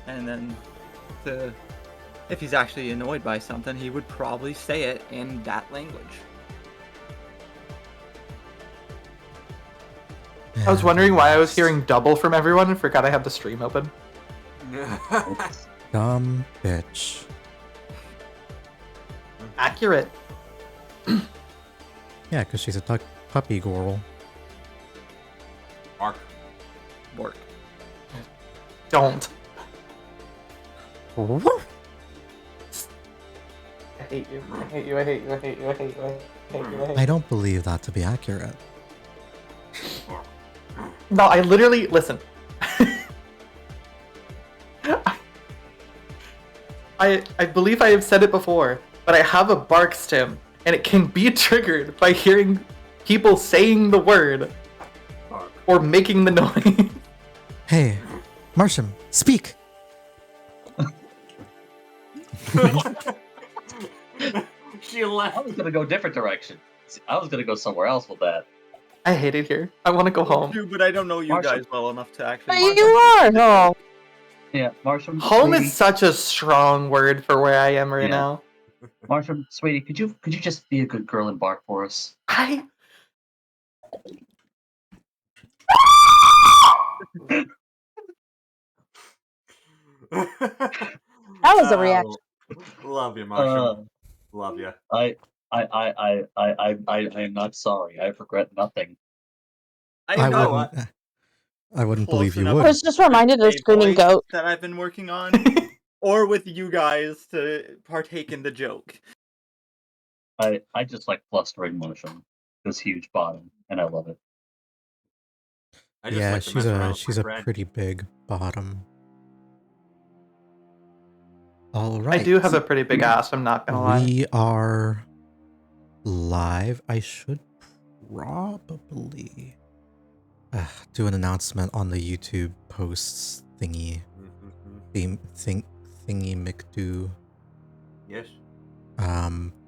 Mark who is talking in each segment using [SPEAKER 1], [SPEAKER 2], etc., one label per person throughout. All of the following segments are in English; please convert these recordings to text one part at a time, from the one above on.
[SPEAKER 1] and then if he's actually annoyed by something, he would probably say it in that language.
[SPEAKER 2] I was wondering why I was hearing double from everyone and forgot I had the stream open.
[SPEAKER 3] Dumb bitch.
[SPEAKER 2] Accurate.
[SPEAKER 3] Yeah, because she's a puppy girl.
[SPEAKER 4] Mark.
[SPEAKER 1] Work.
[SPEAKER 2] Don't. I hate you. I hate you. I hate you. I hate you. I hate you. I hate you. I hate you.
[SPEAKER 3] I don't believe that to be accurate.
[SPEAKER 2] No, I literally listen. I believe I have said it before, but I have a bark stim, and it can be triggered by hearing people saying the word or making the noise.
[SPEAKER 3] Hey, Marsham, speak!
[SPEAKER 4] She left.
[SPEAKER 5] I was gonna go a different direction. I was gonna go somewhere else with that.
[SPEAKER 2] I hate it here. I want to go home.
[SPEAKER 1] True, but I don't know you
[SPEAKER 5] Marshall.
[SPEAKER 1] guys well enough to actually.
[SPEAKER 6] But you are home.
[SPEAKER 5] Yeah, Marsham.
[SPEAKER 2] Home
[SPEAKER 5] sweetie,
[SPEAKER 2] is such a strong word for where I am right
[SPEAKER 5] Yeah.
[SPEAKER 2] now.
[SPEAKER 5] Marsham, sweetie, could you just be a good girl and bark for us?
[SPEAKER 6] That was a reaction.
[SPEAKER 4] Love you, Marshall. Love you.
[SPEAKER 5] I am not sorry. I regret nothing.
[SPEAKER 1] I know.
[SPEAKER 3] I wouldn't
[SPEAKER 1] Close
[SPEAKER 3] believe you
[SPEAKER 1] enough.
[SPEAKER 3] would.
[SPEAKER 6] I was just reminded of
[SPEAKER 1] a
[SPEAKER 6] Screaming
[SPEAKER 1] voice
[SPEAKER 6] Goat.
[SPEAKER 1] that I've been working on, or with you guys to partake in the joke.
[SPEAKER 5] I just like flustering Marsham. This huge bottom, and I love it.
[SPEAKER 4] I just
[SPEAKER 3] Yeah,
[SPEAKER 4] like to mess around with
[SPEAKER 3] she's
[SPEAKER 4] my
[SPEAKER 3] a
[SPEAKER 4] friend.
[SPEAKER 3] pretty big bottom. All right.
[SPEAKER 2] I do have a pretty big ass, I'm not gonna lie.
[SPEAKER 3] We are live. I should probably do an announcement on the YouTube posts thingy. Thingy McDo.
[SPEAKER 4] Yes.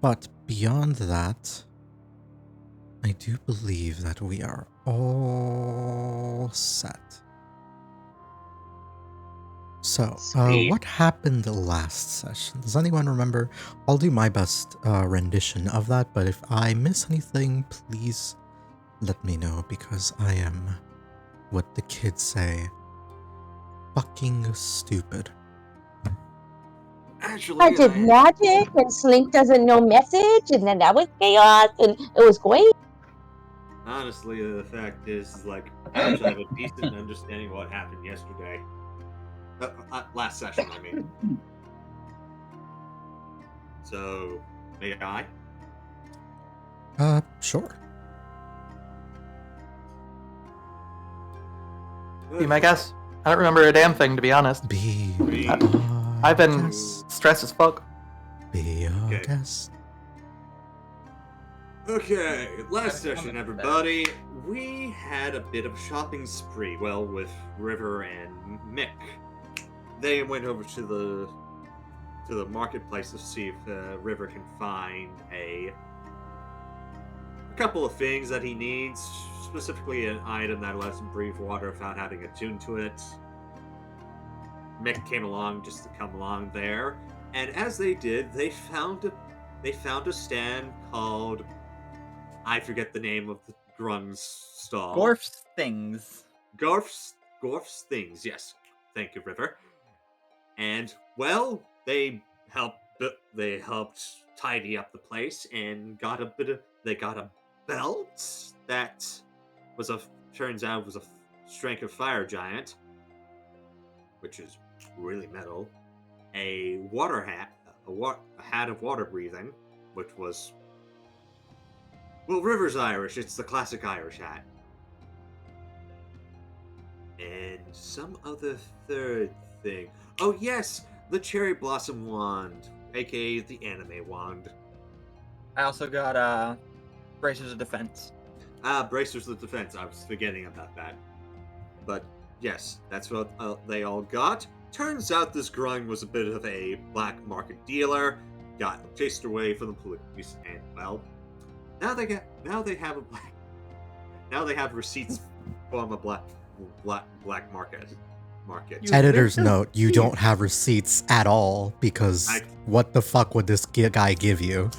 [SPEAKER 3] But beyond that, I do believe that we are all set. So,
[SPEAKER 5] Sweet.
[SPEAKER 3] what happened last session? Does anyone remember? I'll do my best rendition of that, but if I miss anything, please let me know, because I am, what the kids say, fucking stupid.
[SPEAKER 4] Actually,
[SPEAKER 6] I did magic, and Slink doesn't know message, and then that was chaos, and it was great.
[SPEAKER 4] honestly, the fact is, like, I actually have a decent understanding of what happened yesterday. Last session, I mean. So, may I?
[SPEAKER 3] Sure.
[SPEAKER 2] Be my guess. I don't remember a damn thing, to be honest.
[SPEAKER 3] Be
[SPEAKER 2] I've been
[SPEAKER 3] guest.
[SPEAKER 2] stressed as fuck.
[SPEAKER 3] Be a
[SPEAKER 4] Okay.
[SPEAKER 3] guest.
[SPEAKER 4] Okay, last session, everybody, we had a bit of a shopping spree. Well, with River and Mick, they went over to the marketplace to see if River can find a couple of things that he needs, specifically an item that lets him breathe water without having a tune to it. Mick came along just to come along there, and as they did, they found a stand called, I forget the name of the Grung's stall.
[SPEAKER 1] Gorf's things.
[SPEAKER 4] Gorf's things. Yes, thank you, River. And well, they helped tidy up the place and got a belt that turns out was a strength of fire giant, which is really metal. A water hat, a hat of water breathing, which was, well, River's Irish. It's the classic Irish hat. And some other third thing. Oh yes, the cherry blossom wand, aka the anime wand.
[SPEAKER 1] I also got braces of defense.
[SPEAKER 4] Bracers of defense. I was forgetting about that. But yes, that's what they all got. Turns out this Grung was a bit of a black market dealer. Got chased away from the police, and well, now they have receipts from a black market. market.
[SPEAKER 2] You
[SPEAKER 3] Editor's
[SPEAKER 2] think
[SPEAKER 3] note, you
[SPEAKER 2] it's
[SPEAKER 3] don't have receipts at all because
[SPEAKER 4] I-
[SPEAKER 3] what the fuck would this guy give you?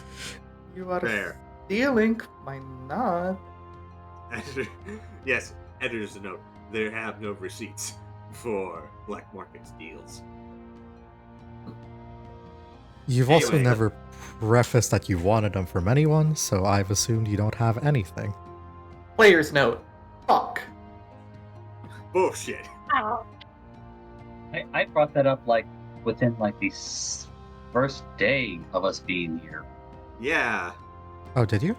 [SPEAKER 2] You are
[SPEAKER 4] Fair.
[SPEAKER 2] stealing my nut.
[SPEAKER 4] Yes, editor's note. They have no receipts for black market deals.
[SPEAKER 3] You've also
[SPEAKER 4] Anyway.
[SPEAKER 3] never prefaced that you wanted them from anyone, so I've assumed you don't have anything.
[SPEAKER 2] Player's note. Fuck.
[SPEAKER 4] Bullshit.
[SPEAKER 5] I brought that up like within like the first day of us being here.
[SPEAKER 4] Yeah.
[SPEAKER 3] Oh, did you?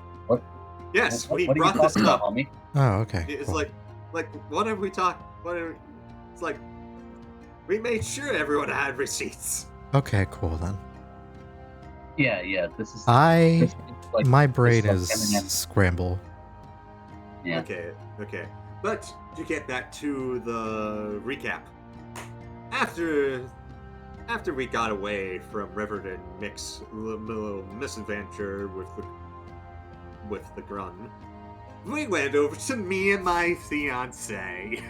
[SPEAKER 4] Yes,
[SPEAKER 5] What
[SPEAKER 4] we
[SPEAKER 5] are you
[SPEAKER 4] brought this
[SPEAKER 5] talking about,
[SPEAKER 4] up.
[SPEAKER 5] homie?
[SPEAKER 3] Oh, okay.
[SPEAKER 4] It's
[SPEAKER 3] cool.
[SPEAKER 4] like what have we talked? It's like we made sure everyone had receipts.
[SPEAKER 3] Okay, cool then.
[SPEAKER 5] Yeah. This is
[SPEAKER 3] My brain
[SPEAKER 5] like
[SPEAKER 3] is
[SPEAKER 5] Eminem.
[SPEAKER 3] scramble.
[SPEAKER 5] Yeah.
[SPEAKER 4] Okay. But to get back to the recap, after we got away from Riverton Mick's little misadventure with the gun, we went over to me and my fiance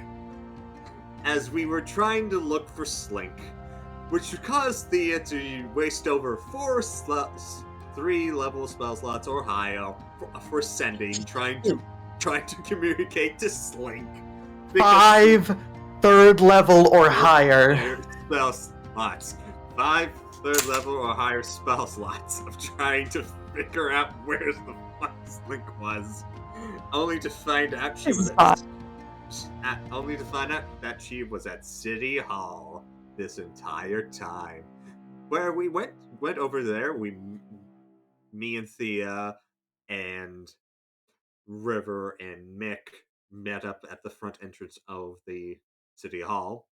[SPEAKER 4] as we were trying to look for Slink, which caused Thea to waste over 3 level spell slots or higher for sending, trying to communicate to Slink. Because
[SPEAKER 2] 5 third level or higher.
[SPEAKER 4] spell slots. 5 third level or higher spell slots of trying to figure out where the fuck Slink was. Only to find out she was at City Hall this entire time. Where we went over there, me and Thea and River and Mick met up at the front entrance of the City Hall.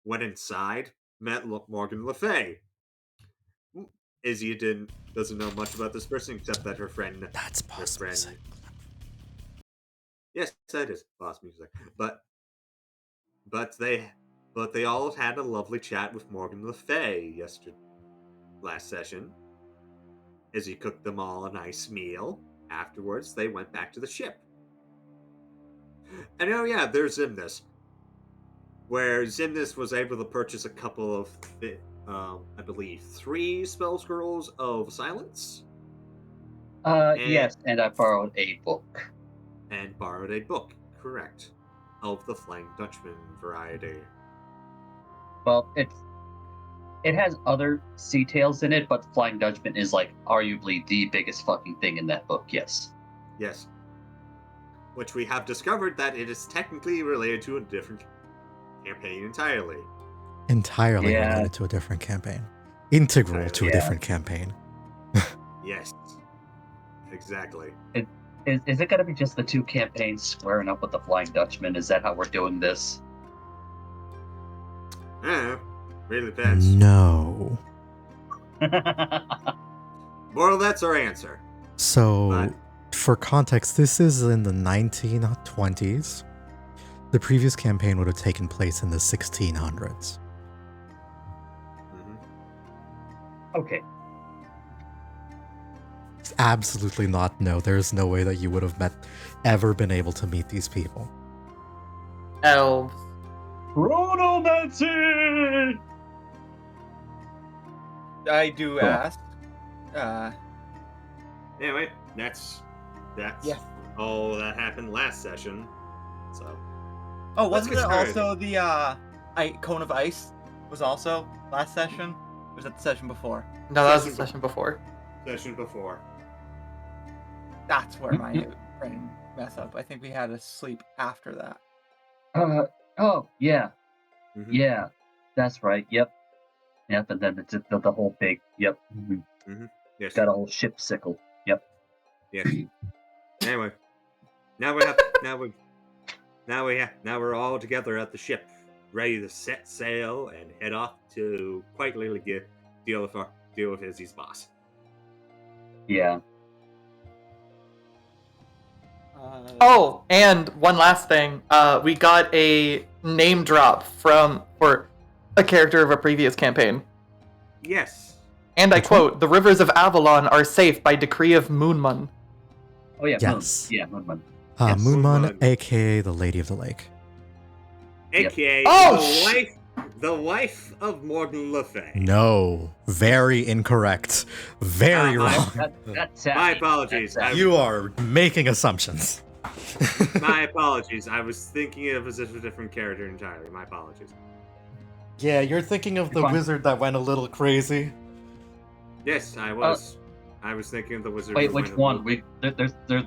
[SPEAKER 4] Went inside, met Morgan Le Fay. Izzy doesn't know much about this person except that her friend.
[SPEAKER 3] That's boss music.
[SPEAKER 4] Yes, that is boss music. But they all had a lovely chat with Morgan Le Fay last session. Izzy cooked them all a nice meal. Afterwards, they went back to the ship. And oh yeah, there's Zimnus, where Zimnus was able to purchase a couple of, I believe, 3 spell scrolls of silence.
[SPEAKER 5] Yes, and I borrowed a book.
[SPEAKER 4] And borrowed a book, correct, of the Flying Dutchman variety.
[SPEAKER 5] Well, it has other sea tales in it, but Flying Dutchman is like arguably the biggest fucking thing in that book. Yes.
[SPEAKER 4] Yes. Which we have discovered that it is technically related to a different campaign entirely.
[SPEAKER 3] Entirely
[SPEAKER 5] Yeah.
[SPEAKER 3] related to a different campaign. Integral to a
[SPEAKER 5] Yeah.
[SPEAKER 3] different campaign.
[SPEAKER 4] Yes. Exactly.
[SPEAKER 5] Is it gonna be just the 2 campaigns squaring up with the Flying Dutchman? Is that how we're doing this?
[SPEAKER 4] Really depends.
[SPEAKER 3] No.
[SPEAKER 4] Well, that's our answer.
[SPEAKER 3] So,
[SPEAKER 4] But-
[SPEAKER 3] for context, this is in the 1920s. The previous campaign would have taken place in the 1600s.
[SPEAKER 4] Mhm.
[SPEAKER 5] Okay.
[SPEAKER 3] Absolutely not. No, there's no way that you would have ever been able to meet these people.
[SPEAKER 2] Elves.
[SPEAKER 5] Chronomancy!
[SPEAKER 1] I do
[SPEAKER 5] Cool.
[SPEAKER 1] ask.
[SPEAKER 4] Anyway, that's
[SPEAKER 1] Yeah.
[SPEAKER 4] all that happened last session. So
[SPEAKER 1] Oh,
[SPEAKER 4] Let's
[SPEAKER 1] wasn't
[SPEAKER 4] get
[SPEAKER 1] it
[SPEAKER 4] started.
[SPEAKER 1] also the Cone of Ice was also last session? Or was that the session before?
[SPEAKER 2] No, that was the
[SPEAKER 4] Session
[SPEAKER 2] session before.
[SPEAKER 4] session before.
[SPEAKER 1] That's where my brain messed up. I think we had to sleep after that.
[SPEAKER 5] Oh, yeah.
[SPEAKER 4] Mhm.
[SPEAKER 5] Yeah. That's right. Yep. And then it's the whole big, yep.
[SPEAKER 4] Yes.
[SPEAKER 5] Got a whole ship sickle. Yep.
[SPEAKER 4] Yes. Anyway, now we're all together at the ship, ready to set sail and head off to quite literally deal with Izzy's boss.
[SPEAKER 5] Yeah.
[SPEAKER 2] Oh, and one last thing. We got a name drop for a character of a previous campaign.
[SPEAKER 4] Yes.
[SPEAKER 2] And I
[SPEAKER 3] Which one?
[SPEAKER 2] quote, "The rivers of Avalon are safe by decree of Moonman."
[SPEAKER 5] Oh, yeah.
[SPEAKER 3] Yes.
[SPEAKER 5] Moon. Yeah, Moonman.
[SPEAKER 3] Moonman,
[SPEAKER 4] Moonman.
[SPEAKER 3] aka the Lady of the Lake.
[SPEAKER 4] AKA
[SPEAKER 2] Oh,
[SPEAKER 4] the wife The wife of Morgan Le Fay.
[SPEAKER 3] No, very incorrect. Very
[SPEAKER 4] Uh,
[SPEAKER 3] wrong.
[SPEAKER 5] That's
[SPEAKER 4] My
[SPEAKER 5] savvy.
[SPEAKER 4] apologies.
[SPEAKER 5] That's savvy.
[SPEAKER 3] You are making assumptions.
[SPEAKER 4] My apologies. I was thinking of a different character entirely. My apologies.
[SPEAKER 3] Yeah, you're thinking of the
[SPEAKER 5] Fine.
[SPEAKER 3] wizard that went a little crazy.
[SPEAKER 4] Yes, I was. I was thinking of the wizard.
[SPEAKER 5] Wait,
[SPEAKER 4] who
[SPEAKER 5] which
[SPEAKER 4] went
[SPEAKER 5] one?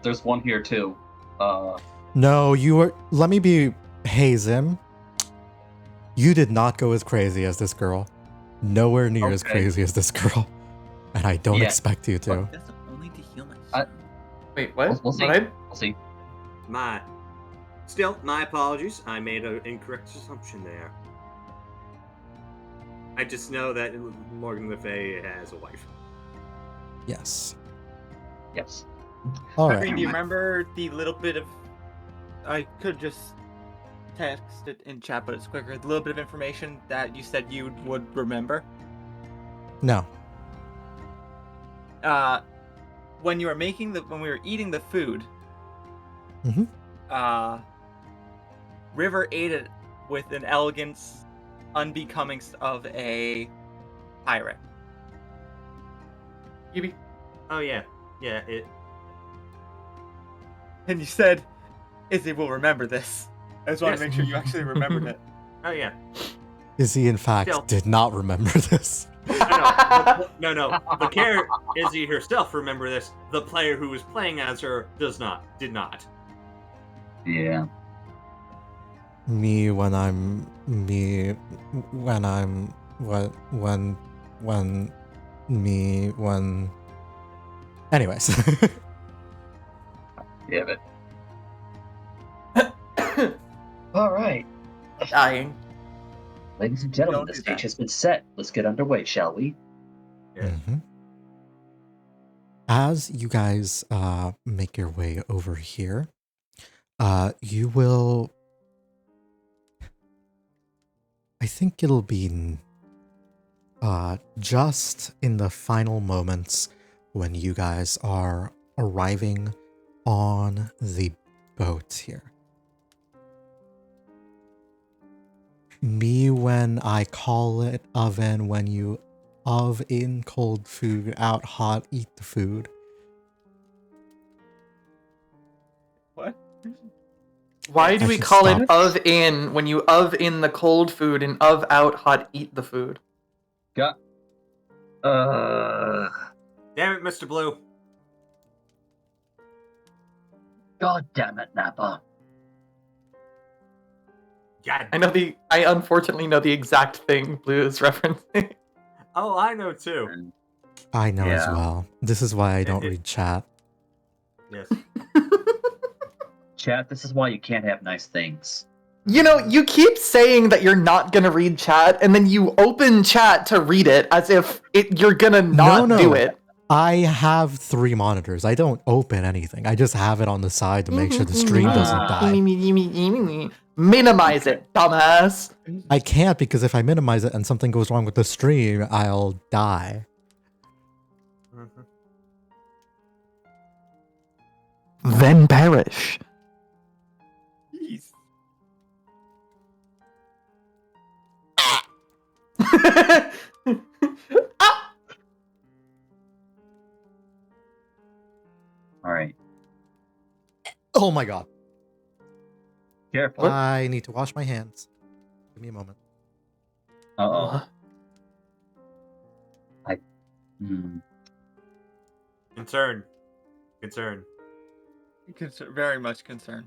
[SPEAKER 5] There's one here too.
[SPEAKER 3] No, you were. Let me be. Hey, Zim. You did not go as crazy as this girl. Nowhere near as
[SPEAKER 5] Okay.
[SPEAKER 3] crazy as this girl. And I don't
[SPEAKER 5] Yeah.
[SPEAKER 3] expect you to.
[SPEAKER 1] That's only to heal myself.
[SPEAKER 2] Wait, what?
[SPEAKER 5] We'll see.
[SPEAKER 2] What?
[SPEAKER 5] We'll see.
[SPEAKER 4] My apologies. I made an incorrect assumption there. I just know that Morgan Le Fay has a wife.
[SPEAKER 3] Yes.
[SPEAKER 5] Yes.
[SPEAKER 3] All
[SPEAKER 1] Green,
[SPEAKER 3] right.
[SPEAKER 1] do you remember the little bit of... I could just text it in chat, but it's quicker. The little bit of information that you said you would remember.
[SPEAKER 3] No.
[SPEAKER 1] When you were when we were eating the food,
[SPEAKER 3] Mhm.
[SPEAKER 1] River ate it with an elegance unbecoming of a pirate.
[SPEAKER 2] Evie?
[SPEAKER 4] Oh yeah, it.
[SPEAKER 1] And you said, Izzy will remember this. I just want to
[SPEAKER 4] Yes.
[SPEAKER 1] make sure you actually remembered it.
[SPEAKER 4] Oh yeah.
[SPEAKER 3] Izzy, in fact,
[SPEAKER 4] Still.
[SPEAKER 3] did not remember this.
[SPEAKER 4] No. The character Izzy herself remember this. The player who was playing as her did not.
[SPEAKER 5] Yeah.
[SPEAKER 3] Me when I'm anyways.
[SPEAKER 5] Damn it. All right,
[SPEAKER 2] Dying.
[SPEAKER 5] ladies and gentlemen,
[SPEAKER 1] Don't
[SPEAKER 5] the
[SPEAKER 1] do
[SPEAKER 5] stage
[SPEAKER 1] that.
[SPEAKER 5] has been set. Let's get underway, shall we?
[SPEAKER 4] Yes.
[SPEAKER 3] Mhm. As you guys make your way over here, you will. I think it'll be just in the final moments when you guys are arriving on the boat here. Me when I call it oven, when you in cold food, out hot, eat the food.
[SPEAKER 1] What?
[SPEAKER 2] Why do
[SPEAKER 3] I
[SPEAKER 2] we
[SPEAKER 3] should
[SPEAKER 2] call
[SPEAKER 3] stop.
[SPEAKER 2] it of in when you of in the cold food and of out hot eat the food?
[SPEAKER 5] Got.
[SPEAKER 4] Damn it, Mr. Blue.
[SPEAKER 5] God damn it, Nappa.
[SPEAKER 4] God.
[SPEAKER 2] I unfortunately know the exact thing Blue is referencing.
[SPEAKER 4] Oh, I know too.
[SPEAKER 3] I know as
[SPEAKER 5] Yeah.
[SPEAKER 3] well. This is why I don't
[SPEAKER 4] It-
[SPEAKER 3] read chat.
[SPEAKER 4] Yes.
[SPEAKER 5] Chat, this is why you can't have nice things.
[SPEAKER 2] You know, you keep saying that you're not gonna read chat, and then you open chat to read it as if you're gonna not
[SPEAKER 3] No.
[SPEAKER 2] do it.
[SPEAKER 3] I have 3 monitors. I don't open anything. I just have it on the side to make sure the stream doesn't die.
[SPEAKER 2] Minimize it, dumbass.
[SPEAKER 3] I can't because if I minimize it and something goes wrong with the stream, I'll die.
[SPEAKER 4] Mhm.
[SPEAKER 2] Then perish.
[SPEAKER 1] Jeez.
[SPEAKER 2] Ah!
[SPEAKER 5] All right.
[SPEAKER 3] Oh my god.
[SPEAKER 5] Careful.
[SPEAKER 3] I need to wash my hands. Give me a moment.
[SPEAKER 5] Uh-oh. Hmm.
[SPEAKER 4] Concern.
[SPEAKER 1] Very much concerned.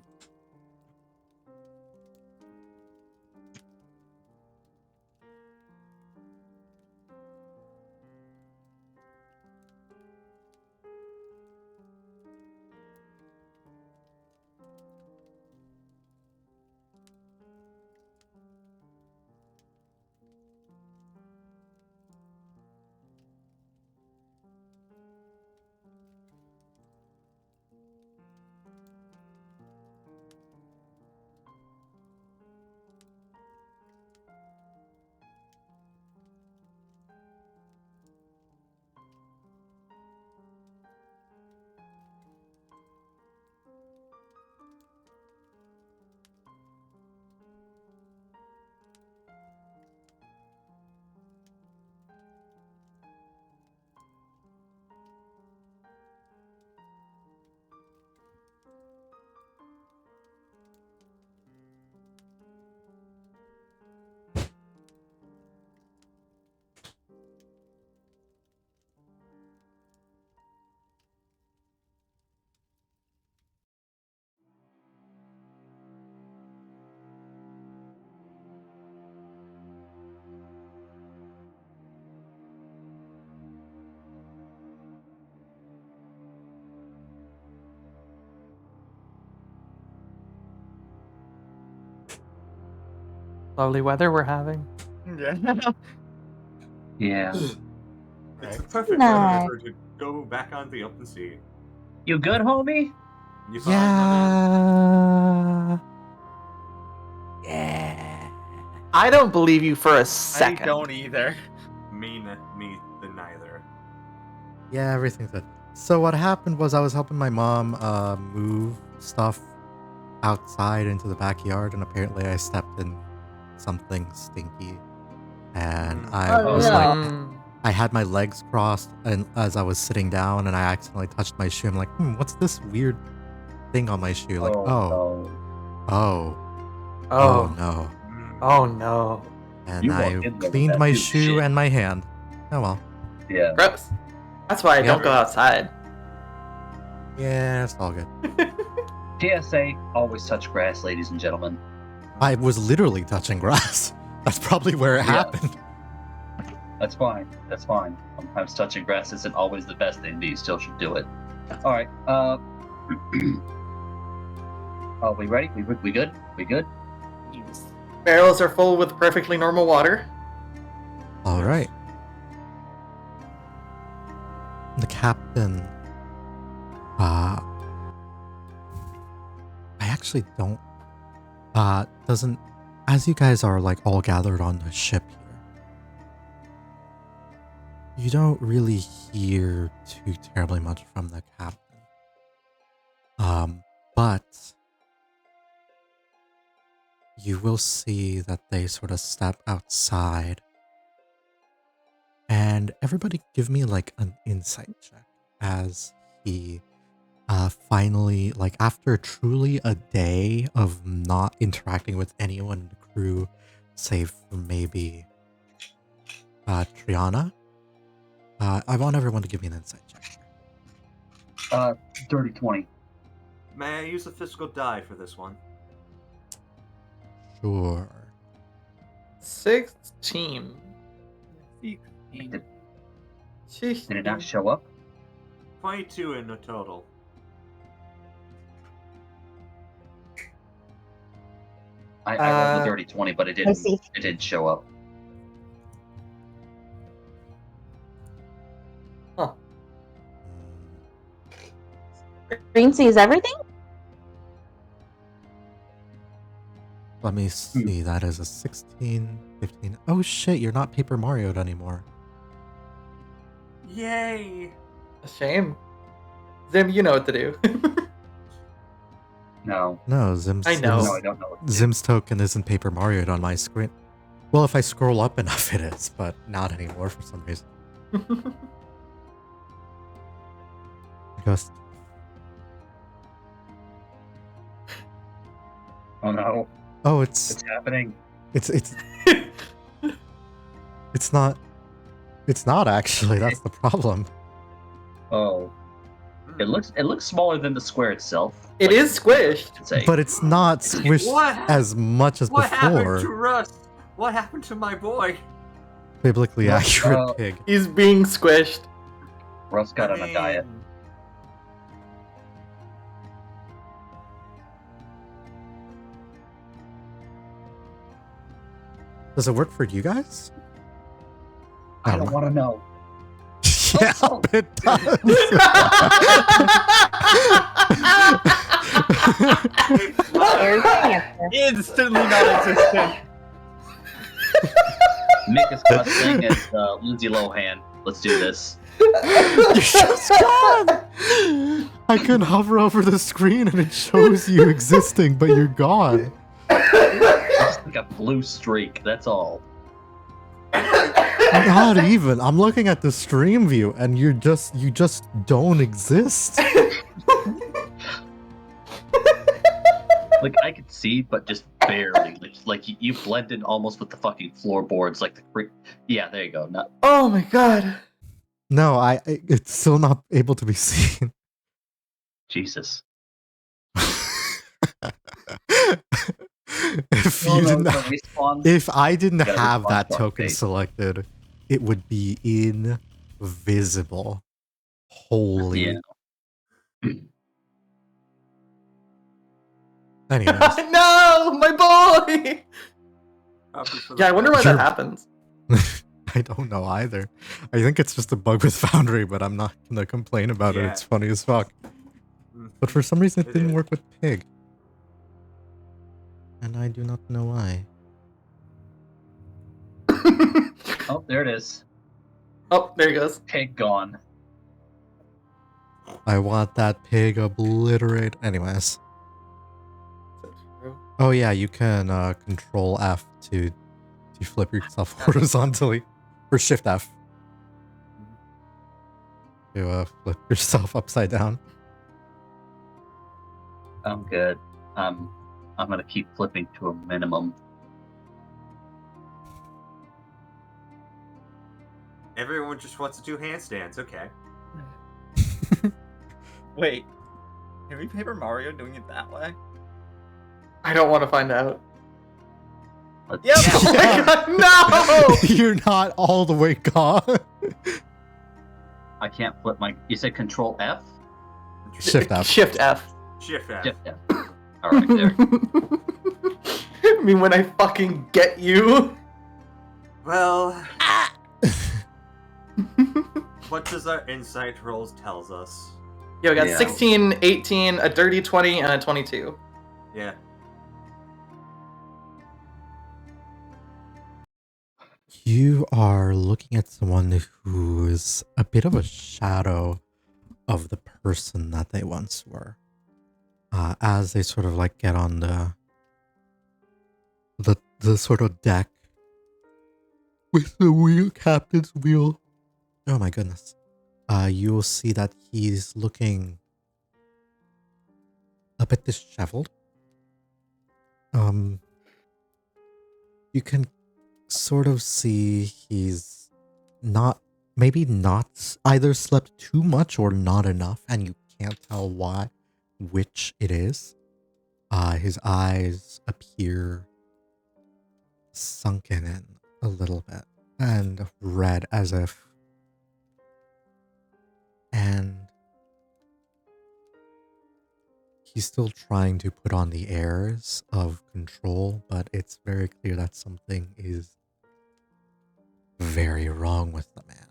[SPEAKER 2] lovely weather we're having.
[SPEAKER 1] Yeah.
[SPEAKER 5] Yeah.
[SPEAKER 4] It's the perfect
[SPEAKER 6] Nice.
[SPEAKER 4] weather to go back on the open sea.
[SPEAKER 5] You good, homie?
[SPEAKER 4] You fine, my man?
[SPEAKER 3] Yeah. Yeah.
[SPEAKER 2] I don't believe you for a
[SPEAKER 1] I
[SPEAKER 2] second.
[SPEAKER 1] don't either.
[SPEAKER 4] Me the neither.
[SPEAKER 3] Yeah, everything's good. So what happened was I was helping my mom move stuff outside into the backyard, and apparently I stepped in something stinky, and I
[SPEAKER 6] Oh,
[SPEAKER 3] was
[SPEAKER 6] no.
[SPEAKER 3] like,
[SPEAKER 2] Mm.
[SPEAKER 3] I had my legs crossed, and as I was sitting down, and I accidentally touched my shoe. I'm like, what's this weird thing on my shoe? Like, oh
[SPEAKER 2] Oh.
[SPEAKER 3] no.
[SPEAKER 4] Mm.
[SPEAKER 2] Oh no.
[SPEAKER 3] And
[SPEAKER 5] You
[SPEAKER 3] I
[SPEAKER 5] walked in there with
[SPEAKER 3] cleaned
[SPEAKER 5] that
[SPEAKER 3] my
[SPEAKER 5] too,
[SPEAKER 3] shoe
[SPEAKER 5] shit.
[SPEAKER 3] and my hand. Oh well.
[SPEAKER 5] Yeah.
[SPEAKER 2] Gross. That's why I don't go outside.
[SPEAKER 3] Yeah, it's all good.
[SPEAKER 5] PSA: always touch grass, ladies and gentlemen.
[SPEAKER 3] I was literally touching grass. That's probably where it
[SPEAKER 5] Yeah.
[SPEAKER 3] happened.
[SPEAKER 5] That's fine. That's fine. Sometimes touching grass isn't always the best thing, but you still should do it. All right. Are we ready? We good? We good?
[SPEAKER 2] Barrels are full with perfectly normal water.
[SPEAKER 3] All right. The captain. I actually don't. Doesn't. As you guys are like all gathered on the ship here, you don't really hear too terribly much from the captain. But you will see that they sort of step outside. And everybody give me like an insight check as he finally, like after truly a day of not interacting with anyone in the crew, save for maybe Triana. I want everyone to give me an insight check.
[SPEAKER 5] Dirty 20.
[SPEAKER 4] May I use a physical die for this one?
[SPEAKER 3] Sure.
[SPEAKER 2] 16.
[SPEAKER 5] Did
[SPEAKER 2] Sheesh.
[SPEAKER 5] it not show up?
[SPEAKER 4] 22 in a total.
[SPEAKER 5] I rolled a
[SPEAKER 2] Uh,
[SPEAKER 5] dirty 20, but it
[SPEAKER 6] I
[SPEAKER 5] didn't.
[SPEAKER 6] see.
[SPEAKER 5] It didn't show up.
[SPEAKER 2] Huh.
[SPEAKER 6] Green sees everything?
[SPEAKER 3] Let me see. That is a 16, 15. Oh shit, you're not Paper Mario'd anymore.
[SPEAKER 4] Yay!
[SPEAKER 2] A shame. Zim, you know what to do.
[SPEAKER 5] No.
[SPEAKER 3] No, Zim's,
[SPEAKER 2] I know.
[SPEAKER 5] No, I don't know. What to do.
[SPEAKER 3] Zim's token isn't Paper Mario'd on my screen. Well, if I scroll up enough, it is, but not anymore for some reason. Ghost.
[SPEAKER 5] Oh no.
[SPEAKER 3] Oh,
[SPEAKER 5] It's happening.
[SPEAKER 3] it's it's not. It's not actually. That's the problem.
[SPEAKER 5] Oh. It looks smaller than the square itself.
[SPEAKER 2] It
[SPEAKER 5] Like,
[SPEAKER 2] is squished.
[SPEAKER 5] I'd say.
[SPEAKER 3] But it's not squished
[SPEAKER 4] What hap-
[SPEAKER 3] as much as
[SPEAKER 4] What happened
[SPEAKER 3] before.
[SPEAKER 4] to Russ? What happened to my boy?
[SPEAKER 3] Biblically
[SPEAKER 5] Well,
[SPEAKER 3] accurate pig.
[SPEAKER 2] He's being squished.
[SPEAKER 5] Russ got on a diet.
[SPEAKER 3] Does it work for you guys?
[SPEAKER 5] I don't want to know.
[SPEAKER 3] Yeah, it does.
[SPEAKER 6] There's the answer.
[SPEAKER 1] Instantly non-existent.
[SPEAKER 5] Make us cussing as Lindsay Lohan. Let's do this.
[SPEAKER 3] You're just gone. I can hover over the screen and it shows you existing, but you're gone.
[SPEAKER 5] Just like a blue streak. That's all.
[SPEAKER 3] Not even. I'm looking at the stream view, and you just don't exist.
[SPEAKER 5] Like I could see, but just barely. Like you blend in almost with the fucking floorboards. Like the yeah, there you go. Not
[SPEAKER 2] Oh my god.
[SPEAKER 3] No, it's still not able to be seen.
[SPEAKER 5] Jesus.
[SPEAKER 3] If
[SPEAKER 5] No,
[SPEAKER 3] you
[SPEAKER 5] no,
[SPEAKER 3] didn't,
[SPEAKER 5] no, respawn.
[SPEAKER 3] if I didn't
[SPEAKER 5] Gotta
[SPEAKER 3] have
[SPEAKER 5] respawn
[SPEAKER 3] that
[SPEAKER 5] to our
[SPEAKER 3] token
[SPEAKER 5] fate.
[SPEAKER 3] selected, it would be invisible. Holy.
[SPEAKER 5] Yeah.
[SPEAKER 3] Anyways,
[SPEAKER 2] No, my boy.
[SPEAKER 4] Copy for the
[SPEAKER 2] Yeah, I wonder why
[SPEAKER 3] Sure.
[SPEAKER 2] that happens.
[SPEAKER 3] I don't know either. I think it's just a bug with Foundry, but I'm not gonna complain about it.
[SPEAKER 4] Yeah.
[SPEAKER 3] It's funny as fuck.
[SPEAKER 4] Mhm.
[SPEAKER 3] But for some reason, it
[SPEAKER 4] It
[SPEAKER 3] didn't
[SPEAKER 4] is.
[SPEAKER 3] work with Pig. And I do not know why.
[SPEAKER 5] Oh, there it is.
[SPEAKER 2] Oh, there he goes.
[SPEAKER 5] Pig gone.
[SPEAKER 3] I want that pig obliterate. Anyways. Oh yeah, you can control F to flip yourself horizontally. Or shift F. To flip yourself upside down.
[SPEAKER 5] I'm good. I'm gonna keep flipping to a minimum.
[SPEAKER 4] Everyone just wants to do handstands. Okay.
[SPEAKER 1] Wait, can we Paper Mario doing it that way?
[SPEAKER 2] I don't want to find out.
[SPEAKER 5] Let's-
[SPEAKER 1] Yep.
[SPEAKER 2] Oh my god, no!
[SPEAKER 3] You're not all the way gone.
[SPEAKER 5] I can't flip my. You said Control F.
[SPEAKER 3] Shift F.
[SPEAKER 2] Shift F.
[SPEAKER 4] Shift F.
[SPEAKER 5] Shift F. All right, there.
[SPEAKER 2] I mean, when I fucking get you.
[SPEAKER 4] Well, what does our insight rolls tells us?
[SPEAKER 2] Yeah, we got
[SPEAKER 5] Yeah.
[SPEAKER 2] 16, 18, a dirty 20, and a 22.
[SPEAKER 4] Yeah.
[SPEAKER 3] You are looking at someone who is a bit of a shadow of the person that they once were. As they sort of like get on the sort of deck with the wheel, captain's wheel. Oh my goodness. You will see that he's looking a bit disheveled. You can sort of see he's maybe not either slept too much or not enough, and you can't tell which it is. His eyes appear sunken in a little bit and red as if, and he's still trying to put on the airs of control, but it's very clear that something is very wrong with the man.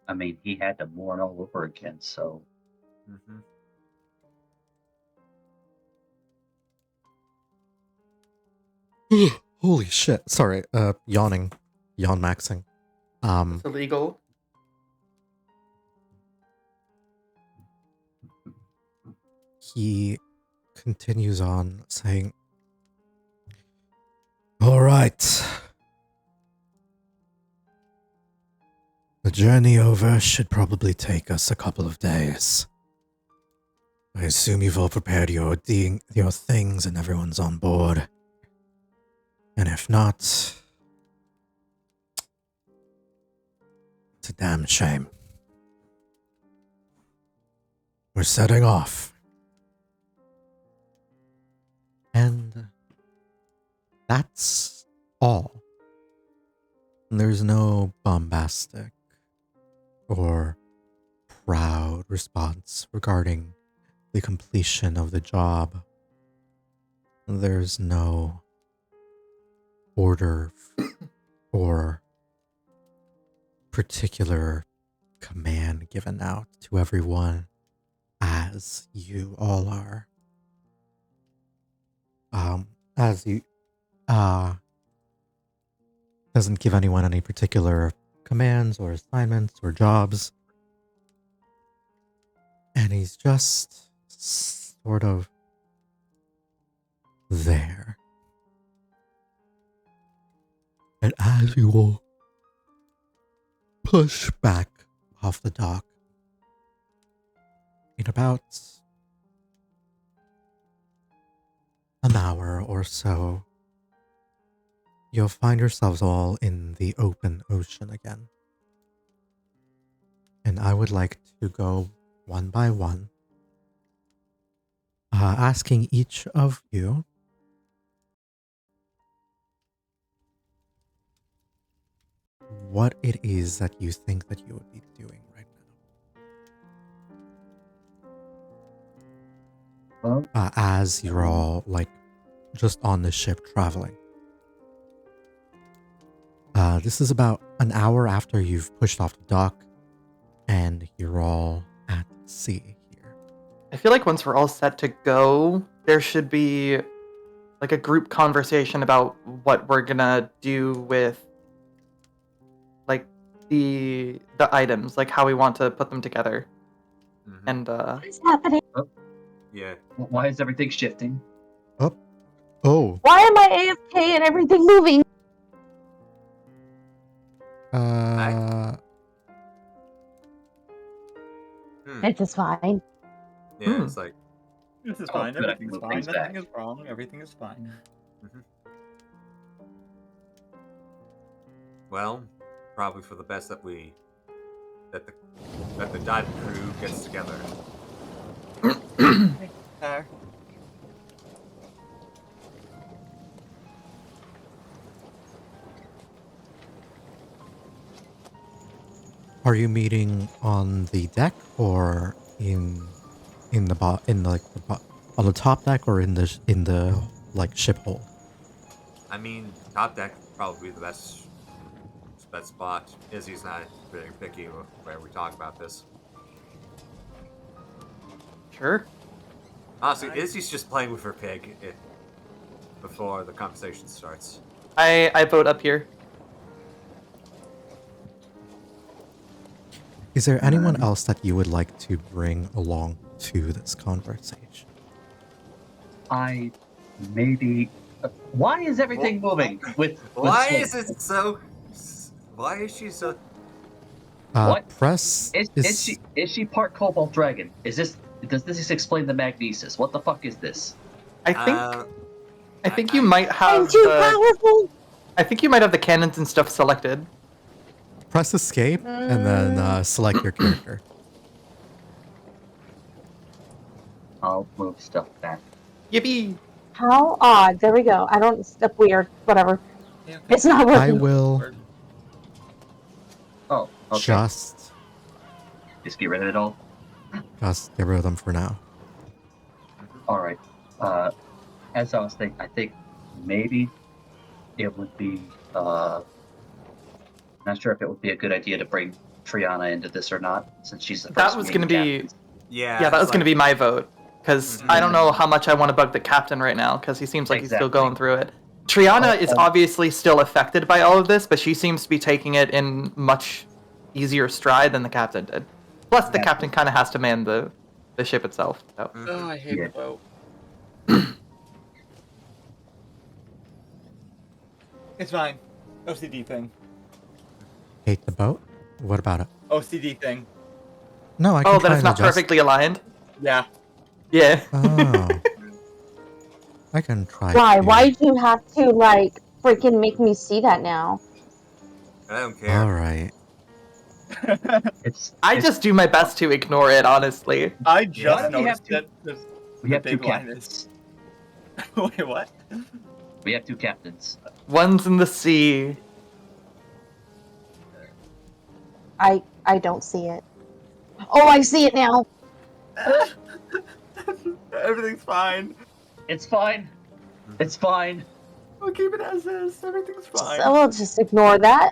[SPEAKER 5] I mean, he had to mourn all over again, so
[SPEAKER 4] Mm-hmm.
[SPEAKER 3] Holy shit. Sorry, yawn maxing.
[SPEAKER 2] It's illegal.
[SPEAKER 3] He continues on saying, all right. The journey over should probably take us a couple of days. I assume you've all prepared your things and everyone's on board. And if not, it's a damn shame. We're setting off. And that's all. There's no bombastic or proud response regarding the completion of the job. There's no order or particular command given out to everyone as you all are. As you doesn't give anyone any particular commands or assignments or jobs. And he's just sort of there. And as you all push back off the dock, in about an hour or so, you'll find yourselves all in the open ocean again. And I would like to go one by one, asking each of you what it is that you think that you would be doing right
[SPEAKER 5] well,
[SPEAKER 3] now. As you're all, like, just on the ship traveling. This is about an hour after you've pushed off the dock, and you're all at sea here.
[SPEAKER 2] I feel like once we're all set to go, there should be like a group conversation about what we're gonna do with like the items, like how we want to put them together.
[SPEAKER 4] Mhm.
[SPEAKER 2] And
[SPEAKER 6] What is happening?
[SPEAKER 4] Yeah.
[SPEAKER 5] Why is everything shifting?
[SPEAKER 3] Oh,
[SPEAKER 6] Why am I AFK and everything moving?
[SPEAKER 4] Hmm.
[SPEAKER 6] It's just fine.
[SPEAKER 4] Yeah, it's like,
[SPEAKER 1] This is
[SPEAKER 5] Oh,
[SPEAKER 1] fine.
[SPEAKER 5] good, I can
[SPEAKER 1] Everything's
[SPEAKER 5] move
[SPEAKER 1] fine.
[SPEAKER 5] things
[SPEAKER 1] Nothing
[SPEAKER 5] back.
[SPEAKER 1] is wrong. Everything is fine.
[SPEAKER 4] well, probably for the best that the dive crew gets together.
[SPEAKER 1] Fair.
[SPEAKER 3] are you meeting on the deck or on the top deck or in the like ship hole?
[SPEAKER 4] I mean, top deck would probably be the best spot. Izzy's not very picky where we talk about this.
[SPEAKER 2] sure.
[SPEAKER 4] Honestly, Izzy's just playing with her pig before the conversation starts.
[SPEAKER 2] I vote up here.
[SPEAKER 3] Is there anyone else that you would like to bring along to this conversation?
[SPEAKER 5] I maybe. Why is everything moving?
[SPEAKER 4] Why
[SPEAKER 5] Slate?
[SPEAKER 4] is it so? Why is she so?
[SPEAKER 5] What?
[SPEAKER 3] Press
[SPEAKER 5] Is she part Cobalt Dragon? Does this explain the magnesis? What the fuck is this?
[SPEAKER 2] I think you might have
[SPEAKER 6] I'm too powerful.
[SPEAKER 2] I think you might have the cannons and stuff selected.
[SPEAKER 3] press escape and then select your character.
[SPEAKER 5] I'll move stuff back.
[SPEAKER 2] Yippee!
[SPEAKER 6] How odd. There we go. I don't step weird. Whatever.
[SPEAKER 1] Yeah,
[SPEAKER 6] It's not
[SPEAKER 3] I
[SPEAKER 6] working.
[SPEAKER 3] will
[SPEAKER 5] Oh, okay.
[SPEAKER 3] just
[SPEAKER 5] get rid of it all.
[SPEAKER 3] get rid of them for now.
[SPEAKER 5] All right. As I was thinking, I think maybe it would be. Not sure if it would be a good idea to bring Triana into this or not, since she's the first.
[SPEAKER 2] That was
[SPEAKER 5] main
[SPEAKER 2] gonna be
[SPEAKER 5] captain.
[SPEAKER 2] yeah, that was gonna be my vote. Because I don't know how much I want to bug the captain right now, because he seems like he's still
[SPEAKER 5] Exactly.
[SPEAKER 2] going through it. Triana is obviously still affected by all of this, but she seems to be taking it in much easier stride than the captain did. Plus, the captain kind of has to man the ship itself. So.
[SPEAKER 1] Oh, I hate
[SPEAKER 5] Yeah.
[SPEAKER 1] the boat. It's fine. OCD thing.
[SPEAKER 3] Hate the boat? What about it?
[SPEAKER 1] OCD thing.
[SPEAKER 3] No, I can
[SPEAKER 2] Oh,
[SPEAKER 3] try
[SPEAKER 2] that it's
[SPEAKER 3] and
[SPEAKER 2] not
[SPEAKER 3] adjust.
[SPEAKER 2] perfectly aligned?
[SPEAKER 1] Yeah.
[SPEAKER 2] Yeah.
[SPEAKER 3] Oh. I can try.
[SPEAKER 6] Why?
[SPEAKER 3] to-
[SPEAKER 6] Why'd you have to, like, freaking make me see that now?
[SPEAKER 4] I don't care.
[SPEAKER 3] All right.
[SPEAKER 2] I just do my best to ignore it, honestly.
[SPEAKER 1] I
[SPEAKER 5] Why
[SPEAKER 1] just
[SPEAKER 5] do we have
[SPEAKER 1] noticed
[SPEAKER 5] two-
[SPEAKER 1] that
[SPEAKER 5] we have two
[SPEAKER 1] big line
[SPEAKER 5] captains.
[SPEAKER 1] Wait, what?
[SPEAKER 5] We have two captains.
[SPEAKER 2] One's in the sea.
[SPEAKER 6] I don't see it. Oh, I see it now.
[SPEAKER 1] Everything's fine.
[SPEAKER 5] It's fine. It's fine.
[SPEAKER 1] We'll keep it as is. Everything's fine.
[SPEAKER 6] So we'll just ignore that.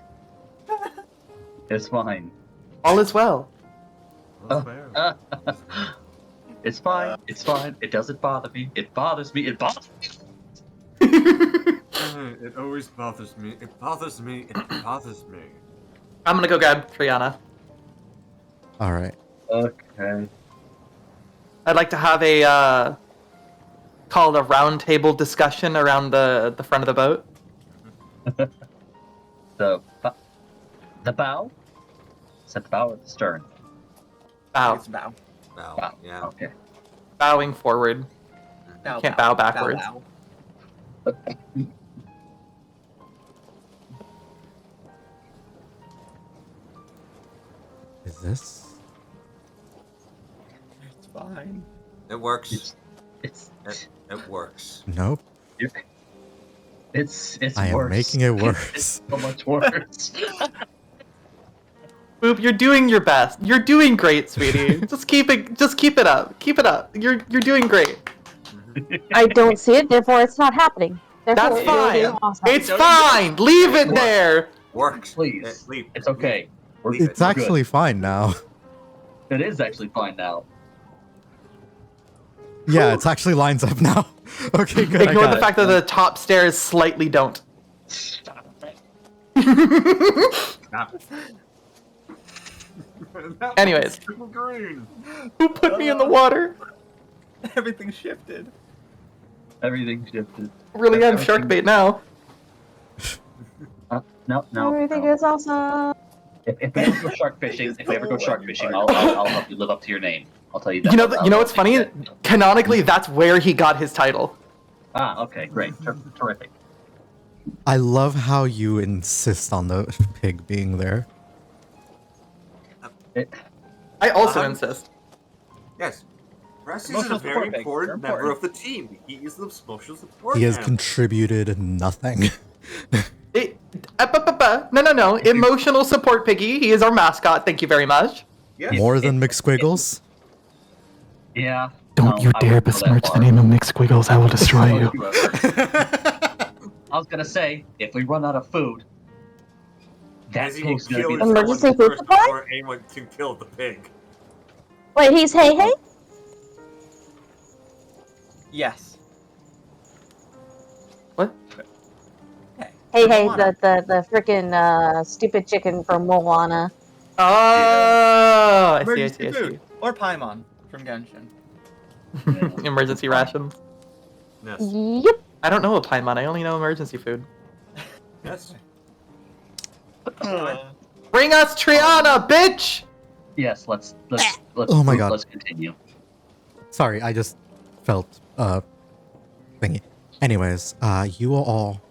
[SPEAKER 5] It's fine.
[SPEAKER 2] All is well.
[SPEAKER 5] It's fine. It's fine. It doesn't bother me. It bothers me. It bothers me.
[SPEAKER 4] It always bothers me. It bothers me. It bothers me.
[SPEAKER 2] I'm gonna go grab Triana.
[SPEAKER 3] All right.
[SPEAKER 5] Okay.
[SPEAKER 2] I'd like to have a called a round table discussion around the front of the boat.
[SPEAKER 5] The bow? Is that the bow or the stern?
[SPEAKER 2] Bow.
[SPEAKER 1] It's bow.
[SPEAKER 4] Wow.
[SPEAKER 5] Bow.
[SPEAKER 4] Yeah.
[SPEAKER 5] Okay.
[SPEAKER 2] Bowing forward.
[SPEAKER 1] Bow,
[SPEAKER 2] Can't bow backwards.
[SPEAKER 1] bow.
[SPEAKER 3] Is this?
[SPEAKER 1] It's fine.
[SPEAKER 4] It works.
[SPEAKER 5] It's
[SPEAKER 4] It works.
[SPEAKER 3] Nope.
[SPEAKER 5] it's
[SPEAKER 3] I am
[SPEAKER 5] worse.
[SPEAKER 3] making it
[SPEAKER 5] It's
[SPEAKER 3] worse.
[SPEAKER 5] so much worse.
[SPEAKER 2] Boop, you're doing your best. You're doing great, sweetie. just keep it up. Keep it up. You're doing great.
[SPEAKER 6] I don't see it, therefore it's not happening. Therefore,
[SPEAKER 2] That's
[SPEAKER 6] it will be
[SPEAKER 2] fine.
[SPEAKER 6] awesome.
[SPEAKER 2] It's fine. Leave it there.
[SPEAKER 4] Works.
[SPEAKER 5] Please.
[SPEAKER 4] Leave.
[SPEAKER 5] It's okay. We're,
[SPEAKER 4] Leave it.
[SPEAKER 3] It's
[SPEAKER 5] we're
[SPEAKER 3] actually fine now.
[SPEAKER 5] good. It is actually fine now.
[SPEAKER 3] Yeah, it's actually lines up now. Okay, good.
[SPEAKER 2] Ignore
[SPEAKER 3] I got
[SPEAKER 2] the
[SPEAKER 3] it.
[SPEAKER 2] fact that the top stairs slightly don't.
[SPEAKER 5] Stop it.
[SPEAKER 4] Stop it. That
[SPEAKER 2] Anyways.
[SPEAKER 4] one's super green.
[SPEAKER 2] Who put me in the water?
[SPEAKER 1] Everything shifted.
[SPEAKER 5] Everything shifted.
[SPEAKER 2] Really am shark bait now.
[SPEAKER 5] No.
[SPEAKER 6] Everything is awesome.
[SPEAKER 5] If we ever go shark fishing, I'll help you live up to your name. I'll tell you that.
[SPEAKER 2] You know what's funny? Canonically, that's where he got his title.
[SPEAKER 5] Okay, great. Terrific.
[SPEAKER 3] I love how you insist on the pig being there.
[SPEAKER 2] I also insist.
[SPEAKER 4] Yes. Preston is a
[SPEAKER 1] Emotional
[SPEAKER 4] very
[SPEAKER 1] support pig.
[SPEAKER 4] important
[SPEAKER 1] They're
[SPEAKER 4] member of the team. He is the social support.
[SPEAKER 3] He has
[SPEAKER 4] animal.
[SPEAKER 3] contributed nothing.
[SPEAKER 2] No. Emotional support piggy. He is our mascot. Thank you very much.
[SPEAKER 4] Yes.
[SPEAKER 3] More than McSquiggles?
[SPEAKER 5] Yeah.
[SPEAKER 2] Don't
[SPEAKER 5] no,
[SPEAKER 2] you
[SPEAKER 5] I
[SPEAKER 2] dare
[SPEAKER 5] wouldn't go that
[SPEAKER 2] besmirch the
[SPEAKER 5] far.
[SPEAKER 2] name of McSquiggles. I will destroy you.
[SPEAKER 5] I was gonna say, if we run out of food, that
[SPEAKER 4] As he will
[SPEAKER 5] pig's gonna
[SPEAKER 4] kill
[SPEAKER 5] be
[SPEAKER 4] you
[SPEAKER 5] the
[SPEAKER 4] someone
[SPEAKER 6] Emergency food
[SPEAKER 4] first
[SPEAKER 6] supply?
[SPEAKER 4] before anyone can kill the pig.
[SPEAKER 6] Wait, he's hey.
[SPEAKER 1] Yes.
[SPEAKER 2] What?
[SPEAKER 6] Hey,
[SPEAKER 1] Moana.
[SPEAKER 6] the freaking stupid chicken from Moana.
[SPEAKER 2] Oh, I
[SPEAKER 1] Emergency
[SPEAKER 2] see.
[SPEAKER 1] food. Or Paimon from Genshin.
[SPEAKER 2] Emergency rations.
[SPEAKER 4] Yes.
[SPEAKER 6] Yep.
[SPEAKER 2] I don't know a Paimon. I only know emergency food.
[SPEAKER 4] Yes.
[SPEAKER 2] Bring us Triana, bitch!
[SPEAKER 5] Yes, let's
[SPEAKER 3] Oh my God.
[SPEAKER 5] Let's continue.
[SPEAKER 3] Sorry, I just felt thingy. Anyways, you will all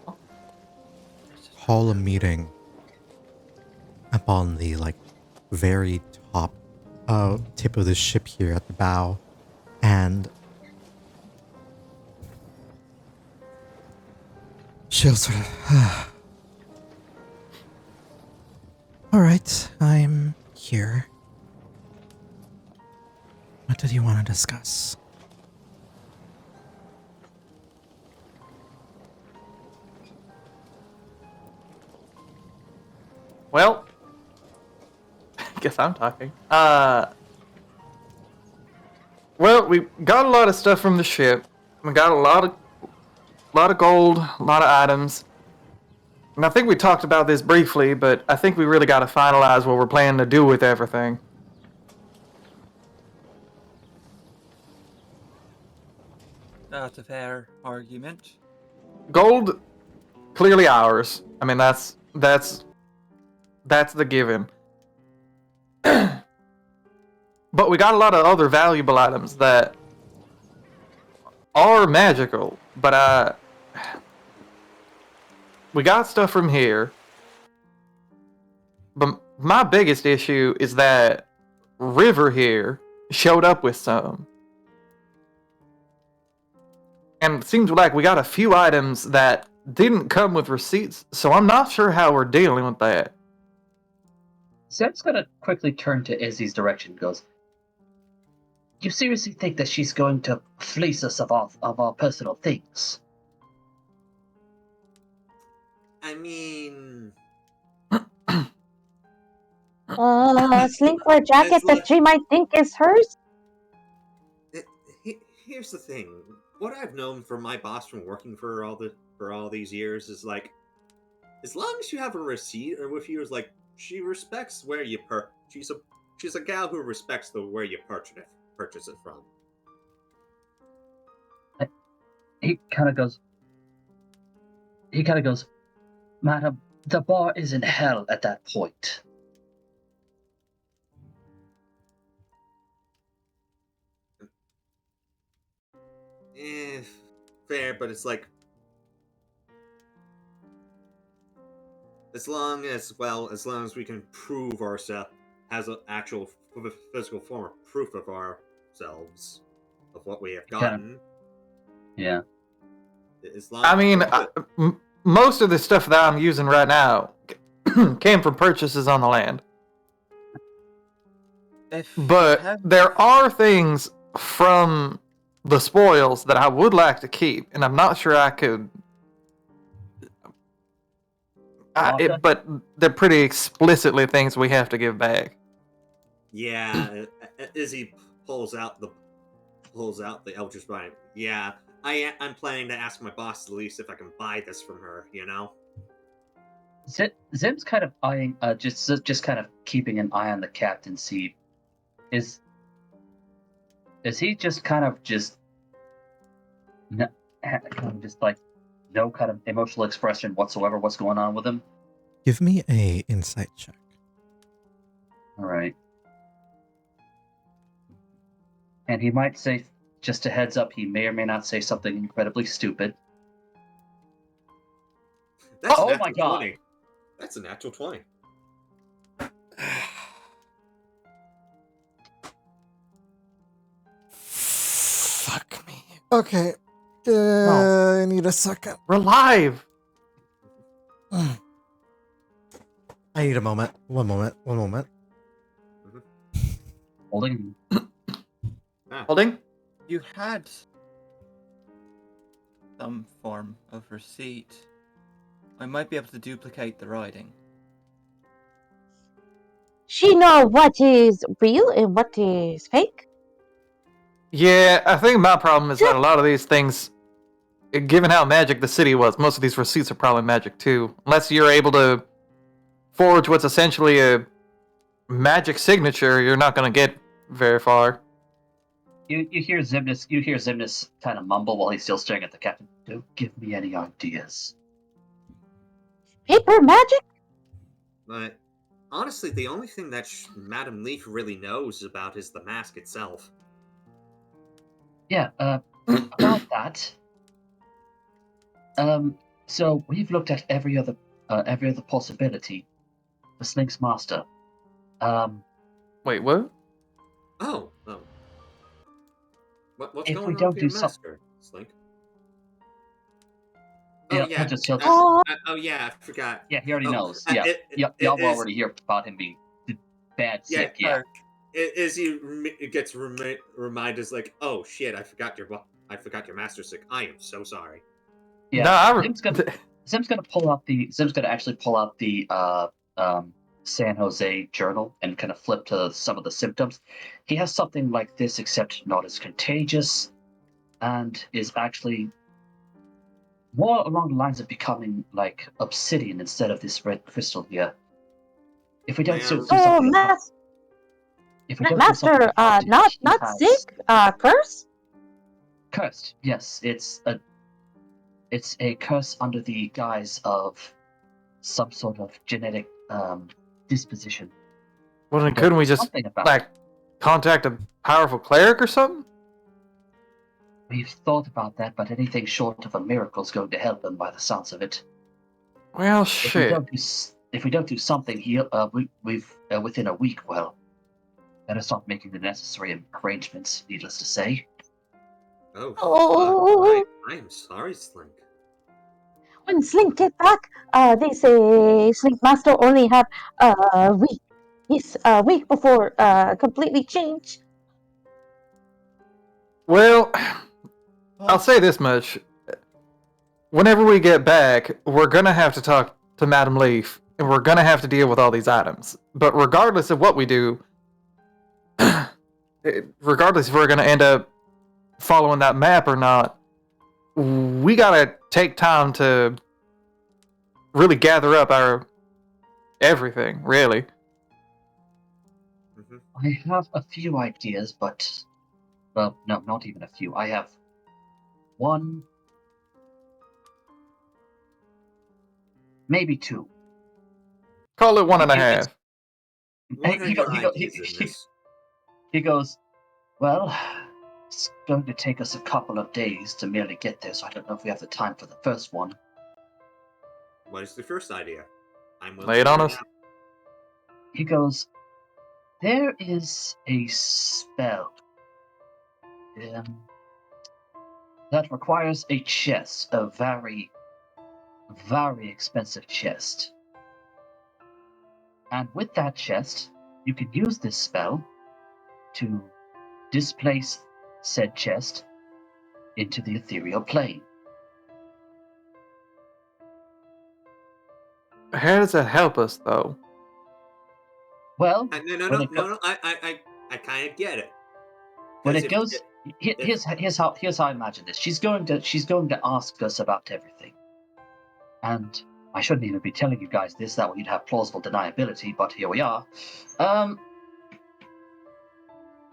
[SPEAKER 3] call a meeting up on the very top tip of the ship here at the bow, and she'll sort of all right, I'm here. What did you want to discuss?
[SPEAKER 2] Well, I guess I'm talking. Well, we got a lot of stuff from the ship. We got a lot of gold, a lot of items. And I think we talked about this briefly, but I think we really got to finalize what we're planning to do with everything.
[SPEAKER 1] That's a fair argument.
[SPEAKER 2] Gold, clearly ours. I mean, that's the given. But we got a lot of other valuable items that are magical. But we got stuff from here. But my biggest issue is that River here showed up with some. And it seems like we got a few items that didn't come with receipts, so I'm not sure how we're dealing with that.
[SPEAKER 5] Zeb's gonna quickly turn to Izzy's direction and goes, "You seriously think that she's going to fleece us of our personal things?"
[SPEAKER 4] I mean,
[SPEAKER 6] Slink for a jacket that she might think is hers.
[SPEAKER 4] here's the thing. What I've known from my boss from working for all these years is as long as you have a receipt or with you, is she respects where you she's a gal who respects where you purchase it from.
[SPEAKER 5] He kind of goes, "Madam, the bar is in hell at that point."
[SPEAKER 4] Fair, but it's as long as we can prove ourselves, has an actual physical form of proof of ourselves, of what we have gotten.
[SPEAKER 5] Yeah.
[SPEAKER 4] As long
[SPEAKER 2] I mean, most of the stuff that I'm using right now came from purchases on the land. But there are things from the spoils that I would like to keep, and I'm not sure I could
[SPEAKER 5] Martha?
[SPEAKER 2] But they're pretty explicitly things we have to give back.
[SPEAKER 4] Yeah, Izzy pulls out the Eldritch Bind. Yeah, I'm planning to ask my boss at least if I can buy this from her. You know.
[SPEAKER 5] Zim's kind of eyeing, just kind of keeping an eye on the captain. See, is he just kind of like no kind of emotional expression whatsoever? What's going on with him?
[SPEAKER 3] Give me a insight check.
[SPEAKER 5] All right. And he might say, just a heads up, he may or may not say something incredibly stupid.
[SPEAKER 4] That's
[SPEAKER 5] Oh
[SPEAKER 4] a
[SPEAKER 5] my
[SPEAKER 4] natural
[SPEAKER 5] God.
[SPEAKER 4] 20. That's a natural 20.
[SPEAKER 3] Fuck me. Okay.
[SPEAKER 2] No.
[SPEAKER 3] I need a second.
[SPEAKER 2] We're live.
[SPEAKER 3] I need a moment. One moment.
[SPEAKER 5] Holding.
[SPEAKER 2] Holding?
[SPEAKER 1] You had some form of receipt. I might be able to duplicate the writing.
[SPEAKER 6] She know what is real and what is fake.
[SPEAKER 2] Yeah, I think my problem is that a lot of these things, given how magic the city was, most of these receipts are probably magic too. Unless you're able to forge what's essentially a magic signature, you're not going to get very far.
[SPEAKER 5] You hear Zimnus kind of mumble while he's still staring at the captain. Don't give me any ideas.
[SPEAKER 6] Paper magic?
[SPEAKER 4] But honestly, the only thing that Madame Leaf really knows about is the mask itself.
[SPEAKER 5] Yeah, about that. So we've looked at every other possibility for Slink's master.
[SPEAKER 2] Wait, what?
[SPEAKER 4] Oh. What's
[SPEAKER 5] If we
[SPEAKER 4] going on
[SPEAKER 5] don't
[SPEAKER 4] with your
[SPEAKER 5] do some-
[SPEAKER 4] master, Slink?
[SPEAKER 5] Yeah,
[SPEAKER 4] Oh yeah.
[SPEAKER 5] he'll just-
[SPEAKER 4] Oh yeah, I forgot.
[SPEAKER 5] Yeah, he already
[SPEAKER 4] Oh,
[SPEAKER 5] knows.
[SPEAKER 4] uh,
[SPEAKER 5] Yeah,
[SPEAKER 4] it-
[SPEAKER 5] y'all
[SPEAKER 4] it
[SPEAKER 5] will
[SPEAKER 4] is-
[SPEAKER 5] already hear about him being bad
[SPEAKER 4] Yeah,
[SPEAKER 5] sick. Yeah.
[SPEAKER 4] Izzy gets reminded, like, oh shit, I forgot your master sick. I am so sorry.
[SPEAKER 5] Yeah.
[SPEAKER 2] No,
[SPEAKER 5] Zim's gonna actually pull out the San Jose journal and kind of flip to some of the symptoms. He has something like this, except not as contagious, and is actually more along the lines of becoming like obsidian instead of this red crystal here. If we don't do
[SPEAKER 4] Man.
[SPEAKER 5] something,
[SPEAKER 6] Master,
[SPEAKER 5] about it,
[SPEAKER 6] not
[SPEAKER 5] he has-
[SPEAKER 6] sick, curse?
[SPEAKER 5] Cursed. Yes, it's a curse under the guise of some sort of genetic disposition.
[SPEAKER 2] well, then couldn't we just,
[SPEAKER 5] Something about
[SPEAKER 2] like, contact a powerful cleric or something?
[SPEAKER 5] We've thought about that, but anything short of a miracle is going to help him by the sounds of it.
[SPEAKER 2] Well,
[SPEAKER 5] If we
[SPEAKER 2] shit.
[SPEAKER 5] don't do something, we've within a week, well, better start making the necessary arrangements, needless to say.
[SPEAKER 4] Oh,
[SPEAKER 6] Oh.
[SPEAKER 4] I am sorry, Slink.
[SPEAKER 6] When Slink get back, they say Slink Master only have a week. Yes, a week before completely change.
[SPEAKER 2] Well, I'll say this much. Whenever we get back, we're going to have to talk to Madame Leaf, and we're going to have to deal with all these items. But regardless of what we do, regardless if we're going to end up following that map or not, we got to take time to really gather up our everything, really.
[SPEAKER 4] Mm-hmm.
[SPEAKER 5] I have a few ideas, but well, no, not even a few. I have one, maybe two.
[SPEAKER 2] Call it 1.5.
[SPEAKER 4] What are your ideas in this?
[SPEAKER 5] He goes, well, it's going to take us a couple of days to merely get there, so I don't know if we have the time for the first one.
[SPEAKER 4] What is the first idea? I'm willing
[SPEAKER 2] Lay it
[SPEAKER 4] to
[SPEAKER 2] on
[SPEAKER 4] hear
[SPEAKER 2] us.
[SPEAKER 4] now.
[SPEAKER 5] He goes, there is a spell that requires a chest, a very, very expensive chest. And with that chest, you can use this spell to displace said chest into the ethereal plane.
[SPEAKER 2] How does that help us, though?
[SPEAKER 5] Well,
[SPEAKER 4] No. I kind of get it.
[SPEAKER 5] when
[SPEAKER 4] 'Cause
[SPEAKER 5] it goes, here's how I imagine this. She's going to ask us about everything, and I shouldn't even be telling you guys this. That way you'd have plausible deniability. But here we are.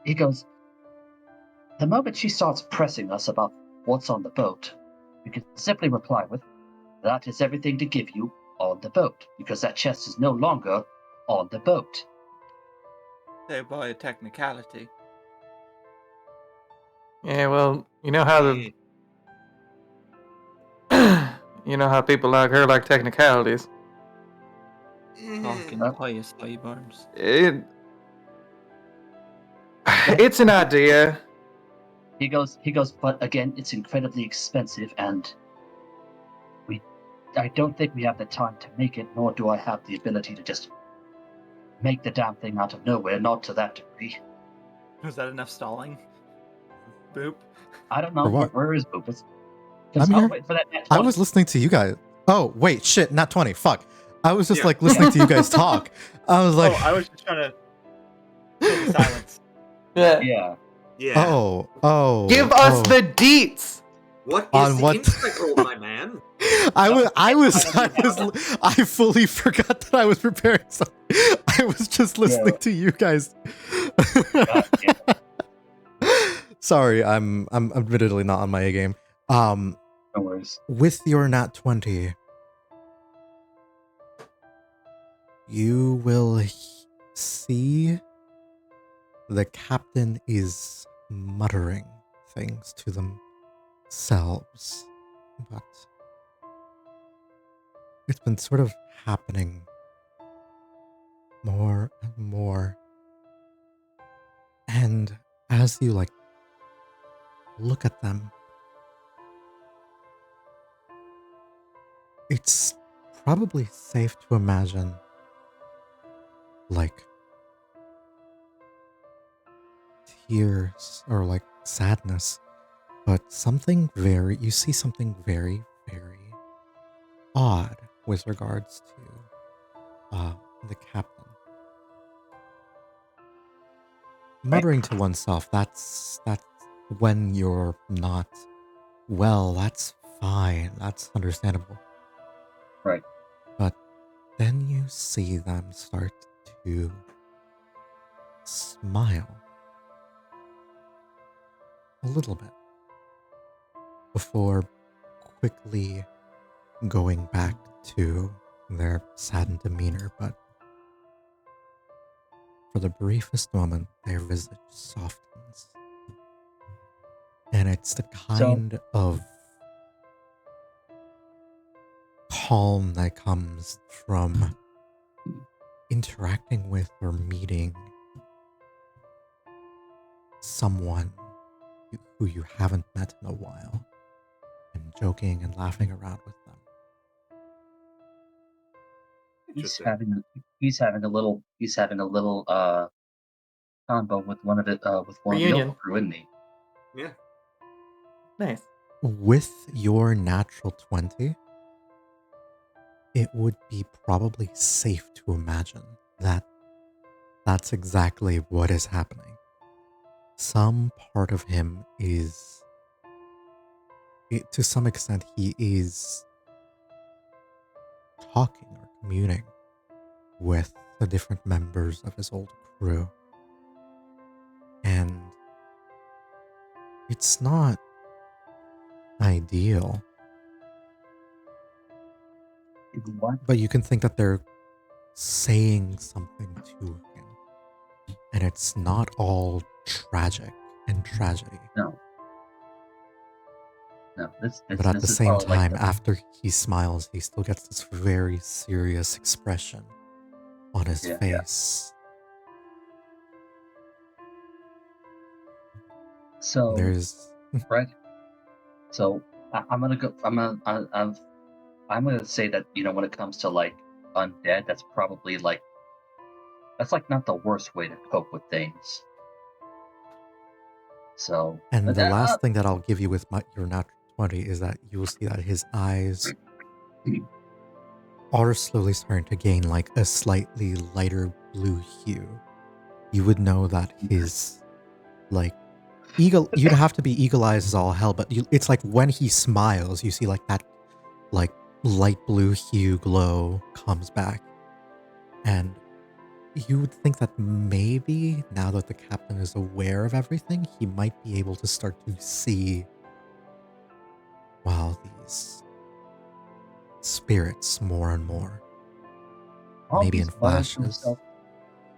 [SPEAKER 5] He goes. The moment she starts pressing us about what's on the boat, we can simply reply with, "That is everything to give you on the boat," because that chest is no longer on the boat.
[SPEAKER 1] Thereby a technicality.
[SPEAKER 2] Yeah, well, you know how you know how people like her like technicalities.
[SPEAKER 1] Talking pious sideburns.
[SPEAKER 2] It's an idea.
[SPEAKER 5] He goes, but again, it's incredibly expensive, and I don't think we have the time to make it, nor do I have the ability to just make the damn thing out of nowhere, not to that degree.
[SPEAKER 1] Was that enough stalling? Boop.
[SPEAKER 5] I don't know.
[SPEAKER 3] For what?
[SPEAKER 5] Where is Boopus?
[SPEAKER 3] I'm here.
[SPEAKER 5] Wait for that net
[SPEAKER 3] I
[SPEAKER 5] 20.
[SPEAKER 3] was listening to you guys. Oh, wait, shit, not 20. Fuck. I was just
[SPEAKER 4] Yeah.
[SPEAKER 3] like listening to you guys talk. I was like,
[SPEAKER 1] I was just trying to fill the silence.
[SPEAKER 2] Yeah.
[SPEAKER 5] Yeah.
[SPEAKER 4] Yeah.
[SPEAKER 3] oh.
[SPEAKER 2] Give us the deets.
[SPEAKER 4] What is
[SPEAKER 3] On
[SPEAKER 4] the
[SPEAKER 3] what-
[SPEAKER 4] insight roll, my man?
[SPEAKER 3] I fully forgot that I was preparing something. I was just listening to you guys. Sorry, I'm admittedly not on my A game.
[SPEAKER 5] No worries.
[SPEAKER 3] With your nat 20, you will see the captain is muttering things to themselves, but it's been sort of happening more and more. And as you look at them, it's probably safe to imagine tears or sadness, but you see something very, very odd with regards to the captain. Muttering to oneself, that's when you're not well, that's fine, that's understandable.
[SPEAKER 5] Right.
[SPEAKER 3] But then you see them start to smile a little bit before quickly going back to their saddened demeanor, but for the briefest moment, their visage softens. And it's the kind of calm that comes from interacting with or meeting someone who you haven't met in a while and joking and laughing around with them.
[SPEAKER 5] He's having a little combo with one of the
[SPEAKER 2] Reunion.
[SPEAKER 5] local crew, isn't he?
[SPEAKER 4] Yeah.
[SPEAKER 2] Nice.
[SPEAKER 3] With your natural 20, it would be probably safe to imagine that that's exactly what is happening. Some part of him to some extent, he is talking or communing with the different members of his old crew. And it's not ideal,
[SPEAKER 5] What?
[SPEAKER 3] but you can think that they're saying something to him. And it's not all tragic and tragedy.
[SPEAKER 5] No.
[SPEAKER 3] But at the same time, after he smiles, he still gets this very serious expression on his face.
[SPEAKER 5] So
[SPEAKER 3] There's
[SPEAKER 5] right. So I'm gonna say that when it comes to undead, that's probably that's not the worst way to cope with things. So
[SPEAKER 3] and the last thing that I'll give you with your natural 20 is that you will see that his eyes are slowly starting to gain like a slightly lighter blue hue. You would know that his like eagle. You'd have to be eagle eyes as all hell, but it's like when he smiles, you see like that like light blue hue glow comes back, and you would think that maybe now that the captain is aware of everything, he might be able to start to see, well, these spirits more and more.
[SPEAKER 5] While
[SPEAKER 3] Maybe
[SPEAKER 5] he's
[SPEAKER 3] in
[SPEAKER 5] muttering to
[SPEAKER 3] flashes.
[SPEAKER 5] himself,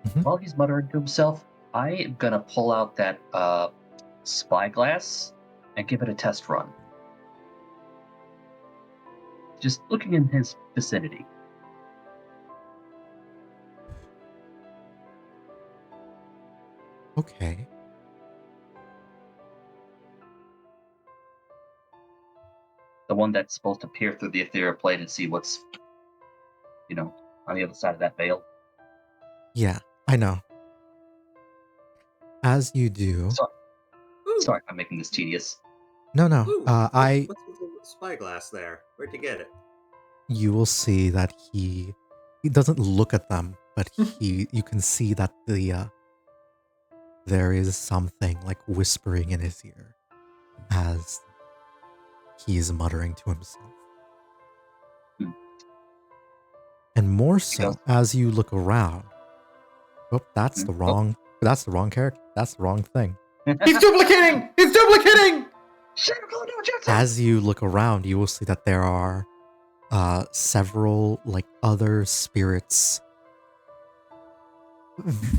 [SPEAKER 3] Mhm.
[SPEAKER 5] while he's muttering to himself, I am gonna pull out that spyglass and give it a test run. Just looking in his vicinity.
[SPEAKER 3] Okay.
[SPEAKER 5] The one that's supposed to peer through the ethereal plane and see what's, on the other side of that veil.
[SPEAKER 3] Yeah, I know. As you do.
[SPEAKER 4] Ooh,
[SPEAKER 5] Sorry if I'm making this tedious.
[SPEAKER 3] No.
[SPEAKER 4] ooh,
[SPEAKER 3] I
[SPEAKER 4] what's with the spyglass there? Where'd you get it?
[SPEAKER 3] You will see that he doesn't look at them, but you can see that there is something like whispering in his ear as he's muttering to himself.
[SPEAKER 5] Hmm.
[SPEAKER 3] And more
[SPEAKER 5] He
[SPEAKER 3] so
[SPEAKER 5] goes,
[SPEAKER 3] as you look around. Oh, that's the wrong character. That's the wrong thing.
[SPEAKER 2] He's duplicating! He's duplicating!
[SPEAKER 3] As you look around, you will see that there are several like other spirits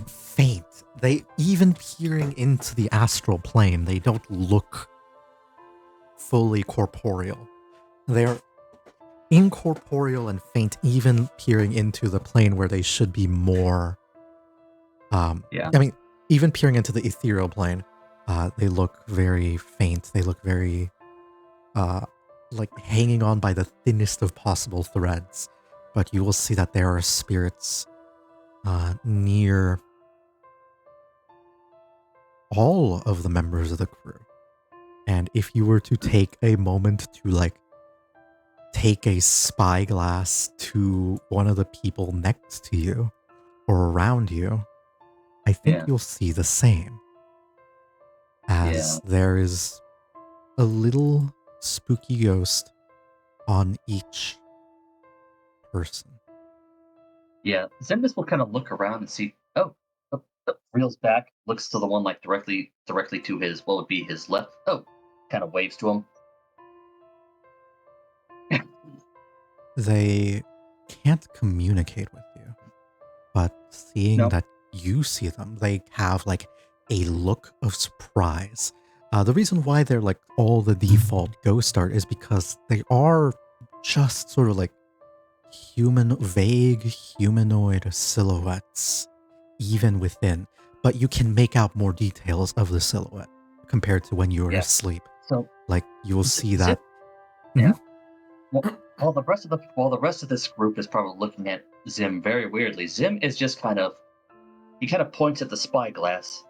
[SPEAKER 3] faint. They even peering into the astral plane, they don't look fully corporeal. They're incorporeal and faint, even peering into the plane where they should be more.
[SPEAKER 5] Yeah.
[SPEAKER 3] I mean, even peering into the ethereal plane, they look very faint. They look very like hanging on by the thinnest of possible threads. But you will see that there are spirits near all of the members of the crew. And if you were to take a moment to like take a spyglass to one of the people next to you or around you, I think
[SPEAKER 5] Yeah.
[SPEAKER 3] you'll see the same. As there is a little spooky ghost on each person.
[SPEAKER 5] Yeah. Zembus will kind of look around and see, reels back, looks to the one like directly to his, what would be his left. Oh, kind of waves to him.
[SPEAKER 3] They can't communicate with you, but seeing that you see them, they have like a look of surprise. The reason why they're like all the default ghost art is because they are just sort of like vague humanoid silhouettes, even within, but you can make out more details of the silhouette compared to when you were asleep.
[SPEAKER 5] So
[SPEAKER 3] Like you will see that.
[SPEAKER 5] Yeah. Well, the rest of this group is probably looking at Zim very weirdly. Zim is just kind of points at the spyglass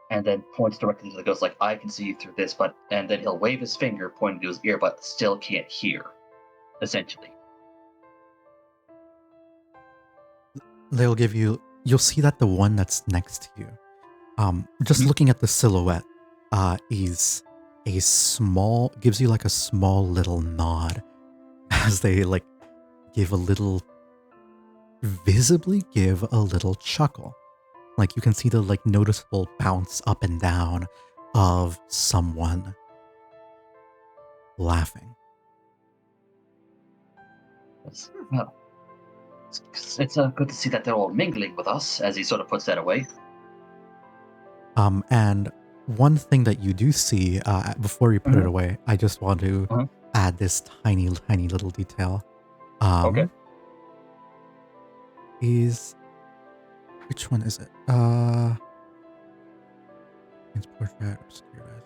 [SPEAKER 5] and then points directly to the ghost, like, I can see you through this, and then he'll wave his finger pointing to his ear, but still can't hear, essentially.
[SPEAKER 3] You'll see that the one that's next to you, just looking at the silhouette, is gives you like a small little nod as they like visibly give a little chuckle. Like you can see the like noticeable bounce up and down of someone laughing.
[SPEAKER 5] It's good to see that they're all mingling with us, as he sort of puts that away.
[SPEAKER 3] And one thing that you do see before you put it away, I just want to add this tiny little detail.
[SPEAKER 5] Okay.
[SPEAKER 3] Is which one is it? It's portrait obscured.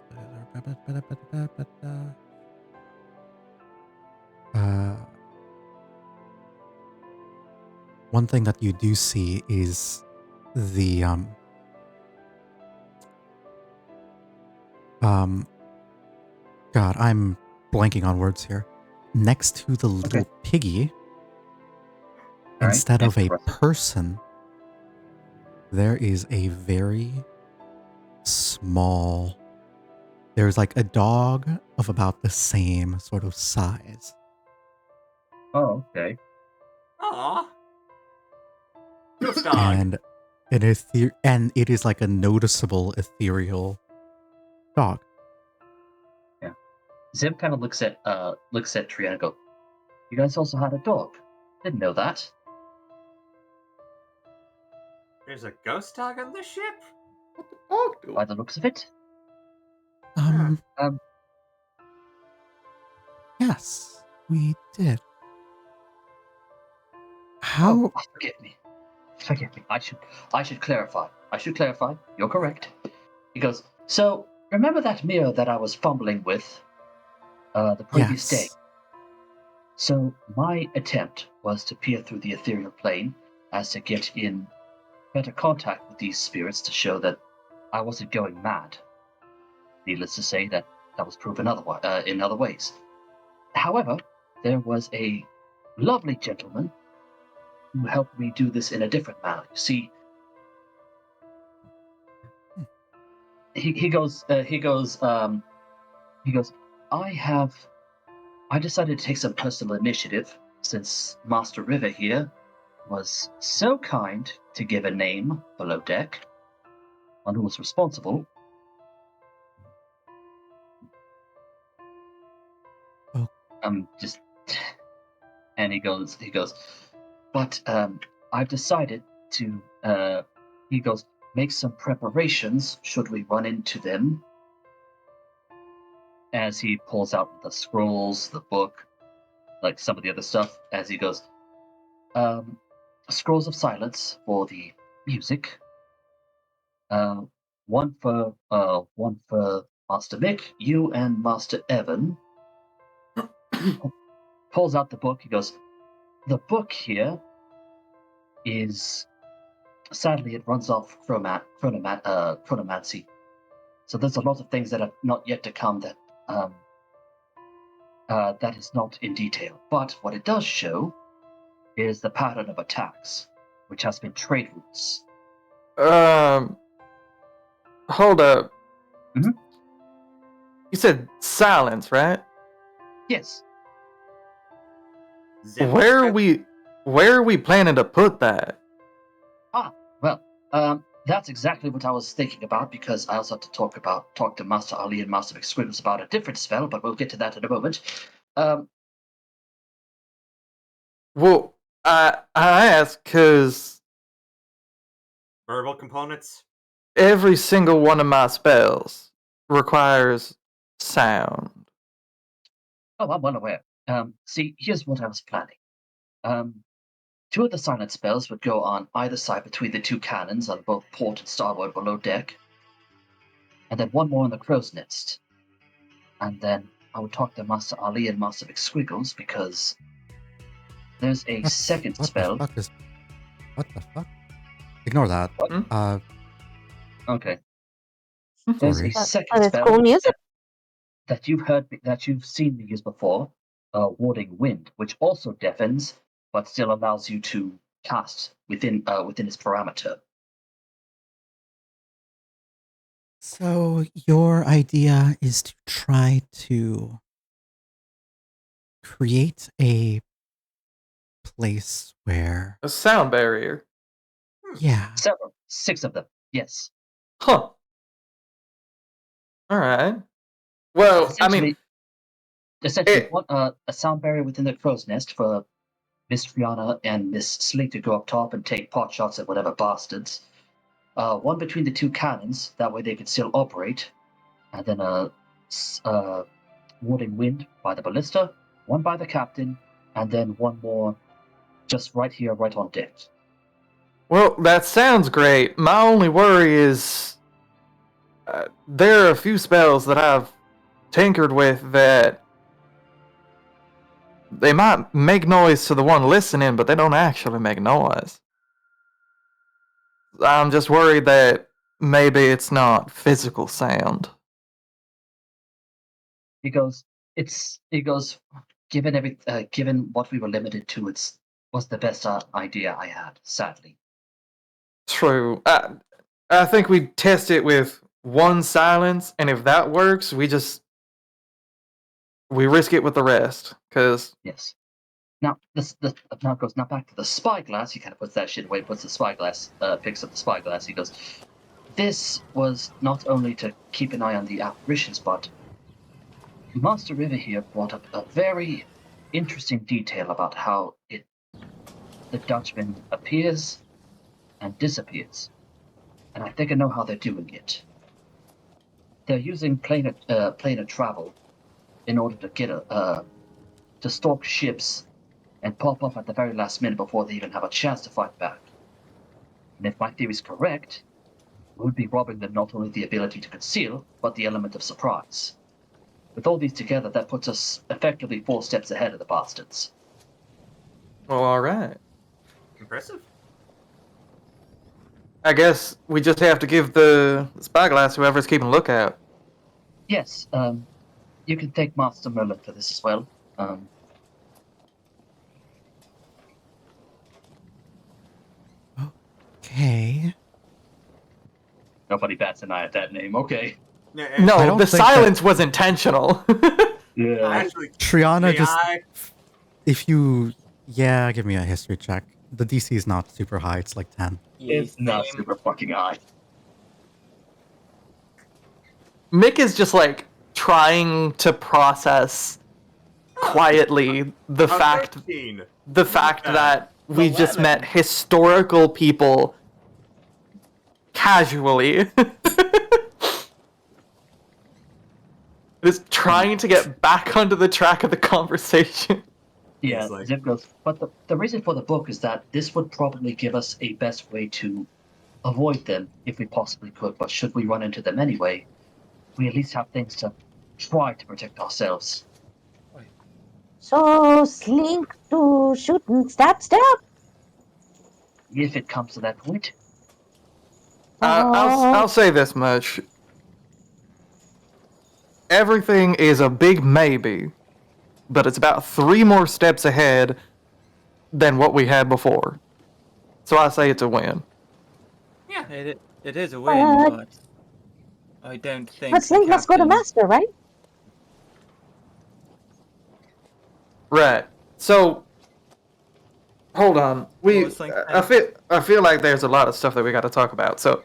[SPEAKER 3] One thing that you do see is the God, I'm blanking on words here. Next to the little piggy,
[SPEAKER 5] Alright,
[SPEAKER 3] instead of a
[SPEAKER 5] interesting.
[SPEAKER 3] person, there is a very small. There's like a dog of about the same sort of size.
[SPEAKER 5] Oh, okay.
[SPEAKER 4] Aw. Ghost dog.
[SPEAKER 3] And and it is like a noticeable ethereal dog.
[SPEAKER 5] Zim kind of looks at Triana and go, "You guys also had a dog? Didn't know that."
[SPEAKER 4] There's a ghost dog on the ship?
[SPEAKER 2] What the dog do?
[SPEAKER 5] By the looks of it.
[SPEAKER 3] Um,
[SPEAKER 5] Um,
[SPEAKER 3] yes, we did.
[SPEAKER 5] oh,
[SPEAKER 3] How?
[SPEAKER 5] forgive me. Forgive me. I should clarify. You're correct. He goes, "So remember that mirror that I was fumbling with the previous day?
[SPEAKER 3] Yes.
[SPEAKER 5] So my attempt was to peer through the ethereal plane as to get in better contact with these spirits to show that I wasn't going mad. Needless to say, that was proven in other ways. However, there was a lovely gentleman who helped me do this in a different manner. You see, he goes, I decided to take some personal initiative since Master River here was so kind to give a name below deck on who was responsible.
[SPEAKER 3] Oh.
[SPEAKER 5] Just, and he goes, but I've decided to, he goes, make some preparations should we run into them. As he pulls out the scrolls, the book, like some of the other stuff, as he goes, scrolls of silence for the music. One for Master Mick, you and Master Evan. Pulls out the book. He goes, the book here is, sadly, it runs off chronomancy. So there's a lot of things that are not yet to come that is not in detail. But what it does show is the pattern of attacks, which has been trade routes.
[SPEAKER 2] Hold up.
[SPEAKER 5] Mhm.
[SPEAKER 2] You said silence, right?
[SPEAKER 5] Yes.
[SPEAKER 4] Zim
[SPEAKER 2] Where are
[SPEAKER 4] looks
[SPEAKER 2] we planning to put that?
[SPEAKER 5] Well, that's exactly what I was thinking about, because I also have to talk to Master Ali and Master McSquiggles about a different spell, but we'll get to that in a moment.
[SPEAKER 2] Well, I ask because
[SPEAKER 4] verbal components.
[SPEAKER 2] every single one of my spells requires sound.
[SPEAKER 5] Oh, I'm well aware. See, here's what I was planning. Two of the silent spells would go on either side between the two cannons on both port and starboard below deck, and then one more on the crow's nest. And then I would talk to Master Ali and Master McSquiggles, because there's a second spell.
[SPEAKER 3] What the fuck? Ignore that.
[SPEAKER 5] What? Okay.
[SPEAKER 2] Hmm?
[SPEAKER 5] There's a
[SPEAKER 3] Sorry.
[SPEAKER 5] second
[SPEAKER 6] But it's
[SPEAKER 5] spell
[SPEAKER 6] cool music.
[SPEAKER 5] that you've seen me use before, Warding Wind, which also deafens, but still allows you to cast within its parameter.
[SPEAKER 3] So your idea is to try to create a place where,
[SPEAKER 2] A sound barrier.
[SPEAKER 3] yeah,
[SPEAKER 5] 6 of them, yes.
[SPEAKER 2] Huh. All right. Well, I mean,
[SPEAKER 5] Essentially, a sound barrier within the crow's nest for Miss Triana and Miss Slink to go up top and take pot shots at whatever bastards. One between the two cannons, that way they could still operate, and then a Warding Wind by the ballista, one by the captain, and then one more just right here, right on deck.
[SPEAKER 2] well, that sounds great. My only worry is there are a few spells that I've tinkered with that they might make noise to the one listening, but they don't actually make noise. I'm just worried that maybe it's not physical sound.
[SPEAKER 5] He goes, given what we were limited to, it's was the best idea I had, sadly.
[SPEAKER 2] True. I think we test it with one silence, and if that works, we risk it with the rest. Cause
[SPEAKER 5] Yes. Now, this now goes now back to the spyglass. He kind of puts that shit away, puts the spyglass, picks up the spyglass. He goes, "This was not only to keep an eye on the apparitions, but Master River here brought up a very interesting detail about how the Dutchman appears and disappears, and I think I know how they're doing it. They're using planar travel in order to get to stalk ships and pop up at the very last minute before they even have a chance to fight back. And if my theory is correct, we would be robbing them not only the ability to conceal, but the element of surprise. With all these together, that puts us effectively 4 steps ahead of the bastards."
[SPEAKER 2] well, all right.
[SPEAKER 4] Impressive.
[SPEAKER 2] I guess we just have to give the spyglass whoever's keeping lookout.
[SPEAKER 5] Yes, you can thank Master Merlin for this as well.
[SPEAKER 3] Okay.
[SPEAKER 5] Nobody bats an eye at that name. Okay.
[SPEAKER 4] Yeah,
[SPEAKER 3] I
[SPEAKER 2] No,
[SPEAKER 3] don't
[SPEAKER 2] the
[SPEAKER 3] think that-
[SPEAKER 2] silence was intentional.
[SPEAKER 5] Yeah.
[SPEAKER 4] actually,
[SPEAKER 3] Triana, just
[SPEAKER 4] AI,
[SPEAKER 3] if you give me a history check. The DC is not super high. It's like 10.
[SPEAKER 5] It's not
[SPEAKER 1] Same.
[SPEAKER 5] super fucking high.
[SPEAKER 2] Mick is just like trying to process quietly the fact
[SPEAKER 4] 13.
[SPEAKER 2] that we just
[SPEAKER 1] 11.
[SPEAKER 2] met historical people casually. Just trying to get back onto the track of the conversation.
[SPEAKER 5] Yeah,
[SPEAKER 4] It's like-
[SPEAKER 5] Zip goes, but the reason for the book is that this would probably give us a best way to avoid them if we possibly could, but should we run into them anyway, we at least have things to try to protect ourselves.
[SPEAKER 6] So slink to shoot and stab.
[SPEAKER 5] If it comes to that point.
[SPEAKER 2] I'll say this much. Everything is a big maybe, but it's about 3 more steps ahead than what we had before. So I say it's a win.
[SPEAKER 1] Yeah, it is a win,
[SPEAKER 6] But-
[SPEAKER 1] but I don't think.
[SPEAKER 6] But Slink must go to
[SPEAKER 1] Captain-
[SPEAKER 6] Master, right?
[SPEAKER 2] Right. So hold on.
[SPEAKER 1] What was Slink saying?
[SPEAKER 2] I feel like there's a lot of stuff that we got to talk about. So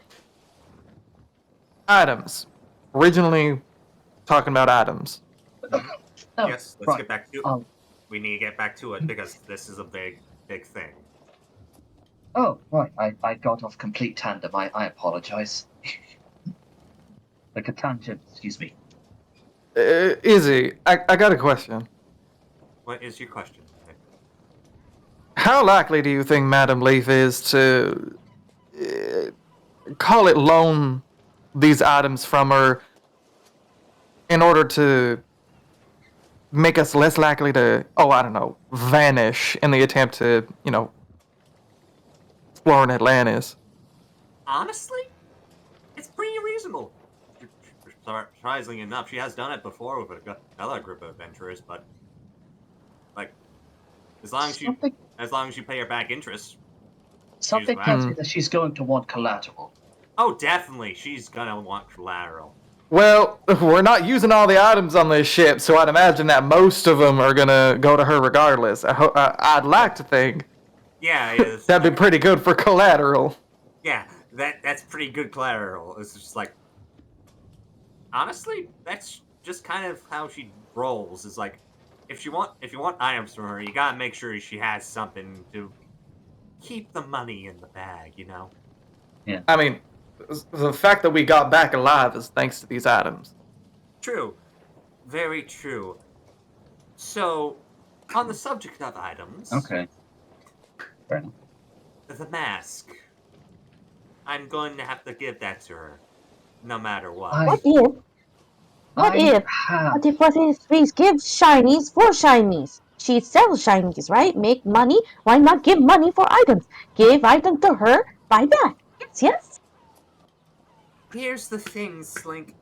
[SPEAKER 2] items. Originally talking about items.
[SPEAKER 5] Oh,
[SPEAKER 4] Yes, let's
[SPEAKER 5] right.
[SPEAKER 4] get back to
[SPEAKER 5] Um,
[SPEAKER 4] We need to get back to it because this is a big thing.
[SPEAKER 5] Oh, right. I got off complete tandem. I apologize. Like a tangent, excuse me.
[SPEAKER 2] Izzy, I got a question.
[SPEAKER 4] What is your question?
[SPEAKER 2] How likely do you think Madam Leaf is to call it loan these items from her in order to make us less likely to, I don't know, vanish in the attempt to, explore in Atlantis?
[SPEAKER 4] Honestly, it's pretty reasonable. Surprisingly enough, she has done it before with another group of adventurers, but like, as long as you pay her back interest.
[SPEAKER 5] Something
[SPEAKER 4] She's
[SPEAKER 5] tells
[SPEAKER 2] right.
[SPEAKER 5] me that she's going to want collateral.
[SPEAKER 4] Oh, definitely, she's gonna want collateral.
[SPEAKER 2] Well, we're not using all the items on this ship, so I'd imagine that most of them are gonna go to her regardless. I'd like to think
[SPEAKER 4] Yeah,
[SPEAKER 2] that'd be pretty good for collateral.
[SPEAKER 4] yeah, that's pretty good collateral. It's just like, honestly, that's just kind of how she rolls. Is like, if you want items from her, you gotta make sure she has something to keep the money in the bag.
[SPEAKER 2] I mean, the fact that we got back alive is thanks to these items.
[SPEAKER 4] True, very true. So, on the subject of items,
[SPEAKER 5] Okay. Fair enough.
[SPEAKER 4] the mask. I'm going to have to give that to her, no matter what.
[SPEAKER 6] What if? What if? What if we give shinies for shinies? She sells shinies, right? Make money. Why not give money for items? Give items to her, buy back. Yes.
[SPEAKER 4] Here's the thing, Slink.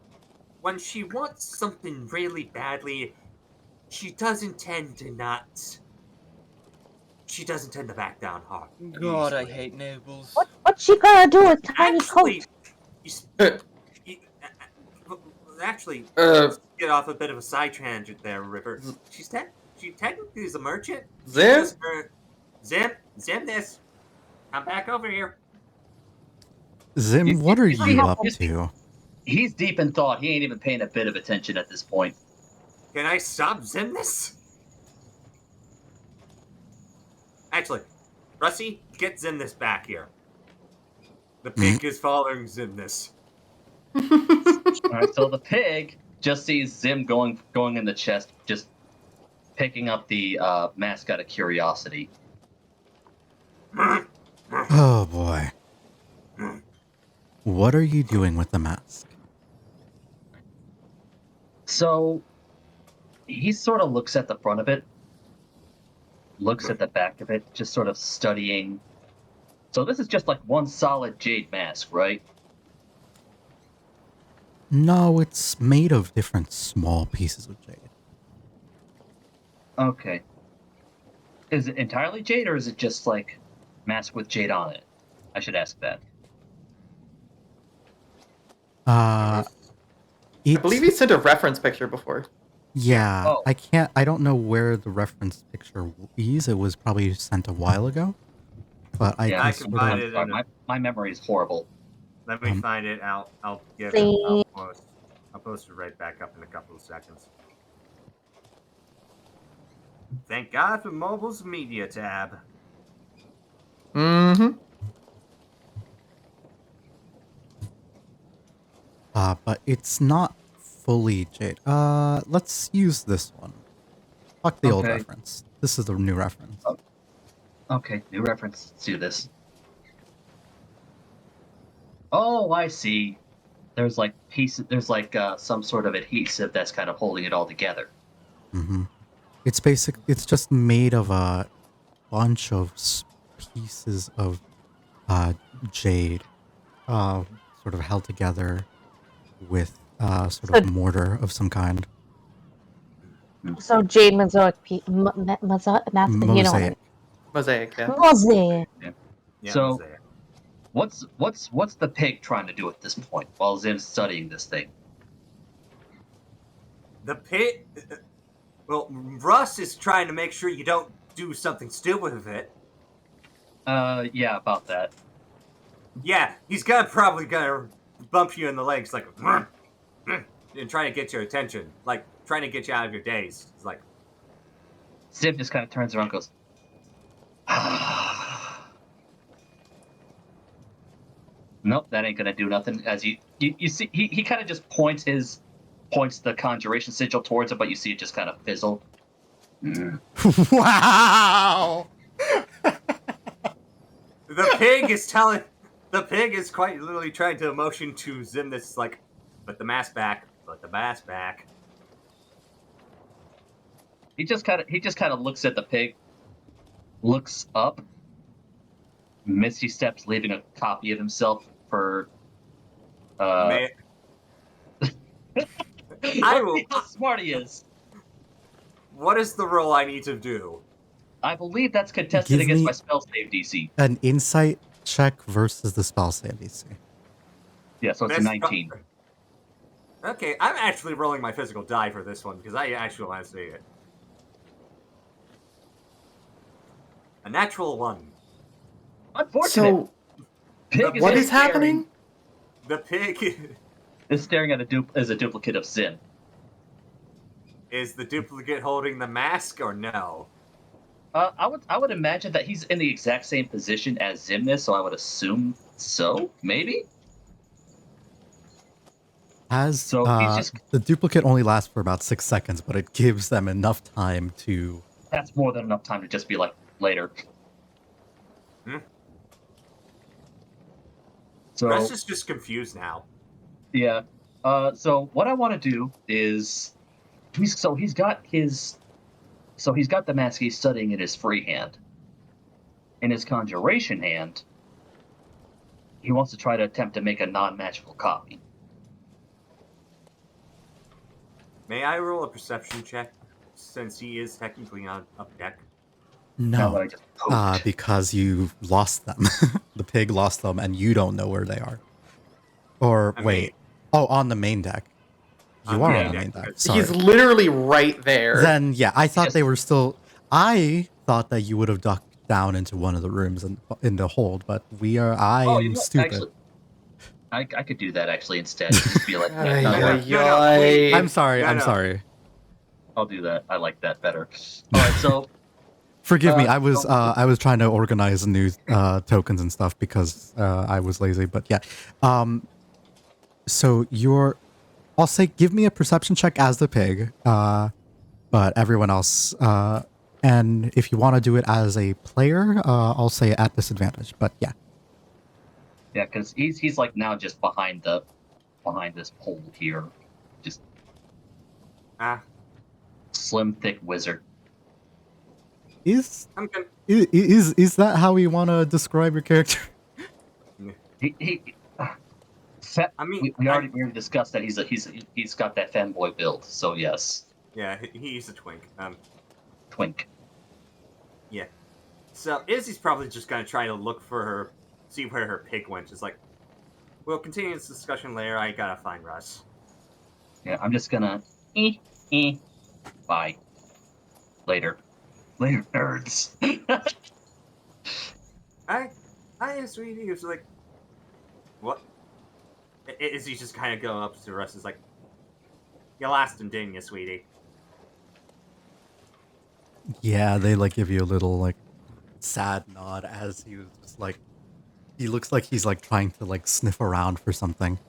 [SPEAKER 4] When she wants something really badly, she doesn't tend to not she doesn't tend to back down hard.
[SPEAKER 1] God, I
[SPEAKER 4] easily.
[SPEAKER 1] hate nobles.
[SPEAKER 6] What's she gonna do with tiny
[SPEAKER 4] Actually,
[SPEAKER 6] coat?
[SPEAKER 4] you, s-
[SPEAKER 2] Uh,
[SPEAKER 4] you, actually,
[SPEAKER 2] uh,
[SPEAKER 4] let's get off a bit of a side tangent there, River. She technically is a merchant. She
[SPEAKER 2] Zim?
[SPEAKER 4] just Zim this. Come back over here.
[SPEAKER 3] Zim, what are
[SPEAKER 5] You see
[SPEAKER 3] you
[SPEAKER 5] how
[SPEAKER 3] up to?
[SPEAKER 5] he's deep in thought. He ain't even paying a bit of attention at this point.
[SPEAKER 4] Can I stop Zim this? Actually, Rusty, get Zim this back here. The pig is following Zim this.
[SPEAKER 5] All right, so the pig just sees Zim going in the chest, just picking up the mask out of curiosity.
[SPEAKER 3] Oh boy. What are you doing with the mask?
[SPEAKER 5] So he sort of looks at the front of it, looks at the back of it, just sort of studying. So this is just like one solid jade mask, right?
[SPEAKER 3] No, it's made of different small pieces of jade.
[SPEAKER 5] Okay. Is it entirely jade, or is it just like mask with jade on it? I should ask that.
[SPEAKER 2] I believe you sent a reference picture before.
[SPEAKER 3] Yeah,
[SPEAKER 5] Oh.
[SPEAKER 3] I don't know where the reference picture is. It was probably sent a while ago. But I
[SPEAKER 5] Yeah,
[SPEAKER 3] can
[SPEAKER 4] I
[SPEAKER 3] sort
[SPEAKER 4] can find
[SPEAKER 3] of...
[SPEAKER 4] it.
[SPEAKER 5] sorry, my memory is horrible.
[SPEAKER 4] Let me
[SPEAKER 3] Um,
[SPEAKER 4] find it. I'll give it.
[SPEAKER 6] See.
[SPEAKER 4] I'll post it right back up in a couple of seconds. Thank God for mobile's media tab.
[SPEAKER 2] Mm-hmm.
[SPEAKER 3] but it's not fully jade. Let's use this one. Fuck the old
[SPEAKER 5] Okay.
[SPEAKER 3] reference. This is the new reference.
[SPEAKER 5] Oh. Okay, new reference. Let's do this. Oh, I see. There's like pieces. There's like some sort of adhesive that's kind of holding it all together.
[SPEAKER 3] Mm-hmm. It's just made of a bunch of pieces of jade, sort of held together with sort
[SPEAKER 6] So,
[SPEAKER 3] of mortar of some kind.
[SPEAKER 6] so jade mosaic, you know what I
[SPEAKER 3] Mosaic.
[SPEAKER 6] mean.
[SPEAKER 2] Mosaic, yeah.
[SPEAKER 6] Mosaic.
[SPEAKER 4] Yeah,
[SPEAKER 5] So-
[SPEAKER 4] it was there.
[SPEAKER 5] What's the pig trying to do at this point while Zim's studying this thing?
[SPEAKER 4] The pit. Well, Russ is trying to make sure you don't do something stupid with it.
[SPEAKER 5] Yeah, about that.
[SPEAKER 4] Yeah, he's probably gonna bump you in the legs like and trying to get your attention, like trying to get you out of your daze. It's like
[SPEAKER 5] Zim just kind of turns around and goes, nope, that ain't gonna do nothing. As you see, he kind of just points the conjuration sigil towards it, but you see it just kind of fizzle.
[SPEAKER 3] Wow!
[SPEAKER 4] the pig is telling. The pig is quite literally trying to motion to Zim this like, put the mask back, put the mask back.
[SPEAKER 5] He just kind of looks at the pig, looks up, misty steps, leaving a copy of himself for.
[SPEAKER 4] May-
[SPEAKER 5] Let's see how smart he is.
[SPEAKER 4] What is the roll I need to do?
[SPEAKER 5] I believe that's contested
[SPEAKER 3] Give
[SPEAKER 5] against
[SPEAKER 3] me-
[SPEAKER 5] my spell save DC.
[SPEAKER 3] An insight check versus the spell save DC.
[SPEAKER 5] Yeah, so it's a
[SPEAKER 4] Best
[SPEAKER 5] 19.
[SPEAKER 4] Okay, I'm actually rolling my physical die for this one because I actually want to see it. A natural 1.
[SPEAKER 5] Unfortunate.
[SPEAKER 2] So,
[SPEAKER 5] Pig
[SPEAKER 2] what
[SPEAKER 5] just
[SPEAKER 2] is happening?
[SPEAKER 4] The pig
[SPEAKER 5] is staring at a duplicate of Zim.
[SPEAKER 4] is the duplicate holding the mask or no?
[SPEAKER 5] I would imagine that he's in the exact same position as Zim is, so I would assume so. Maybe.
[SPEAKER 3] So
[SPEAKER 5] he's just.
[SPEAKER 3] the duplicate only lasts for about 6 seconds, but it gives them enough time to...
[SPEAKER 5] That's more than enough time to just be like later. So
[SPEAKER 4] Russ is just confused now.
[SPEAKER 5] yeah. So what I want to do is, he's got the mask he's studying in his free hand. In his conjuration hand, he wants to try to attempt to make a non-magical copy.
[SPEAKER 4] May I roll a perception check since he is technically on up deck?
[SPEAKER 5] Now that
[SPEAKER 3] No,
[SPEAKER 5] I just poked.
[SPEAKER 3] because you lost them. The pig lost them, and you don't know where they are. Or
[SPEAKER 4] I
[SPEAKER 3] wait,
[SPEAKER 4] mean,
[SPEAKER 3] on the main deck. You
[SPEAKER 4] on
[SPEAKER 3] are
[SPEAKER 4] the
[SPEAKER 3] on
[SPEAKER 5] Yeah.
[SPEAKER 3] the
[SPEAKER 4] main
[SPEAKER 3] main
[SPEAKER 4] deck,
[SPEAKER 3] deck.
[SPEAKER 4] because
[SPEAKER 3] Sorry.
[SPEAKER 2] He's literally right there.
[SPEAKER 3] Then yeah, I thought they
[SPEAKER 5] just-
[SPEAKER 3] were still. I thought that you would have ducked down into one of the rooms in the hold, but we are. I
[SPEAKER 5] Oh,
[SPEAKER 3] am stupid.
[SPEAKER 5] actually, I could do that actually instead. Just be like, yeah, no,
[SPEAKER 2] Ay,
[SPEAKER 5] no,
[SPEAKER 2] ay,
[SPEAKER 4] no,
[SPEAKER 2] ay.
[SPEAKER 4] please.
[SPEAKER 3] I'm sorry.
[SPEAKER 4] No,
[SPEAKER 3] I'm
[SPEAKER 4] no.
[SPEAKER 3] sorry.
[SPEAKER 5] I'll do that. I like that better. All right, so
[SPEAKER 3] Forgive me.
[SPEAKER 5] Uh,
[SPEAKER 3] I was trying to organize new tokens and stuff because I was lazy. But yeah. So I'll say give me a perception check as the pig. But everyone else. And if you want to do it as a player, I'll say at disadvantage. But yeah.
[SPEAKER 5] yeah, because he's like now just behind this pole here, just
[SPEAKER 4] Ah,
[SPEAKER 5] slim thick wizard.
[SPEAKER 3] Is
[SPEAKER 4] I'm good.
[SPEAKER 3] is that how we want to describe your character?
[SPEAKER 5] He
[SPEAKER 4] I mean,
[SPEAKER 5] we already discussed that he's got that fanboy build. So yes,
[SPEAKER 4] yeah, he's a twink.
[SPEAKER 5] twink.
[SPEAKER 4] Yeah. So Izzy's probably just gonna try to look for her, see where her pig went. Just like, we'll continue this discussion later. I gotta find Russ.
[SPEAKER 5] Yeah, I'm just gonna bye later, nerds.
[SPEAKER 4] Hi, sweetie. He was like, what? Izzy just kind of go up to Russ. Is like, you lost him, didn't you, sweetie?
[SPEAKER 3] Yeah, they like give you a little like sad nod as he was just like he looks like he's like trying to like sniff around for something.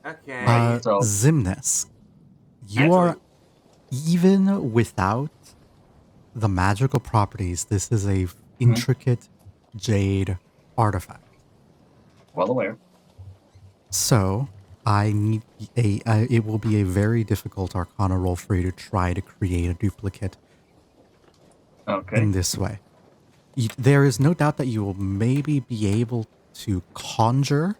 [SPEAKER 4] Okay.
[SPEAKER 5] So-
[SPEAKER 3] Zimnus, you
[SPEAKER 4] Actually-
[SPEAKER 3] are even without the magical properties. This is a intricate jade artifact.
[SPEAKER 5] Well aware.
[SPEAKER 3] So I need it will be a very difficult Arcana roll for you to try to create a duplicate
[SPEAKER 5] Okay.
[SPEAKER 3] in this way. There is no doubt that you will maybe be able to conjure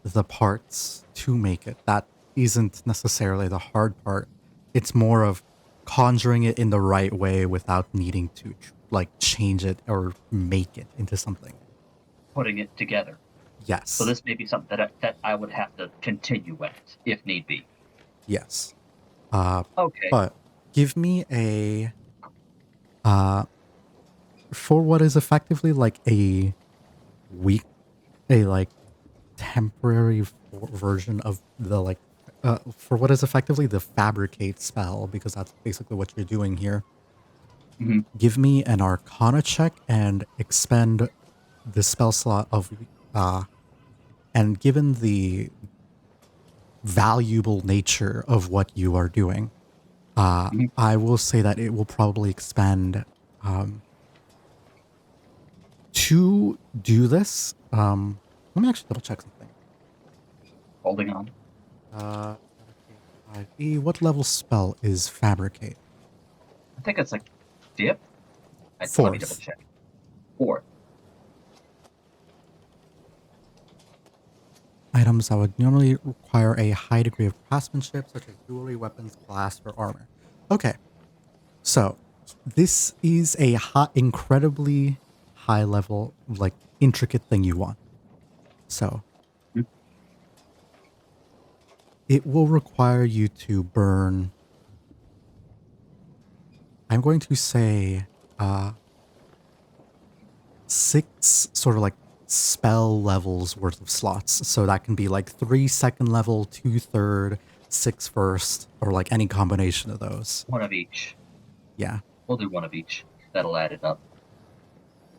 [SPEAKER 3] the parts to make it. That isn't necessarily the hard part. It's more of conjuring it in the right way without needing to like change it or make it into something.
[SPEAKER 5] Putting it together.
[SPEAKER 3] Yes.
[SPEAKER 5] So this may be something that I would have to continue with if need be.
[SPEAKER 3] Yes.
[SPEAKER 5] Okay.
[SPEAKER 3] But give me a for what is effectively like a weak, a like temporary version of the like for what is effectively the fabricate spell, because that's basically what you're doing here.
[SPEAKER 5] Mhm.
[SPEAKER 3] Give me an Arcana check and expend the spell slot of and given the valuable nature of what you are doing, I will say that it will probably expend to do this. Let me actually double check something.
[SPEAKER 5] Holding on.
[SPEAKER 3] What level spell is fabricate?
[SPEAKER 5] I think it's like dip. Let me double
[SPEAKER 3] Fourth.
[SPEAKER 5] check. 4.
[SPEAKER 3] Items that would normally require a high degree of craftsmanship, such as jewelry, weapons, glass, or armor. Okay, so this is a incredibly high level, like intricate thing you want. So it will require you to burn. I'm going to say 6 sort of like spell levels worth of slots. So that can be like 3 second level, 2 third, 6 first, or like any combination of those.
[SPEAKER 5] One of each.
[SPEAKER 3] Yeah,
[SPEAKER 5] We'll do one of each. That'll add it up.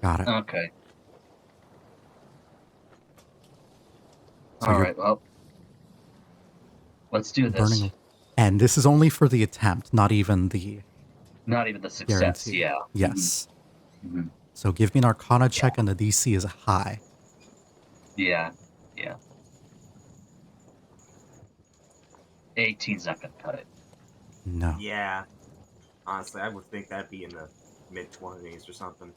[SPEAKER 3] got it.
[SPEAKER 5] Okay.
[SPEAKER 3] So
[SPEAKER 5] All
[SPEAKER 3] you're
[SPEAKER 5] right. Well, let's do this.
[SPEAKER 3] burning, and this is only for the attempt, not even the
[SPEAKER 5] Not even the success.
[SPEAKER 3] guarantee.
[SPEAKER 5] Yeah.
[SPEAKER 3] Yes.
[SPEAKER 5] Mhm.
[SPEAKER 3] So give me an Arcana check, and the DC is high.
[SPEAKER 5] Yeah. 18's not gonna cut it.
[SPEAKER 3] No.
[SPEAKER 4] Yeah. Honestly, I would think that'd be in the mid-20s or something.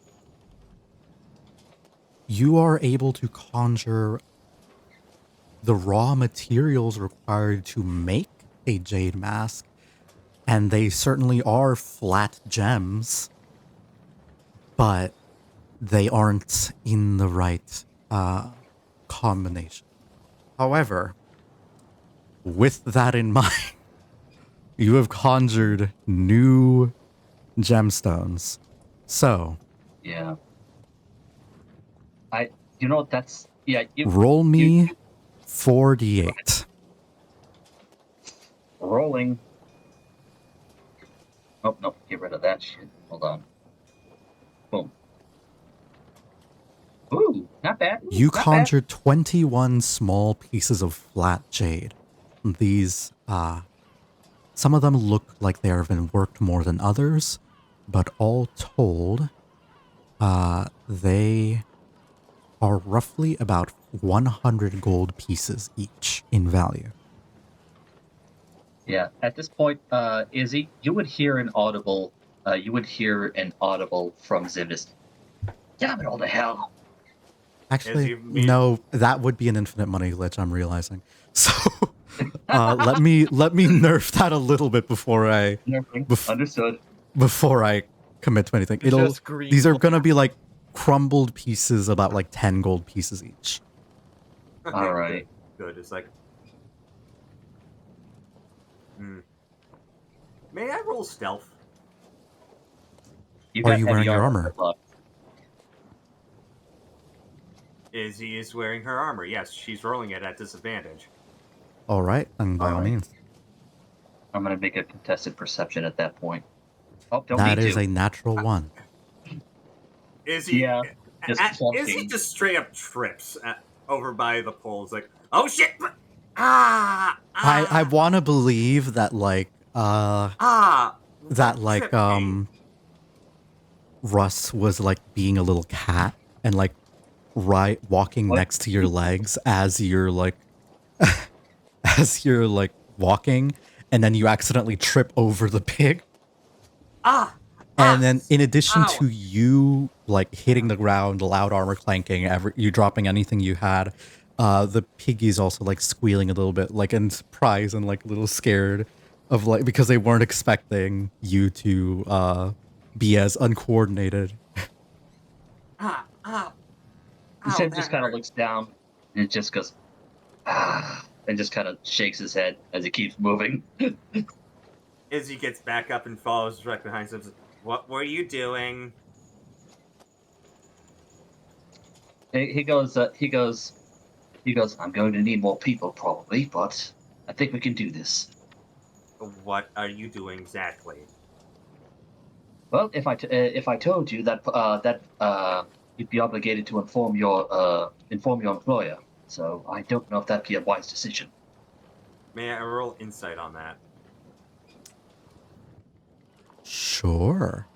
[SPEAKER 3] You are able to conjure the raw materials required to make a jade mask And they certainly are flat gems, but they aren't in the right combination. However, with that in mind, you have conjured new gemstones. So,
[SPEAKER 5] Yeah. You know, that's, yeah,
[SPEAKER 3] roll me
[SPEAKER 5] you
[SPEAKER 3] 4d8.
[SPEAKER 5] rolling. Oh, no, get rid of that shit. Hold on. Boom. Ooh, not bad.
[SPEAKER 3] You
[SPEAKER 5] Not bad.
[SPEAKER 3] conjured 21 small pieces of flat jade. These, some of them look like they have been worked more than others, but all told, they are roughly about 100 gold pieces each in value.
[SPEAKER 5] Yeah. At this point, Izzy, you would hear an audible. You would hear an audible from Zimnis. Damn it all to hell!
[SPEAKER 3] Actually,
[SPEAKER 4] you mean-
[SPEAKER 3] no, that would be an infinite money glitch, I'm realizing. So, let me nerf that a little bit before I
[SPEAKER 5] Understood.
[SPEAKER 3] before I commit to anything.
[SPEAKER 1] Just green
[SPEAKER 3] These are
[SPEAKER 1] gold.
[SPEAKER 3] gonna be like crumbled pieces, about like 10 gold pieces each.
[SPEAKER 4] Okay,
[SPEAKER 5] All right.
[SPEAKER 4] Good. It's like, may I roll stealth?
[SPEAKER 5] You
[SPEAKER 3] Are
[SPEAKER 5] got
[SPEAKER 3] you
[SPEAKER 5] heavy
[SPEAKER 3] wearing your armor?
[SPEAKER 5] good luck.
[SPEAKER 4] Izzy is wearing her armor. Yes, she's rolling it at disadvantage.
[SPEAKER 3] All right, and by all
[SPEAKER 5] Alright.
[SPEAKER 3] means.
[SPEAKER 5] I'm gonna make a contested perception at that point. Oh, don't
[SPEAKER 3] That
[SPEAKER 5] need
[SPEAKER 3] is
[SPEAKER 5] to.
[SPEAKER 3] a natural one.
[SPEAKER 4] Izzy,
[SPEAKER 5] Yeah, just
[SPEAKER 4] Izzy
[SPEAKER 5] clunking.
[SPEAKER 4] just straight up trips over by the poles, like, oh shit! Ah!
[SPEAKER 3] I want to believe that like
[SPEAKER 4] What tripped me?
[SPEAKER 3] Russ was like being a little cat and like walking
[SPEAKER 5] What?
[SPEAKER 3] next to your legs as you're like as you're like walking, and then you accidentally trip over the pig. And then in addition
[SPEAKER 4] Ow.
[SPEAKER 3] to you like hitting the ground, loud armor clanking, you dropping anything you had, the piggy's also like squealing a little bit, like in surprise and like a little scared of like, because they weren't expecting you to be as uncoordinated.
[SPEAKER 5] Sim just kind of looks down and it just goes, and just kind of shakes his head as he keeps moving.
[SPEAKER 4] Izzy gets back up and follows right behind him. What were you doing?
[SPEAKER 5] He goes, I'm going to need more people probably, but I think we can do this.
[SPEAKER 4] What are you doing exactly?
[SPEAKER 5] Well, if I told you that you'd be obligated to inform your employer, so I don't know if that'd be a wise decision.
[SPEAKER 4] May I roll insight on that?
[SPEAKER 3] Sure.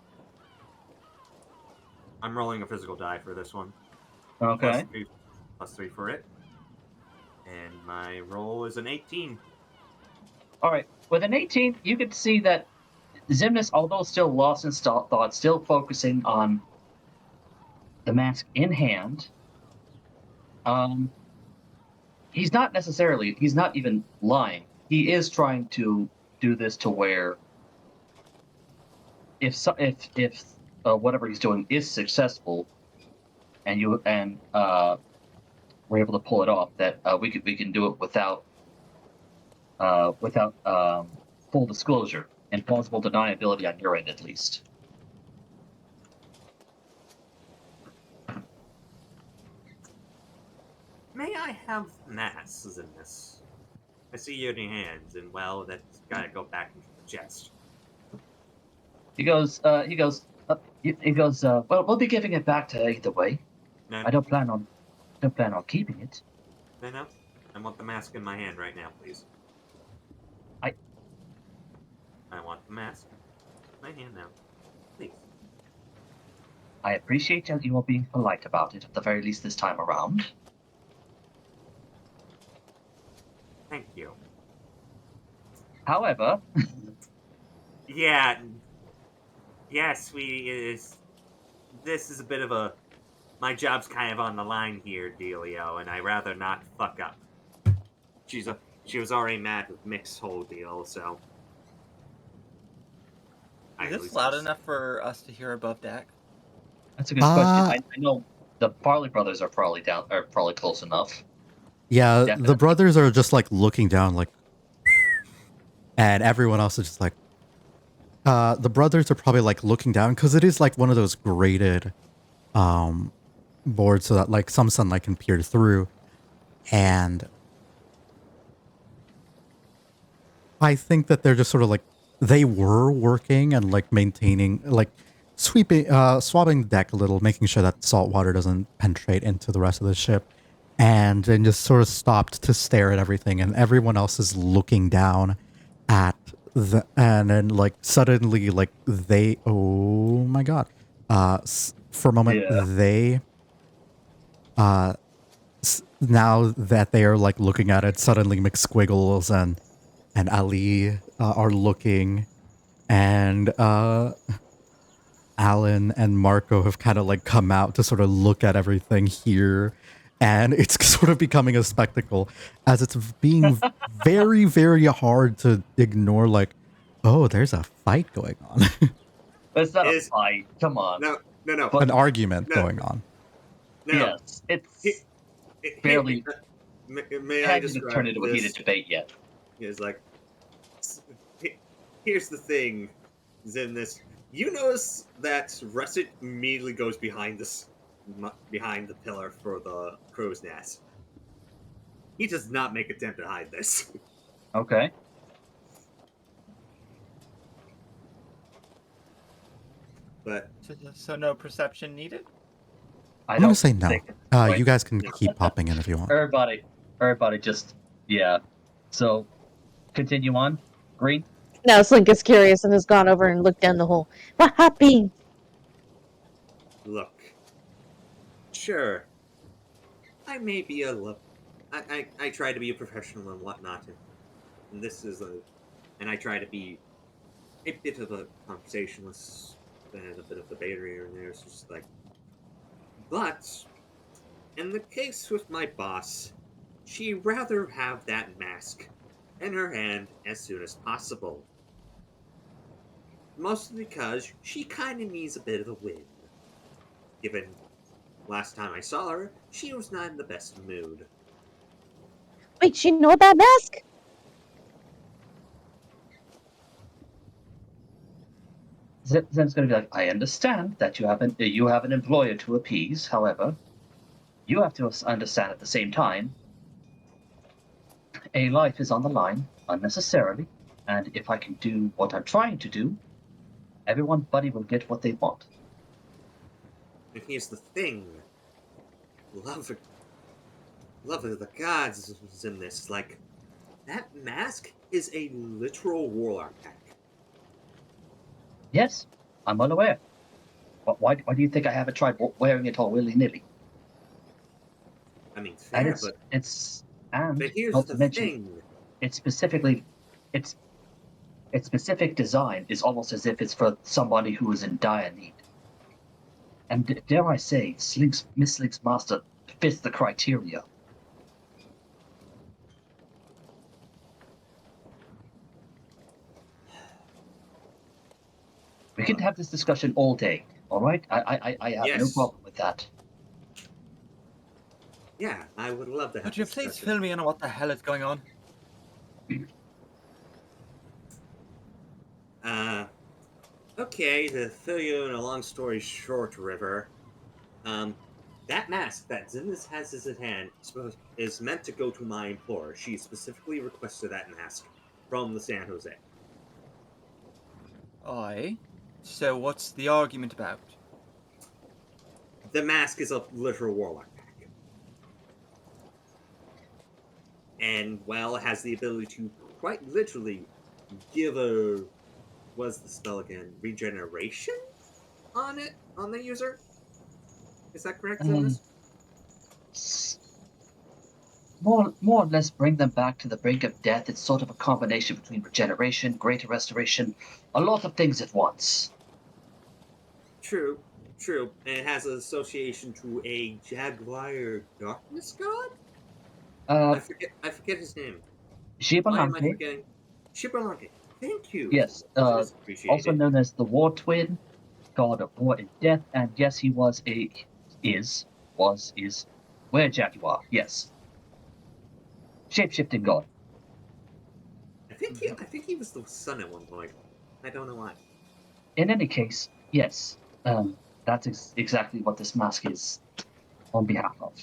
[SPEAKER 4] I'm rolling a physical die for this one.
[SPEAKER 5] Okay.
[SPEAKER 4] Plus three for it. And my roll is an 18.
[SPEAKER 5] All right. With an 18, you can see that Zimnis, although still lost in thought, still focusing on the mask in hand. He's not even lying. He is trying to do this to where if whatever he's doing is successful, and we're able to pull it off, that we can do it without full disclosure and plausible deniability on your end at least.
[SPEAKER 4] May I have masks in this? I see you in your hands, and well, that's gotta go back into the chest.
[SPEAKER 5] He goes, well, we'll be giving it back to her either way.
[SPEAKER 4] No,
[SPEAKER 5] I don't plan on keeping it.
[SPEAKER 4] no. I want the mask in my hand right now, please. I want the mask in my hand now, please.
[SPEAKER 5] I appreciate that you are being polite about it, at the very least this time around.
[SPEAKER 4] Thank you.
[SPEAKER 5] However,
[SPEAKER 4] Yeah, sweetie, this is a bit of a my job's kind of on the line here, Dealio, and I rather not fuck up. She was already mad with Mick's whole deal, so
[SPEAKER 1] Is
[SPEAKER 4] at
[SPEAKER 1] this
[SPEAKER 4] least
[SPEAKER 1] loud
[SPEAKER 4] that's-
[SPEAKER 1] enough for us to hear above deck?
[SPEAKER 5] That's a good question.
[SPEAKER 3] Uh,
[SPEAKER 5] I know the Farley brothers are probably close enough.
[SPEAKER 3] Yeah, the
[SPEAKER 5] Definitely.
[SPEAKER 3] brothers are just like looking down, like, and everyone else is just like, the brothers are probably like looking down because it is like one of those graded boards so that like some sunlight can peer through. And I think that they're just sort of like, they were working and like maintaining, like swabbing the deck a little, making sure that salt water doesn't penetrate into the rest of the ship. And then just sort of stopped to stare at everything. And everyone else is looking down at and then like suddenly like they, oh my God. For a moment,
[SPEAKER 5] Yeah.
[SPEAKER 3] they, now that they are like looking at it, suddenly McSquiggles and Ali are looking, and Alan and Marco have kind of like come out to sort of look at everything here, and it's sort of becoming a spectacle as it's being very, very hard to ignore. Like, oh, there's a fight going on,
[SPEAKER 5] It's not a
[SPEAKER 4] Is-
[SPEAKER 5] fight. Come on.
[SPEAKER 4] No.
[SPEAKER 5] But-
[SPEAKER 3] an argument
[SPEAKER 4] No.
[SPEAKER 3] going on.
[SPEAKER 4] No.
[SPEAKER 5] Yes, it's barely.
[SPEAKER 4] May
[SPEAKER 5] It
[SPEAKER 4] I
[SPEAKER 5] hasn't even
[SPEAKER 4] describe
[SPEAKER 5] turned into a
[SPEAKER 4] this?
[SPEAKER 5] heated debate yet.
[SPEAKER 4] Is like, here's the thing, in this. You notice that Russet immediately goes behind behind the pillar for the crow's nest. He does not make attempt to hide this.
[SPEAKER 5] Okay.
[SPEAKER 4] But
[SPEAKER 1] So no perception needed?
[SPEAKER 5] I
[SPEAKER 3] I'm gonna
[SPEAKER 5] don't
[SPEAKER 3] say no.
[SPEAKER 5] think it's
[SPEAKER 3] You guys can
[SPEAKER 4] No.
[SPEAKER 3] keep popping in if you want.
[SPEAKER 5] Everybody just, yeah. So, continue on. Green?
[SPEAKER 6] Now Slink is curious and has gone over and looked down the hole. What happened?
[SPEAKER 4] look, sure, I may be a look. I try to be a professional and whatnot, and this is and I try to be a bit of a conversationalist and a bit of debater here and there. It's just like, but in the case with my boss, she'd rather have that mask in her hand as soon as possible. Mostly because she kind of needs a bit of a win. Given last time I saw her, she was not in the best mood.
[SPEAKER 6] Wait, she know about mask?
[SPEAKER 5] Zen's going to be like, I understand that you have an employer to appease. However, you have to understand at the same time, a life is on the line unnecessarily, and if I can do what I'm trying to do, everybody will get what they want.
[SPEAKER 4] And here's the thing. Love of the gods is in this. Like, that mask is a literal warlock pack.
[SPEAKER 5] Yes, I'm well aware. But why do you think I haven't tried wearing it all willy-nilly?
[SPEAKER 4] I mean,
[SPEAKER 5] And
[SPEAKER 4] fair, but here's
[SPEAKER 5] not
[SPEAKER 4] the
[SPEAKER 5] to mention,
[SPEAKER 4] thing.
[SPEAKER 5] its specific design is almost as if it's for somebody who is in dire need. And dare I say, Miss Slink's master fits the criteria. We can have this discussion all day, all right? I have no
[SPEAKER 4] Yes.
[SPEAKER 5] problem with that.
[SPEAKER 4] Yeah, I would love to have
[SPEAKER 1] Could you
[SPEAKER 4] this
[SPEAKER 1] please
[SPEAKER 4] discussion.
[SPEAKER 1] fill me in on what the hell is going on?
[SPEAKER 4] Okay, to fill you in a long story short, River, that mask that Zinnis has in his hand is meant to go to my employer. She specifically requested that mask from the San Jose.
[SPEAKER 1] Aye. So what's the argument about?
[SPEAKER 4] The mask is a literal warlock pack. And, well, it has the ability to quite literally give a... what's the spell again? Regeneration? On the user? Is that correct, Zinnis?
[SPEAKER 5] More or less bring them back to the brink of death. It's sort of a combination between regeneration, greater restoration, a lot of things at once.
[SPEAKER 4] True. And it has an association to a Jaguar Darkness God? I forget his name. Why am I
[SPEAKER 5] Gibalante,
[SPEAKER 4] forgetting? Shibalante. Thank you.
[SPEAKER 5] Yes,
[SPEAKER 4] It is appreciated.
[SPEAKER 5] also known as the War Twin, god of war and death, and yes, he was where Jaguar, yes. Shape-shifting god.
[SPEAKER 4] I think he was the son at one point. I don't know why.
[SPEAKER 5] In any case, yes, that's exactly what this mask is on behalf of.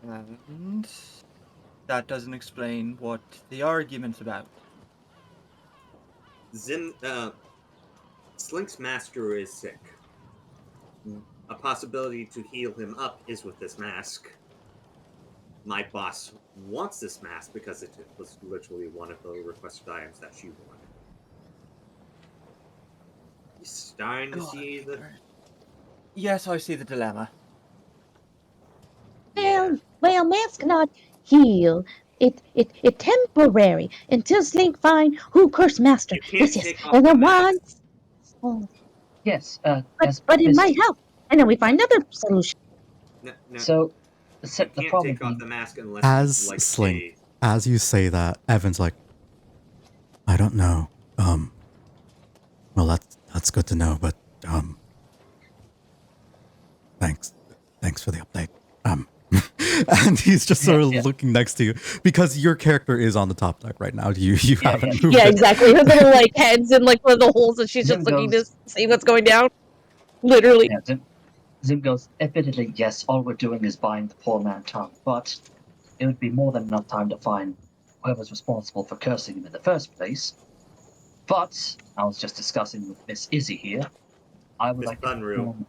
[SPEAKER 1] And that doesn't explain what the argument's about.
[SPEAKER 4] Slink's master is sick. A possibility to heal him up is with this mask. My boss wants this mask because it was literally one of the requested items that she wanted. You starting to see the...
[SPEAKER 1] Yes, I see the dilemma.
[SPEAKER 4] Yeah.
[SPEAKER 6] Well, mask not heal. It temporary until Slink find who cursed master.
[SPEAKER 4] You can't
[SPEAKER 6] Yes.
[SPEAKER 4] take off
[SPEAKER 6] And
[SPEAKER 4] the
[SPEAKER 6] then
[SPEAKER 4] mask.
[SPEAKER 6] once. Oh,
[SPEAKER 5] Yes,
[SPEAKER 6] but it might help. And then we find another solution.
[SPEAKER 4] No,
[SPEAKER 5] So
[SPEAKER 4] you
[SPEAKER 5] the
[SPEAKER 4] can't
[SPEAKER 5] problem
[SPEAKER 4] take off
[SPEAKER 5] being,
[SPEAKER 4] the mask unless
[SPEAKER 3] As
[SPEAKER 4] you, like,
[SPEAKER 3] Slink, as you say that, Evan's like, I don't know. Well, that's good to know, but thanks for the update. And he's just sort of looking next to you because your character is on the top deck right now. You haven't moved.
[SPEAKER 6] Yeah, exactly. Her little like heads in like one of the holes, and she's
[SPEAKER 5] Zim
[SPEAKER 6] just looking to
[SPEAKER 5] goes-
[SPEAKER 6] see what's going down. Literally.
[SPEAKER 5] yeah, Zim goes, admittedly, yes, all we're doing is buying the poor man time, but it would be more than enough time to find whoever's responsible for cursing him in the first place. But I was just discussing with Miss Izzy here. I would
[SPEAKER 4] Miss
[SPEAKER 5] like to
[SPEAKER 4] Bunru.
[SPEAKER 5] perform.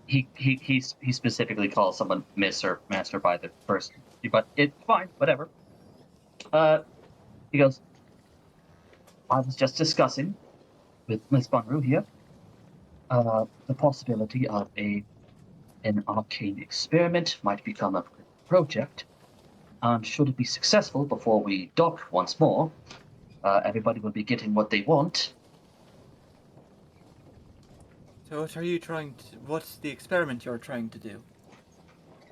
[SPEAKER 5] He specifically calls someone Miss or Master by the first, but it's fine, whatever. He goes, I was just discussing with Miss Bunru here the possibility of an arcane experiment might become a project. Should it be successful before we dock once more, everybody will be getting what they want.
[SPEAKER 1] So what are you trying to... What's the experiment you're trying to do?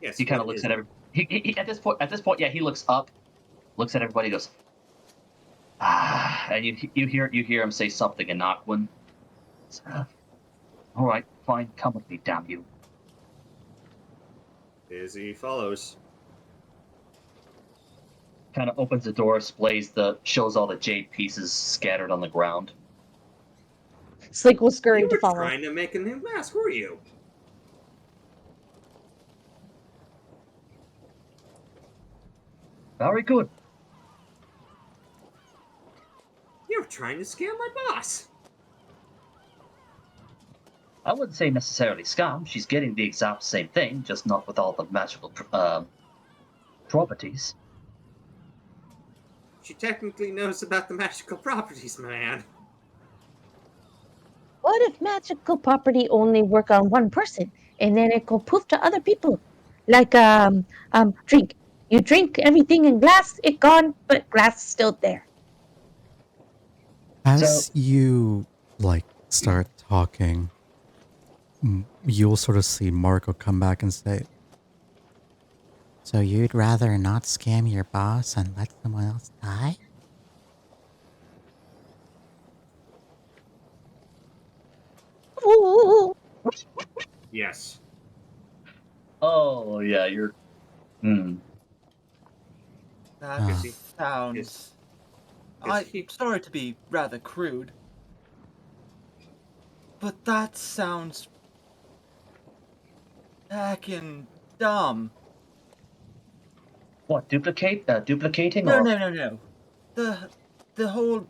[SPEAKER 4] Yes,
[SPEAKER 5] He kind of looks at every. He at this point, yeah, he looks up, looks at everybody, goes, and you hear him say something in Aquan. All right, fine, come with me, damn you.
[SPEAKER 4] Izzy follows.
[SPEAKER 5] Kind of opens the door, shows all the jade pieces scattered on the ground.
[SPEAKER 6] Slink will scurry
[SPEAKER 4] You
[SPEAKER 6] to
[SPEAKER 4] were
[SPEAKER 6] follow.
[SPEAKER 4] trying to make a new mask, were you?
[SPEAKER 5] Very good.
[SPEAKER 4] You're trying to scam my boss.
[SPEAKER 5] I wouldn't say necessarily scam. She's getting the exact same thing, just not with all the magical properties.
[SPEAKER 4] She technically knows about the magical properties, man.
[SPEAKER 6] What if magical property only work on one person, and then it go poof to other people? Like drink. You drink everything in glass, it gone, but glass is still there.
[SPEAKER 3] As you start talking, you'll sort of see Marco come back and say, so you'd rather not scam your boss and let someone else die?
[SPEAKER 6] Ooh.
[SPEAKER 4] Yes.
[SPEAKER 5] Oh yeah, you're.
[SPEAKER 1] That sounds... I'm sorry to be rather crude, but that sounds heckin' dumb.
[SPEAKER 5] What, duplicating
[SPEAKER 1] No,
[SPEAKER 5] or?
[SPEAKER 1] no. The whole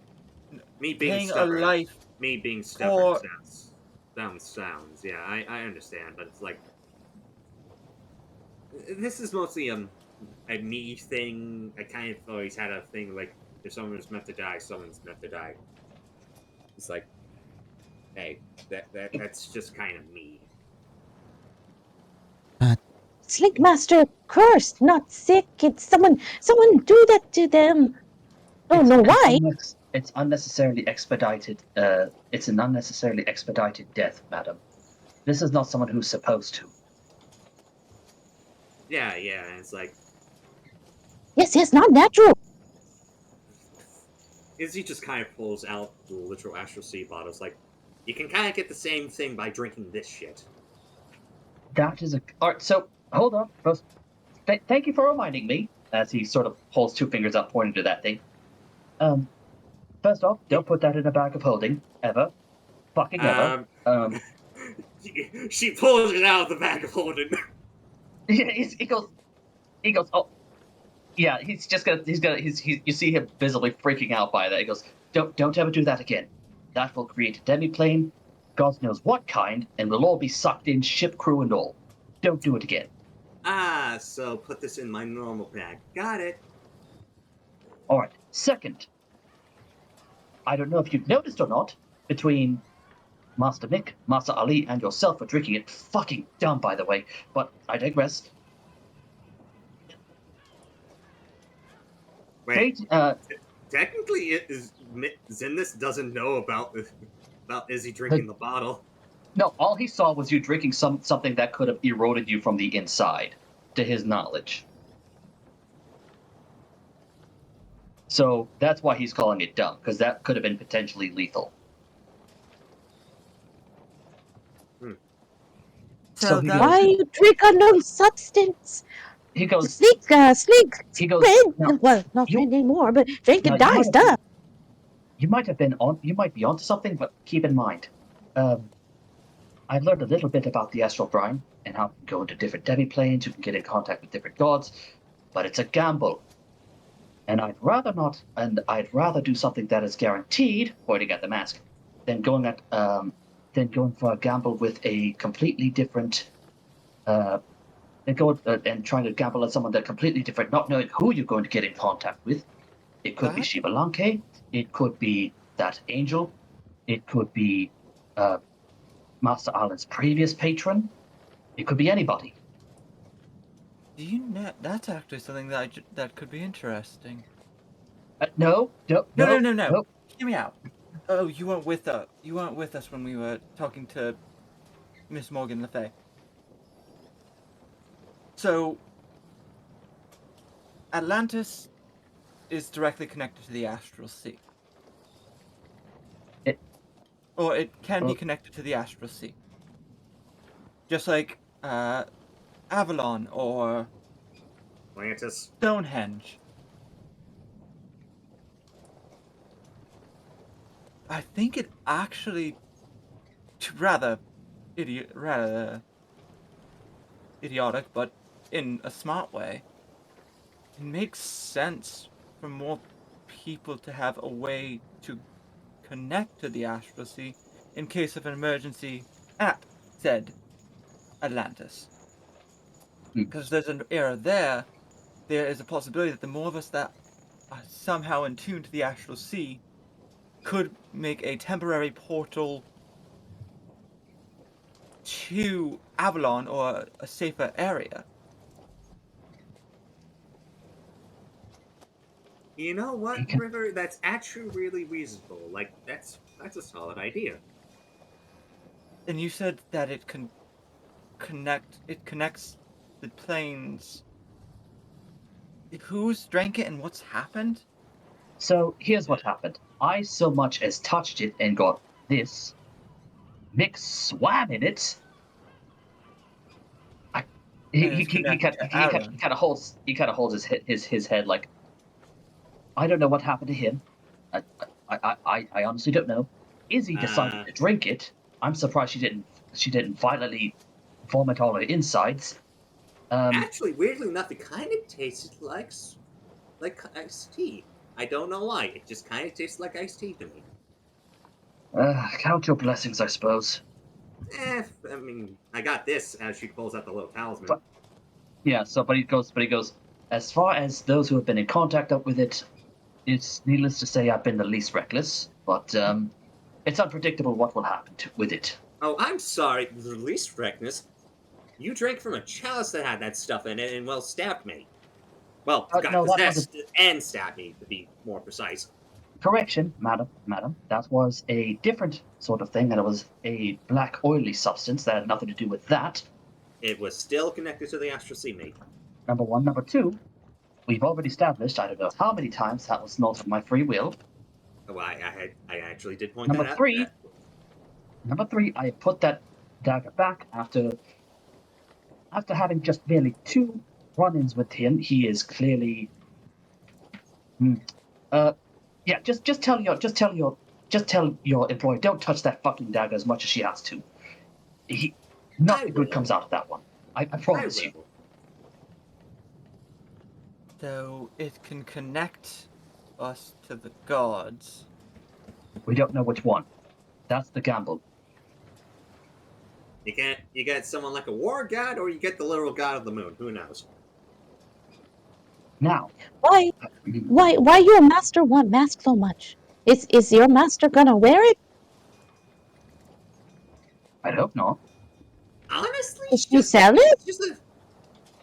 [SPEAKER 4] Me being
[SPEAKER 1] paying a
[SPEAKER 4] stubborn.
[SPEAKER 1] life
[SPEAKER 4] Me being stubborn
[SPEAKER 1] for...
[SPEAKER 4] sounds. Yeah, I understand, but it's like... This is mostly a me thing. I kind of always had a thing, like, if someone was meant to die, someone's meant to die. It's like, hey, that's just kind of me.
[SPEAKER 6] Slink Master cursed, not sick. It's someone do that to them. Don't know why.
[SPEAKER 5] It's unnecessarily expedited. It's an unnecessarily expedited death, madam. This is not someone who's supposed to.
[SPEAKER 4] Yeah, and it's like...
[SPEAKER 6] Yes, not natural.
[SPEAKER 4] Izzy just kind of pulls out the literal Astral Sea bottle. It's like, you can kind of get the same thing by drinking this shit.
[SPEAKER 5] That is a. Alright, so, hold on. First, thank you for reminding me, as he sort of holds two fingers up, pointing to that thing. First off, don't put that in a bag of holding, ever. Fucking ever.
[SPEAKER 4] She pulls it out of the bag of holding.
[SPEAKER 5] He goes, oh, yeah, he's you see him visibly freaking out by that. He goes, don't ever do that again. That will create a demiplane, God knows what kind, and we'll all be sucked in, ship crew and all. Don't do it again.
[SPEAKER 4] Ah, so put this in my normal bag. Got it.
[SPEAKER 5] Alright, second, I don't know if you've noticed or not, between Master Mick, Master Ali, and yourself for drinking it. Fucking dumb, by the way, but I digress.
[SPEAKER 4] Wait, technically, Zinnis doesn't know about Izzy drinking the bottle.
[SPEAKER 5] No, all he saw was you drinking something that could have eroded you from the inside, to his knowledge. So that's why he's calling it dumb, because that could have been potentially lethal.
[SPEAKER 1] So
[SPEAKER 6] why you drink unknown substance?
[SPEAKER 5] He goes,
[SPEAKER 6] Sneak,
[SPEAKER 5] he goes,
[SPEAKER 6] friend.
[SPEAKER 5] no,
[SPEAKER 6] Well, not friend anymore, but drink and
[SPEAKER 5] no,
[SPEAKER 6] die stuff.
[SPEAKER 5] You might be onto something, but keep in mind, I learned a little bit about the astral brine and how you can go into different demiplanes, you can get in contact with different gods, but it's a gamble. And I'd rather do something that is guaranteed, pointing at the mask, than going for a gamble with a completely different, and trying to gamble at someone that's completely different, not knowing who you're going to get in contact with. It could be Shiva Lanke, it could be that angel, it could be Master Alan's previous patron, it could be anybody.
[SPEAKER 1] Do you know that's actually something that could be interesting?
[SPEAKER 5] No.
[SPEAKER 1] Hear me out. Oh, you weren't with us. You weren't with us when we were talking to Miss Morgan Le Fay. So, Atlantis is directly connected to the Astral Sea. Or it can be connected to the Astral Sea. Just like Avalon or
[SPEAKER 4] Atlantis.
[SPEAKER 1] Stonehenge. I think it actually rather idiotic, but in a smart way, it makes sense for more people to have a way to connect to the Astral Sea in case of an emergency at said Atlantis. Because there's an error there is a possibility that the more of us that are somehow in tune to the Astral Sea could make a temporary portal to Avalon or a safer area.
[SPEAKER 4] You know what, River? That's actually really reasonable. Like, that's a solid idea.
[SPEAKER 1] And you said that it can connects the planes. Who's drank it and what's happened?
[SPEAKER 5] So here's what happened. I so much as touched it and got this. Mick swam in it. He kind of holds his head like, I don't know what happened to him. I honestly don't know. Izzy decided to drink it. I'm surprised she didn't violently vomit all her insides.
[SPEAKER 4] Actually, weirdly enough, it kind of tasted like iced tea. I don't know why. It just kind of tastes like iced tea to me.
[SPEAKER 5] Count your blessings, I suppose.
[SPEAKER 4] I mean, I got this as she pulls out the little talisman.
[SPEAKER 5] But he goes. As far as those who have been in contact with it, it's needless to say I've been the least reckless. But it's unpredictable what will happen with it.
[SPEAKER 4] Oh, I'm sorry. The least reckless. You drank from a chalice that had that stuff in it and, well, stabbed me. Well, got possessed and stabbed me, to be more precise.
[SPEAKER 5] Correction, madam. That was a different sort of thing, and it was a black oily substance that had nothing to do with that.
[SPEAKER 4] It was still connected to the Astral Sea, mate.
[SPEAKER 5] Number one. Number two, we've already established, I don't know how many times, that was not of my free will.
[SPEAKER 4] Well, I actually did point
[SPEAKER 5] Number
[SPEAKER 4] that out.
[SPEAKER 5] three. Number three, I put that dagger back after having just merely 2 run-ins with him. He is clearly. Yeah. Just tell your employee, don't touch that fucking dagger as much as she has to. Nothing good comes out of that one. I promise you.
[SPEAKER 4] will.
[SPEAKER 1] So it can connect us to the gods.
[SPEAKER 5] We don't know which one. That's the gamble.
[SPEAKER 4] You get someone like a war god, or you get the literal god of the moon. Who knows?
[SPEAKER 5] Now,
[SPEAKER 6] Why your master want mask so much? Is your master gonna wear it?
[SPEAKER 5] I hope not.
[SPEAKER 4] Honestly,
[SPEAKER 6] Does she sell it?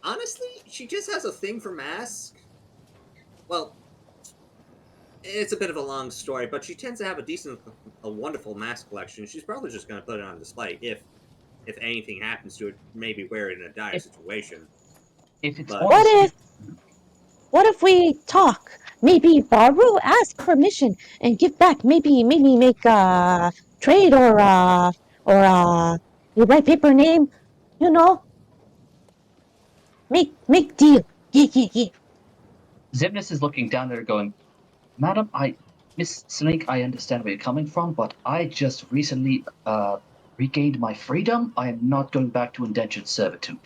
[SPEAKER 4] honestly, she just has a thing for masks. Well, it's a bit of a long story, but she tends to have a wonderful mask collection. She's probably just going to put it on display if anything happens to it. Maybe wear it in a dire situation.
[SPEAKER 5] If it's
[SPEAKER 4] But
[SPEAKER 6] What if we talk? Maybe borrow, ask permission, and give back. Maybe make a trade or you write paper name. You know, make deal. Yeah.
[SPEAKER 5] Zimnis is looking down at her, going, "Madam, Miss Snake, I understand where you're coming from, but I just recently regained my freedom. I am not going back to indentured servitude."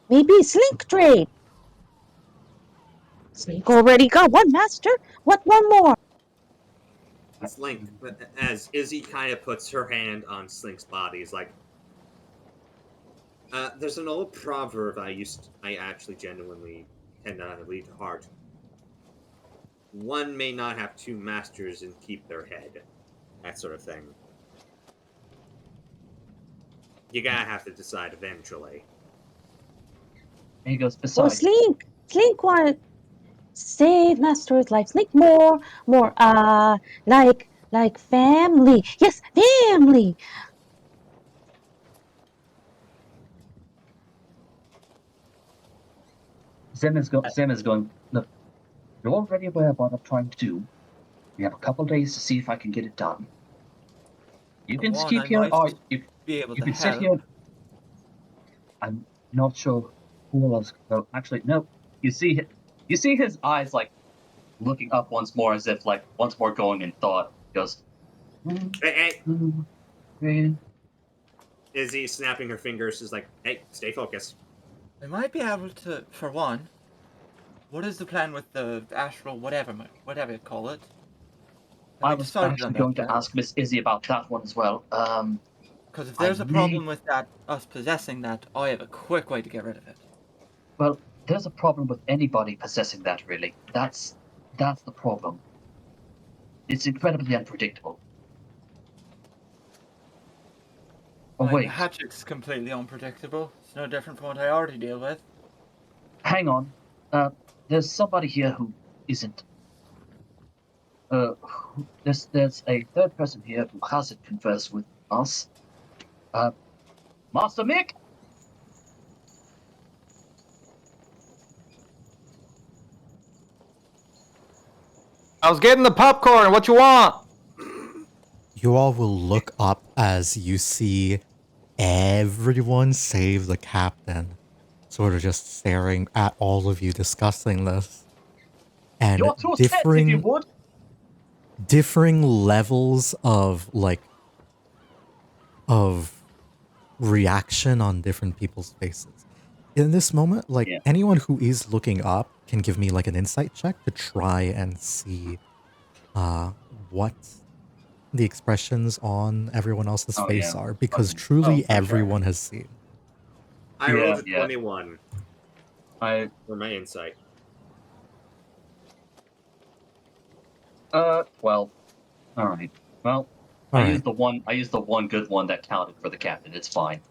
[SPEAKER 6] Maybe slink trade. Slink already got one master. What one more?
[SPEAKER 4] Slink, as Izzy kind of puts her hand on Slink's body, is like, there's an old proverb I actually genuinely tend to lead to heart. One may not have 2 masters and keep their head. That sort of thing. You gotta have to decide eventually.
[SPEAKER 5] And he goes,
[SPEAKER 6] Oh,
[SPEAKER 5] "Besides,
[SPEAKER 6] Slink want save master's life. Slink more like family. Yes, family.
[SPEAKER 5] Zim is going, look, you're already aware of what I'm trying to do. We have a couple days to see if I can get it done. You can just keep
[SPEAKER 1] I
[SPEAKER 5] here,
[SPEAKER 1] might
[SPEAKER 5] or you
[SPEAKER 1] be able to
[SPEAKER 5] can sit
[SPEAKER 1] help.
[SPEAKER 5] here. I'm not sure who else. No, actually, no. You see his eyes like looking up once more, as if like once more going in thought. He goes,
[SPEAKER 4] Hey,
[SPEAKER 5] "Eh."
[SPEAKER 4] Izzy, snapping her fingers, is like, hey, stay focused.
[SPEAKER 1] I might be able to, for one. What is the plan with the astral whatever you call it? Have
[SPEAKER 5] I
[SPEAKER 1] we
[SPEAKER 5] was
[SPEAKER 1] decided
[SPEAKER 5] actually
[SPEAKER 1] on that
[SPEAKER 5] going to
[SPEAKER 1] yet?
[SPEAKER 5] ask Miss Izzy about that one as well.
[SPEAKER 1] Because if
[SPEAKER 5] I
[SPEAKER 1] there's a
[SPEAKER 5] may.
[SPEAKER 1] problem with that, us possessing that, I have a quick way to get rid of it.
[SPEAKER 5] Well, there's a problem with anybody possessing that. Really, that's the problem. It's incredibly unpredictable. Oh
[SPEAKER 1] My
[SPEAKER 5] wait,
[SPEAKER 1] magic's completely unpredictable. It's no different from what I already deal with.
[SPEAKER 5] hang on. There's somebody here who isn't. There's a third person here who hasn't conversed with us. Master Mick.
[SPEAKER 2] I was getting the popcorn. What you want?
[SPEAKER 3] You all will look up as you see everyone save the captain sort of just staring at all of you discussing this. And
[SPEAKER 5] Your 2 cents, if you would.
[SPEAKER 3] differing levels of of reaction on different people's faces. In this moment,
[SPEAKER 5] Yeah.
[SPEAKER 3] anyone who is looking up can give me an insight check to try and see what the expressions on everyone else's face are, because truly everyone has seen.
[SPEAKER 4] I rolled a 21
[SPEAKER 5] I
[SPEAKER 4] for my insight.
[SPEAKER 5] well, all right. Well,
[SPEAKER 3] All
[SPEAKER 5] I
[SPEAKER 3] right.
[SPEAKER 5] used the one good one that counted for the captain. It's fine.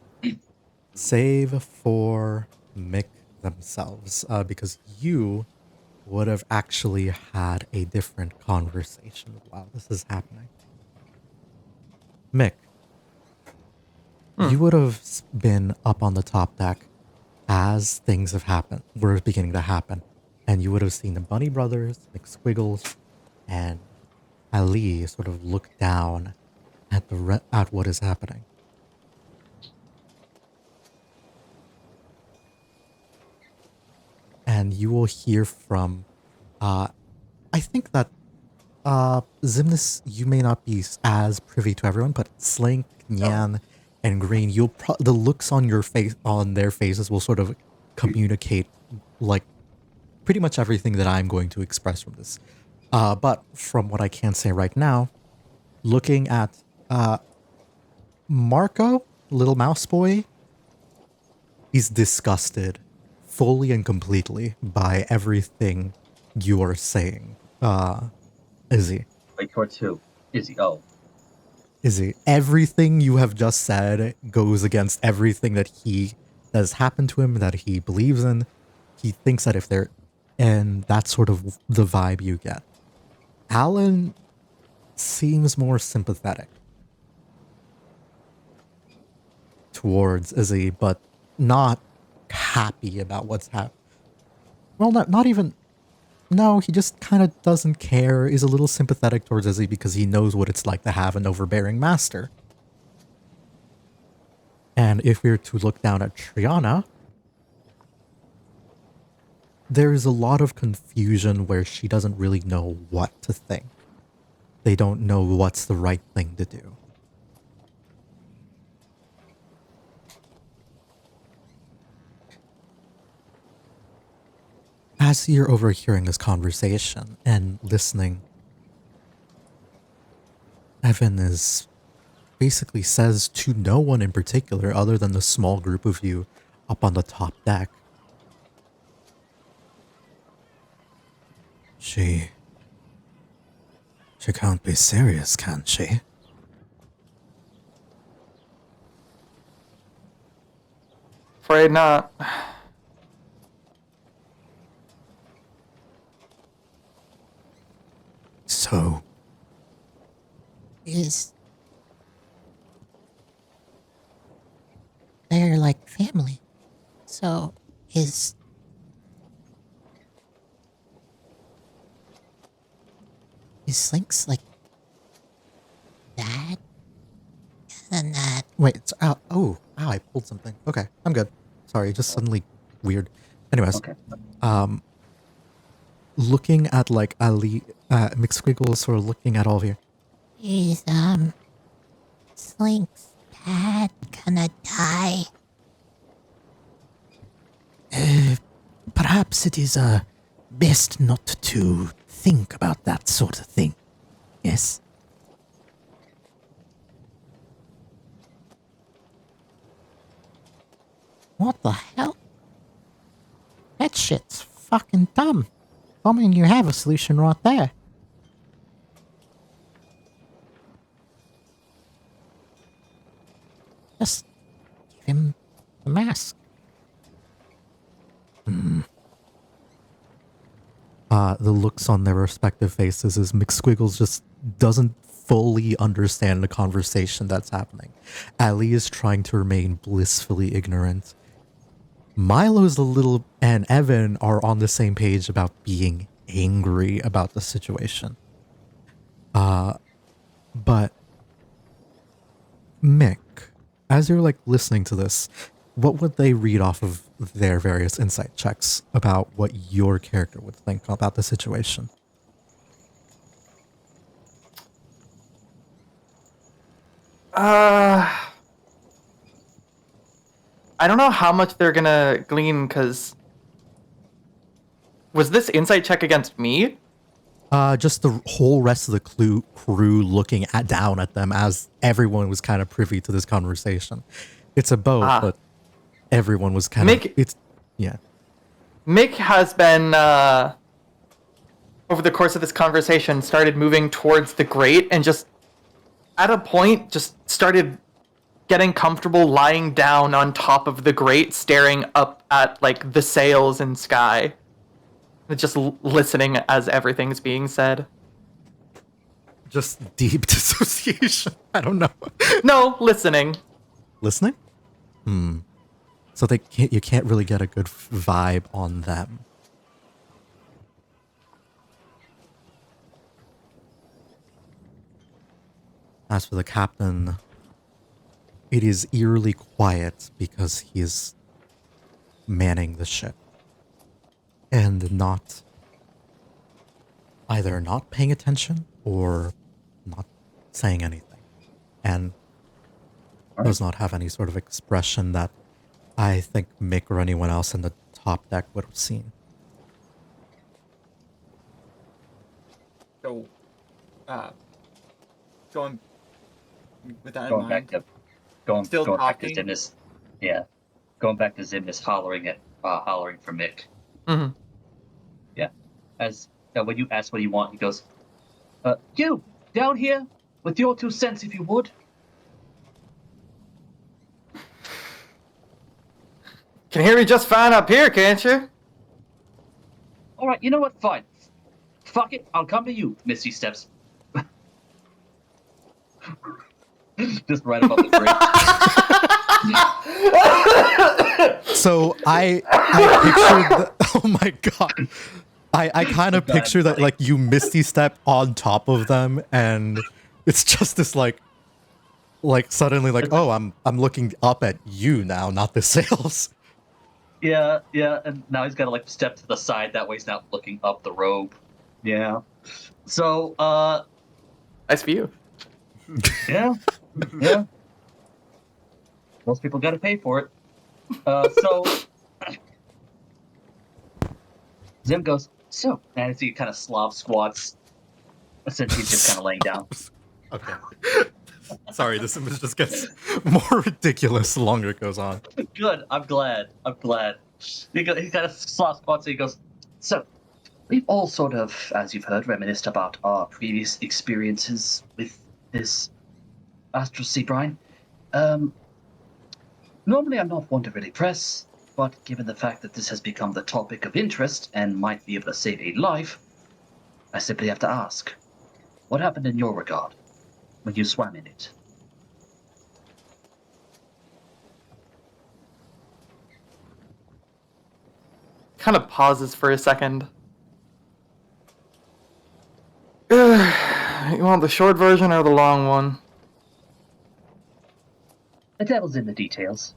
[SPEAKER 3] Save for Mick themselves, because you would have actually had a different conversation while this is happening. Mick, you would have been up on the top deck as things were beginning to happen, and you would have seen the Bunny Brothers, McSquiggles, and Ali sort of look down at at what is happening. And you will hear from, I think that Zimnis, you may not be as privy to everyone, but Slink, Nyan, and Green, the looks on their faces will sort of communicate like pretty much everything that I'm going to express from this. But from what I can say right now, looking at Marco, little mouse boy, he's disgusted fully and completely by everything you are saying. Izzy.
[SPEAKER 5] Wait, towards who? Izzy. Oh.
[SPEAKER 3] Izzy, everything you have just said goes against everything that has happened to him, that he believes in. He thinks that and that's sort of the vibe you get. Alan seems more sympathetic towards Izzy, but not happy about what's happened. Well, not even. No, he just kind of doesn't care, is a little sympathetic towards Izzy because he knows what it's like to have an overbearing master. And if we were to look down at Triana, there is a lot of confusion where she doesn't really know what to think. They don't know what's the right thing to do. As you're overhearing this conversation and listening, Evan basically says to no one in particular other than the small group of you up on the top deck. She can't be serious, can she?
[SPEAKER 2] Afraid not.
[SPEAKER 3] So,
[SPEAKER 7] they're like family. So, is Slink's like dad? And that.
[SPEAKER 3] wait, I pulled something. Okay, I'm good. Sorry, just suddenly weird. Anyways,
[SPEAKER 5] Okay.
[SPEAKER 3] looking at like Ali, McSquiggle is sort of looking at all of you.
[SPEAKER 7] Is Slink's dad gonna die?
[SPEAKER 3] Perhaps it is best not to think about that sort of thing. Yes?
[SPEAKER 7] What the hell? That shit's fucking dumb. I mean, you have a solution right there. Just give him the mask.
[SPEAKER 3] The looks on their respective faces is McSquiggles just doesn't fully understand the conversation that's happening. Ali is trying to remain blissfully ignorant. Milo's and Evan are on the same page about being angry about the situation. But Mick, as you're like listening to this, what would they read off of their various insight checks about what your character would think about the situation?
[SPEAKER 2] I don't know how much they're gonna glean, because was this insight check against me?
[SPEAKER 3] Just the whole rest of the crew looking down at them as everyone was kind of privy to this conversation. It's a boat, but everyone was kind of... Mick
[SPEAKER 2] has been, over the course of this conversation, started moving towards the grate and just, at a point, just started getting comfortable lying down on top of the grate, staring up at, like, the sails and sky. Just listening as everything's being said.
[SPEAKER 3] Just deep dissociation. I don't know.
[SPEAKER 2] No, listening.
[SPEAKER 3] Listening? So you can't really get a good vibe on them. As for the captain, it is eerily quiet because he is manning the ship and not either not paying attention or not saying anything, and does not have any sort of expression that I think Mick or anyone else in the top deck would have seen.
[SPEAKER 1] So, going with that in
[SPEAKER 5] Going back
[SPEAKER 1] mind,
[SPEAKER 5] to going
[SPEAKER 1] still
[SPEAKER 5] going back to
[SPEAKER 1] talking.
[SPEAKER 5] Zimnis. Yeah, going back to Zimnis hollering for Mick.
[SPEAKER 2] Mhm.
[SPEAKER 5] Yeah, as when you ask what you want, he goes, "You down here with your 2 cents, if you would."
[SPEAKER 2] Can hear me just fine up here, can't you?
[SPEAKER 5] All right, you know what? Fine. Fuck it, I'll come to you. Misty steps. Just right above the bridge.
[SPEAKER 3] So I pictured oh my god. I kind of picture that like you misty step on top of them and it's just this like suddenly like, oh, I'm looking up at you now, not the sails.
[SPEAKER 5] Yeah, and now he's got to like step to the side. That way he's not looking up the rope. Yeah. So,
[SPEAKER 2] Nice view.
[SPEAKER 5] yeah. Most people got to pay for it. So Zim goes, so, and as he kind of Slav squats, since he's just kind of laying down.
[SPEAKER 3] Okay. Sorry, this image just gets more ridiculous the longer it goes on.
[SPEAKER 5] Good. I'm glad. He kind of Slav squats and he goes, so, we've all sort of, as you've heard, reminisced about our previous experiences with this Astral Sea Brine. Normally I'm not one to really press, but given the fact that this has become the topic of interest and might be able to save a life, I simply have to ask, what happened in your regard when you swam in it?
[SPEAKER 2] Kind of pauses for a second. You want the short version or the long one?
[SPEAKER 5] The devil's in the details.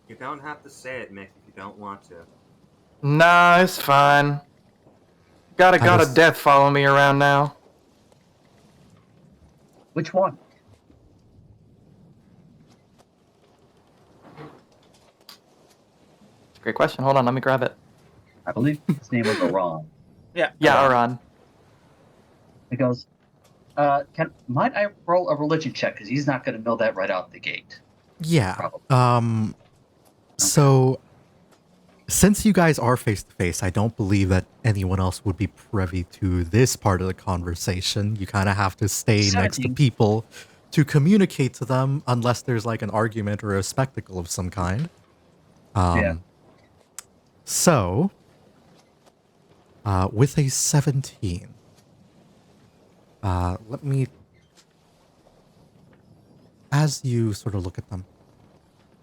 [SPEAKER 4] You don't have to say it, Mick, if you don't want to.
[SPEAKER 2] Nah, it's fine. Got a
[SPEAKER 3] just-
[SPEAKER 2] death follow me around now.
[SPEAKER 5] Which one?
[SPEAKER 2] Great question. Hold on, let me grab it.
[SPEAKER 5] I believe his name was Iran.
[SPEAKER 1] Yeah.
[SPEAKER 2] Yeah, Aran.
[SPEAKER 5] He goes, might I roll a religion check? Because he's not going to know that right out the gate.
[SPEAKER 3] Yeah.
[SPEAKER 5] Probably.
[SPEAKER 3] So since you guys are face to face, I don't believe that anyone else would be privy to this part of the conversation. You kind of have to stay next to
[SPEAKER 5] 17.
[SPEAKER 3] people to communicate to them unless there's like an argument or a spectacle of some kind.
[SPEAKER 5] Yeah.
[SPEAKER 3] So, with a 17, let me, as you sort of look at them,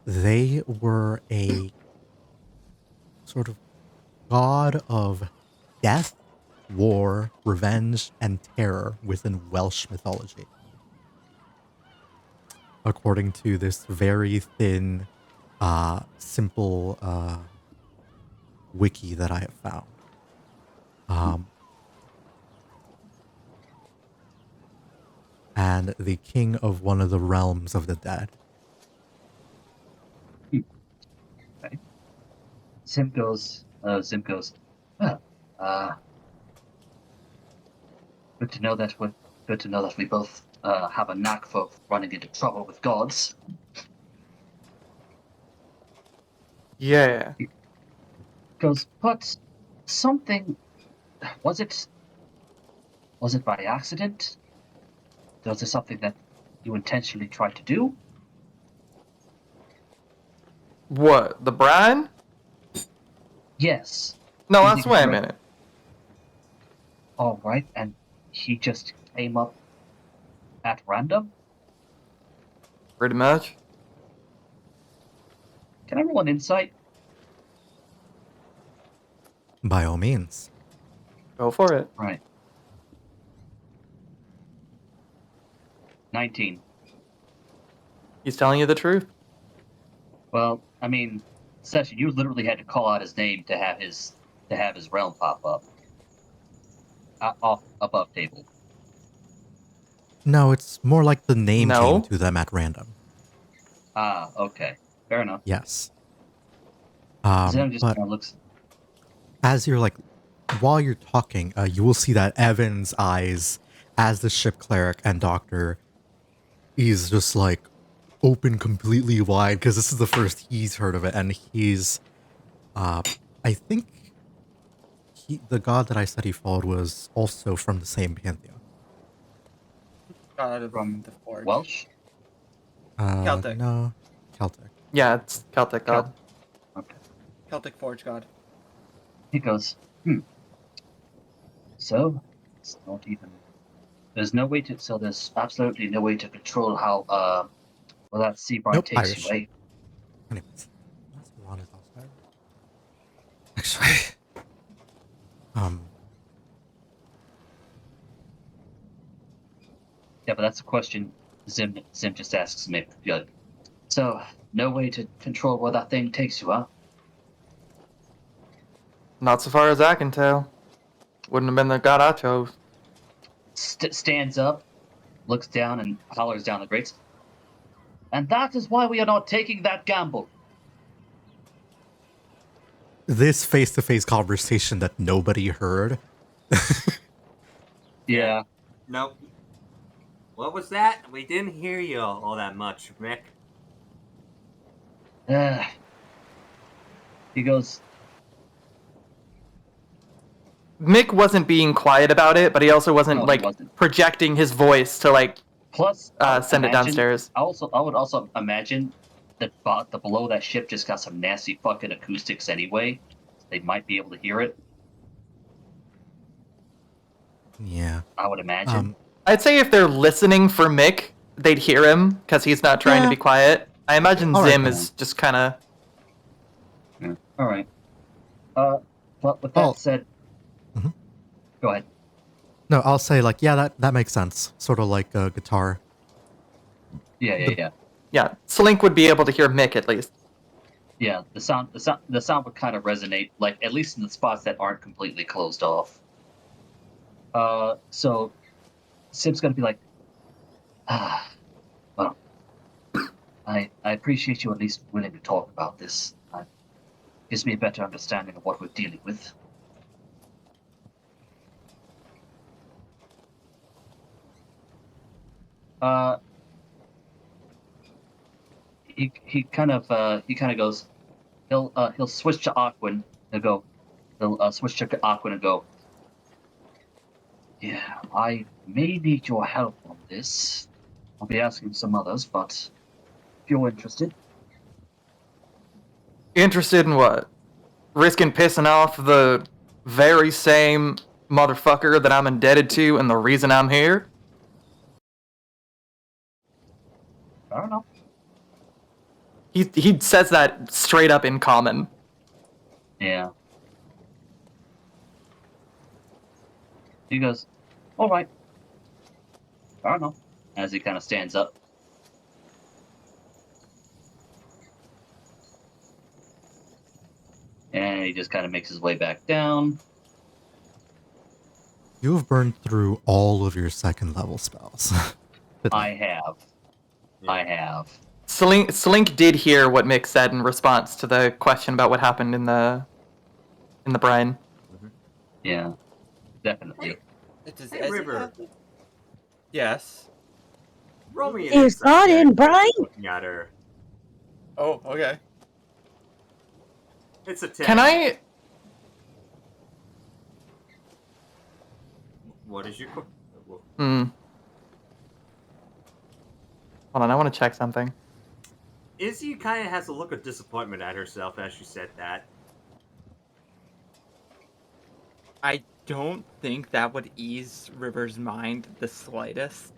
[SPEAKER 3] they were a sort of god of death, war, revenge, and terror within Welsh mythology. According to this very thin, simple wiki that I have found. And the king of one of the realms of the dead.
[SPEAKER 5] Okay. Zim goes, well, good to know that we both have a knack for running into trouble with gods.
[SPEAKER 2] Yeah.
[SPEAKER 5] Goes, but something, was it by accident? Was it something that you intentionally tried to do?
[SPEAKER 2] What, the brine?
[SPEAKER 5] Yes.
[SPEAKER 2] No,
[SPEAKER 5] You
[SPEAKER 2] I
[SPEAKER 5] think
[SPEAKER 2] swam
[SPEAKER 5] you're
[SPEAKER 2] in it.
[SPEAKER 5] All right, and he just came up at random?
[SPEAKER 2] Pretty much.
[SPEAKER 5] Can I roll an insight?
[SPEAKER 3] By all means.
[SPEAKER 2] Go for it.
[SPEAKER 5] Right. 19.
[SPEAKER 2] He's telling you the truth.
[SPEAKER 5] Well, I mean, Session, you literally had to call out his name to have his realm pop up. Off above table.
[SPEAKER 3] No, it's more like the name came
[SPEAKER 2] No.
[SPEAKER 3] to them at random.
[SPEAKER 5] Ah, okay. Fair enough.
[SPEAKER 3] Yes.
[SPEAKER 5] Zim just
[SPEAKER 3] But
[SPEAKER 5] kind of looks.
[SPEAKER 3] as you're like, while you're talking, you will see that Evan's eyes, as the ship cleric and doctor, he's just like open completely wide because this is the first he's heard of it, and he's, I think, the god that I said he followed was also from the same pantheon.
[SPEAKER 1] God of
[SPEAKER 5] From
[SPEAKER 1] the Forge.
[SPEAKER 5] Welsh?
[SPEAKER 1] Celtic.
[SPEAKER 3] No, Celtic.
[SPEAKER 2] Yeah, it's Celtic god.
[SPEAKER 5] Okay.
[SPEAKER 1] Celtic Forge God.
[SPEAKER 5] He goes, So, it's not even. There's no way to. So, there's absolutely no way to control how, that sea brine
[SPEAKER 3] Nope,
[SPEAKER 5] takes
[SPEAKER 3] Irish.
[SPEAKER 5] you, eh?
[SPEAKER 3] Anyways, unless Ron is also Irish. Actually,
[SPEAKER 5] Yeah, but that's a question Zim just asks me. Yeah. So, no way to control where that thing takes you, huh?
[SPEAKER 2] Not so far as I can tell. Wouldn't have been the god I chose.
[SPEAKER 5] Stands up, looks down, and hollers down the grates. And that is why we are not taking that gamble.
[SPEAKER 3] this face-to-face conversation that nobody heard.
[SPEAKER 5] Yeah.
[SPEAKER 4] Nope. What was that? We didn't hear you all that much, Mick.
[SPEAKER 5] He goes,
[SPEAKER 2] Mick wasn't being quiet about it, but he also wasn't
[SPEAKER 5] No, he
[SPEAKER 2] like
[SPEAKER 5] wasn't.
[SPEAKER 2] projecting his voice to like
[SPEAKER 5] plus,
[SPEAKER 2] send it downstairs.
[SPEAKER 5] I would also imagine that the below that ship just got some nasty fucking acoustics anyway. They might be able to hear it.
[SPEAKER 3] Yeah.
[SPEAKER 5] I would imagine.
[SPEAKER 2] I'd say if they're listening for Mick, they'd hear him because he's not trying to be quiet. I imagine
[SPEAKER 3] All right,
[SPEAKER 2] Zim
[SPEAKER 3] then.
[SPEAKER 2] is just kind of.
[SPEAKER 5] Yeah. All right. But with that said,
[SPEAKER 3] Mhm.
[SPEAKER 5] Go ahead.
[SPEAKER 3] No, I'll say like, yeah, that makes sense. Sort of like a guitar.
[SPEAKER 5] Yeah.
[SPEAKER 2] Yeah, Slink would be able to hear Mick at least.
[SPEAKER 5] Yeah, the sound would kind of resonate, like at least in the spots that aren't completely closed off. So Sim's gonna be like, well, I appreciate you at least willing to talk about this. Gives me a better understanding of what we're dealing with. He kind of goes. He'll switch to Aquin and go. He'll switch to Aquin and go. Yeah, I may need your help on this. I'll be asking some others, but if you're interested.
[SPEAKER 2] Interested in what? Risking pissing off the very same motherfucker that I'm indebted to and the reason I'm here?
[SPEAKER 5] I don't know.
[SPEAKER 2] He says that straight up in common.
[SPEAKER 5] Yeah. He goes, all right. I don't know. As he kind of stands up. And he just kind of makes his way back down.
[SPEAKER 3] You've burned through all of your second level spells.
[SPEAKER 5] I have.
[SPEAKER 4] Yeah.
[SPEAKER 5] I have.
[SPEAKER 2] Slink did hear what Mick said in response to the question about what happened in the brine.
[SPEAKER 5] Yeah. Definitely.
[SPEAKER 4] Hey, River.
[SPEAKER 1] Yes.
[SPEAKER 4] Roll me an
[SPEAKER 6] Is
[SPEAKER 4] insight
[SPEAKER 6] God
[SPEAKER 4] check.
[SPEAKER 6] in brine?
[SPEAKER 4] Looking at her.
[SPEAKER 1] Oh, okay.
[SPEAKER 4] It's a 10.
[SPEAKER 2] Can I?
[SPEAKER 4] What is your...
[SPEAKER 2] Hold on, I want to check something.
[SPEAKER 4] Izzy kind of has a look of disappointment at herself as she said that.
[SPEAKER 1] I don't think that would ease River's mind the slightest.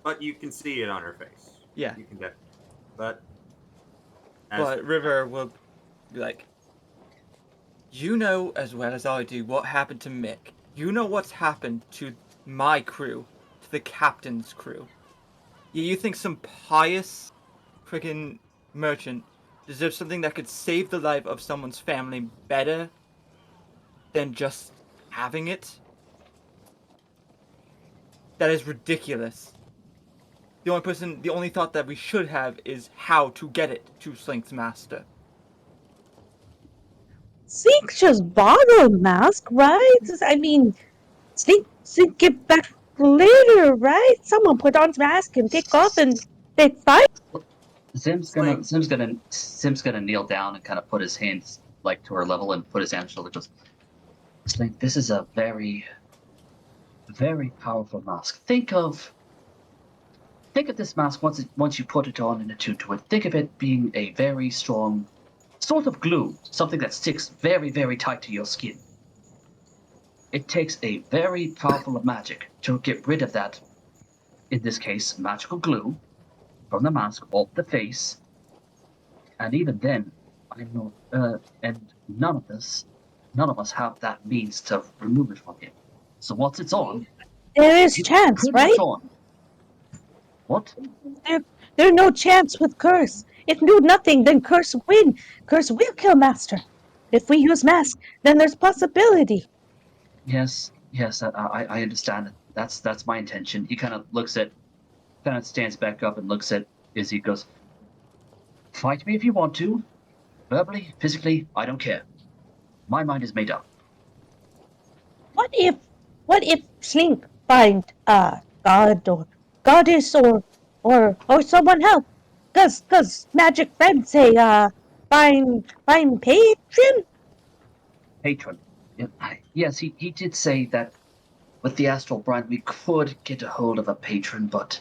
[SPEAKER 4] But you can see it on her face.
[SPEAKER 1] Yeah.
[SPEAKER 4] You can definitely... But
[SPEAKER 1] River will be like, you know as well as I do what happened to Mick. You know what's happened to my crew, to the captain's crew. You think some pious freaking merchant deserves something that could save the life of someone's family better than just having it? That is ridiculous. The only thought that we should have is how to get it to Slink's master.
[SPEAKER 6] Slink just borrowed mask, right? I mean, Slink get back later, right? Someone put on mask and take off and they fight.
[SPEAKER 5] Zim's gonna kneel down and kind of put his hands like to her level and put his hands on her shoulder. Goes, Slink, this is a very, very powerful mask. Think of this mask once you put it on and attune to it. Think of it being a very strong sort of glue, something that sticks very, very tight to your skin. It takes a very powerful magic to get rid of that, in this case, magical glue, from the mask off the face. And even then, I'm not, and none of us have that means to remove it from him. So once it's on,
[SPEAKER 6] There is chance,
[SPEAKER 5] pretty
[SPEAKER 6] right?
[SPEAKER 5] much on. What?
[SPEAKER 6] There's no chance with Curse. If do nothing, then Curse win. Curse will kill Master. If we use mask, then there's possibility.
[SPEAKER 5] Yes, I understand. That's my intention. He kind of stands back up and looks at Izzy. Goes, fight me if you want to, verbally, physically, I don't care. My mind is made up.
[SPEAKER 6] What if Slink find God or goddess or someone help? Cause magic friends say find patron.
[SPEAKER 5] Patron. Yes, he did say that with the astral brand we could get a hold of a patron, but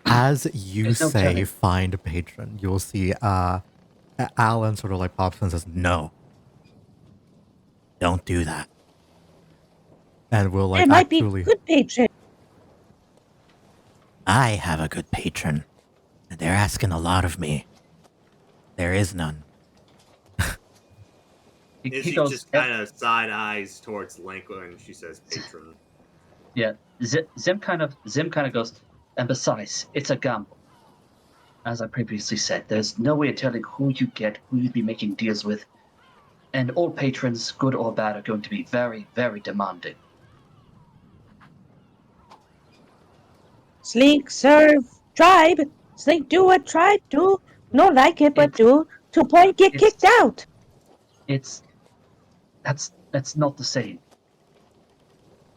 [SPEAKER 3] As you
[SPEAKER 5] there's no
[SPEAKER 3] say,
[SPEAKER 5] telling.
[SPEAKER 3] find a patron, you'll see Alan sort of like pops and says, "No, don't do that." And we'll like
[SPEAKER 6] There might be
[SPEAKER 3] actually.
[SPEAKER 6] good patron.
[SPEAKER 7] I have a good patron, and they're asking a lot of me. There is none.
[SPEAKER 4] Izzy
[SPEAKER 5] goes,
[SPEAKER 4] just kind of side eyes towards Link when she says patron.
[SPEAKER 5] yeah. Zim kind of goes, and besides, it's a gamble. As I previously said, there's no way of telling who you get, who you'd be making deals with, and all patrons, good or bad, are going to be very, very demanding.
[SPEAKER 6] Slink serve tribe. Slink do what tribe do. No like it, but
[SPEAKER 5] It's-
[SPEAKER 6] do. 2 point get
[SPEAKER 5] it's-
[SPEAKER 6] kicked out.
[SPEAKER 5] That's not the same.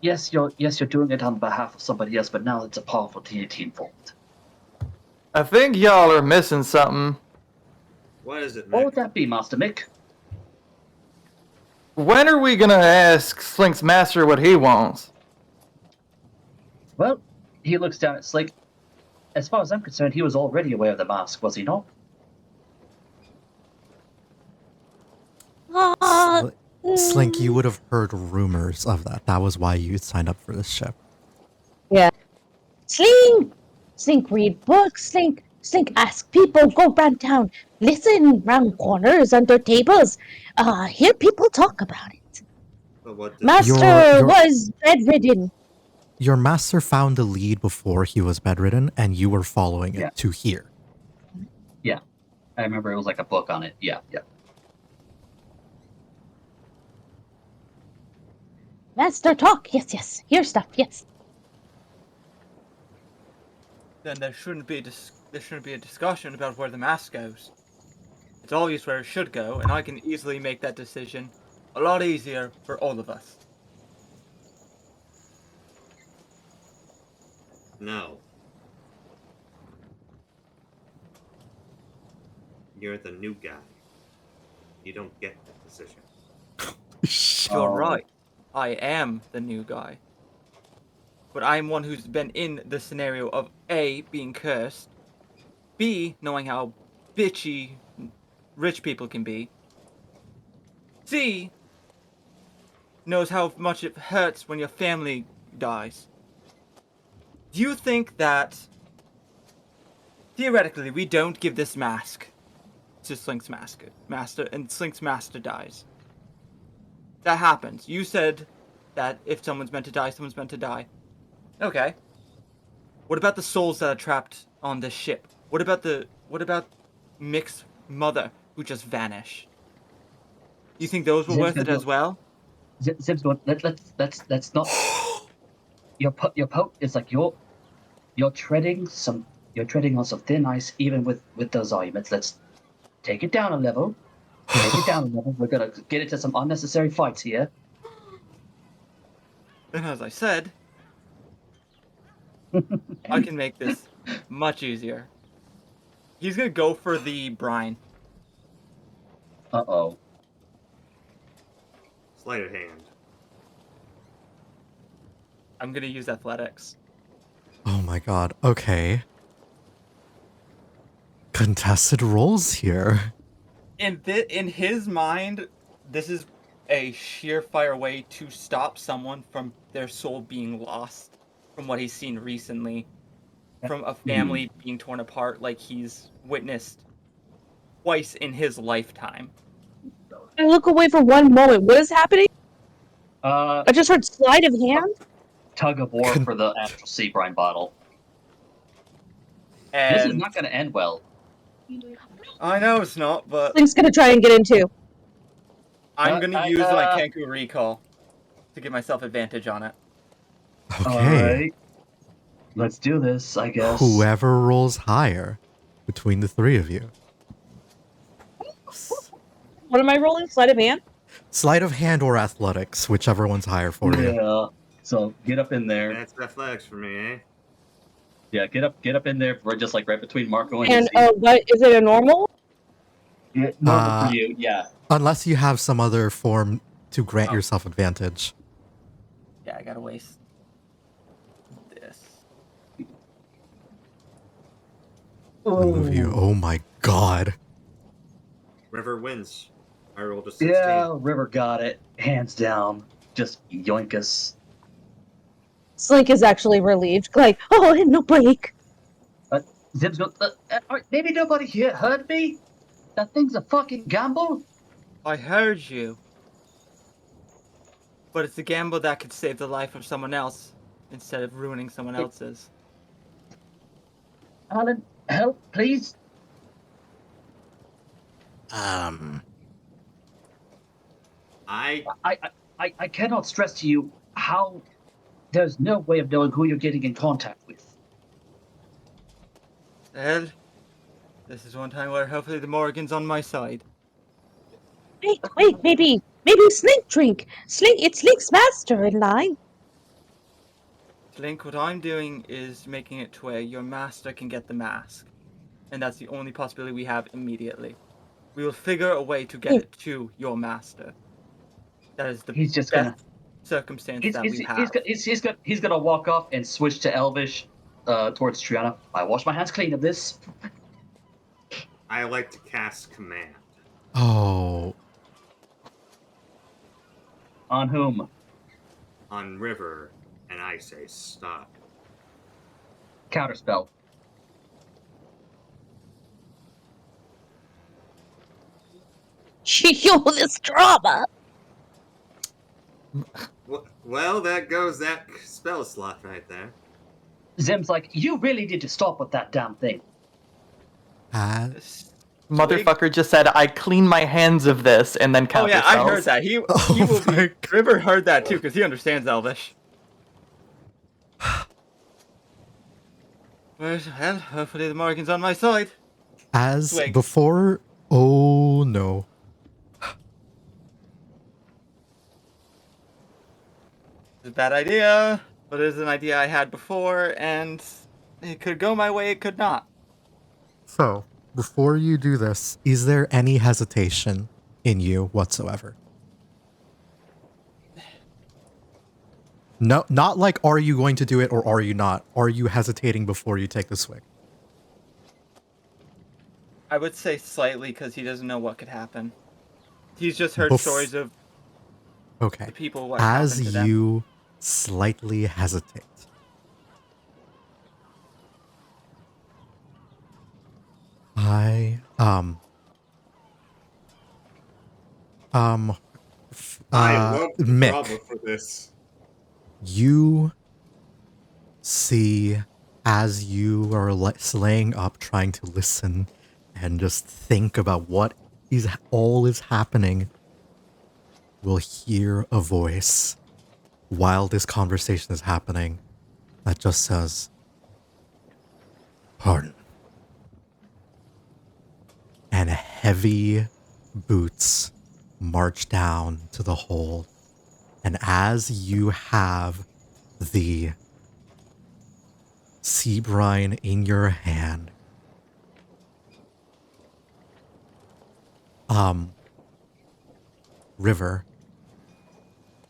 [SPEAKER 5] Yes, you're doing it on behalf of somebody else, but now it's a powerful deity involved.
[SPEAKER 2] I think y'all are missing something.
[SPEAKER 4] What is it,
[SPEAKER 5] What
[SPEAKER 4] Mick?
[SPEAKER 5] would that be, Master Mick?
[SPEAKER 2] When are we gonna ask Slink's master what he wants?
[SPEAKER 5] Well, he looks down at Slink. As far as I'm concerned, he was already aware of the mask, was he not?
[SPEAKER 3] Slink, you would have heard rumors of that. That was why you signed up for this ship.
[SPEAKER 6] Yeah. Slink read books. Slink ask people. Go round town. Listen round corners, under tables. Hear people talk about it.
[SPEAKER 4] But what does
[SPEAKER 6] Master was bedridden.
[SPEAKER 3] Your master found the lead before he was bedridden, and you were following it
[SPEAKER 5] Yeah.
[SPEAKER 3] to here.
[SPEAKER 5] Yeah. I remember it was like a book on it. Yeah.
[SPEAKER 6] Master talk. Yes. Hear stuff. Yes.
[SPEAKER 1] Then there shouldn't be a discussion about where the mask goes. It's obvious where it should go, and I can easily make that decision a lot easier for all of us.
[SPEAKER 4] No. You're the new guy. You don't get that decision.
[SPEAKER 1] You're
[SPEAKER 5] Oh.
[SPEAKER 1] right. I am the new guy. But I'm one who's been in the scenario of A, being cursed, B, knowing how bitchy rich people can be, C, knows how much it hurts when your family dies. Do you think that, theoretically, we don't give this mask to Slink's master, and Slink's master dies? That happens. You said that if someone's meant to die, someone's meant to die. Okay. What about the souls that are trapped on this ship? What about Mick's mother who just vanished? You think those were worth it as well?
[SPEAKER 5] Zib's going. Let's not. Your poke is like you're treading on some thin ice even with those arguments. Let's take it down a level. Take it down a level. We're gonna get into some unnecessary fights here.
[SPEAKER 1] And as I said, I can make this much easier. He's gonna go for the brine.
[SPEAKER 5] Uh-oh.
[SPEAKER 4] Sleight of hand.
[SPEAKER 1] I'm gonna use athletics.
[SPEAKER 3] Oh my god. Okay. Contested roles here.
[SPEAKER 1] In his mind, this is a surefire way to stop someone from their soul being lost, from what he's seen recently, from a family being torn apart like he's witnessed twice in his lifetime.
[SPEAKER 6] I look away for one moment. What is happening?
[SPEAKER 5] I
[SPEAKER 6] just heard sleight of hand.
[SPEAKER 5] Tug of war for the Astral Sea brine bottle.
[SPEAKER 1] And
[SPEAKER 5] this is not going to end well.
[SPEAKER 1] I know it's not, but
[SPEAKER 6] Link's gonna try and get into.
[SPEAKER 1] I'm gonna use my Kenku recall to give myself advantage on it.
[SPEAKER 3] Okay.
[SPEAKER 5] Alright. Let's do this, I guess.
[SPEAKER 3] Whoever rolls higher between the three of you.
[SPEAKER 6] What am I rolling? Sleight of hand?
[SPEAKER 3] Sleight of hand or athletics, whichever one's higher for you.
[SPEAKER 5] Yeah. So get up in there.
[SPEAKER 4] That's athletics for me, eh?
[SPEAKER 5] Yeah, get up in there. We're just like right between Marco and
[SPEAKER 6] what is it? A normal?
[SPEAKER 5] Yeah, normal for you, yeah.
[SPEAKER 3] Unless you have some other form to grant yourself advantage.
[SPEAKER 1] Yeah, I gotta waste this.
[SPEAKER 3] Remove you. Oh my god.
[SPEAKER 4] River wins. I rolled a 16.
[SPEAKER 5] Yeah, River got it. Hands down. Just yoink us.
[SPEAKER 6] Slink is actually relieved. Like, oh, no break.
[SPEAKER 5] Zib's goes, maybe nobody here heard me? That thing's a fucking gamble?
[SPEAKER 1] I heard you. But it's a gamble that could save the life of someone else instead of ruining someone else's.
[SPEAKER 5] Alan, help, please? I cannot stress to you how there's no way of knowing who you're getting in contact with.
[SPEAKER 1] Ed, this is one time where hopefully the Morrigan's on my side.
[SPEAKER 6] Wait, maybe Slink drink. It's Slink's master in line.
[SPEAKER 1] Slink, what I'm doing is making it to where your master can get the mask. And that's the only possibility we have immediately. We will figure a way to get it to your master. That is the best circumstance that we have.
[SPEAKER 5] He's gonna walk up and switch to Elvish towards Triana. I wash my hands clean of this.
[SPEAKER 4] I like to cast command.
[SPEAKER 3] Oh.
[SPEAKER 5] On whom?
[SPEAKER 4] On River, and I say stop.
[SPEAKER 5] Counterspell.
[SPEAKER 6] Yo, this drama.
[SPEAKER 4] Well, that goes that spell slot right there.
[SPEAKER 5] Zim's like, you really need to stop with that damn thing.
[SPEAKER 2] Motherfucker just said, I clean my hands of this, and then counter
[SPEAKER 1] I heard that. He will be... River heard that too, because he understands Elvish. Well, hopefully the Morrigan's on my side.
[SPEAKER 3] As before... Oh, no.
[SPEAKER 1] It's a bad idea, but it is an idea I had before, and it could go my way, it could not.
[SPEAKER 3] So, before you do this, is there any hesitation in you whatsoever? No, not like, are you going to do it or are you not? Are you hesitating before you take the swing?
[SPEAKER 1] I would say slightly, because he doesn't know what could happen. He's just heard stories of the people what
[SPEAKER 3] as
[SPEAKER 1] happened to them.
[SPEAKER 3] you slightly hesitate,
[SPEAKER 4] I love the
[SPEAKER 3] Mick,
[SPEAKER 4] drama for this.
[SPEAKER 3] you see as you are laying up trying to listen and just think about what is all is happening, will hear a voice while this conversation is happening that just says, "Pardon." And heavy boots march down to the hold. And as you have the sea brine in your hand, River,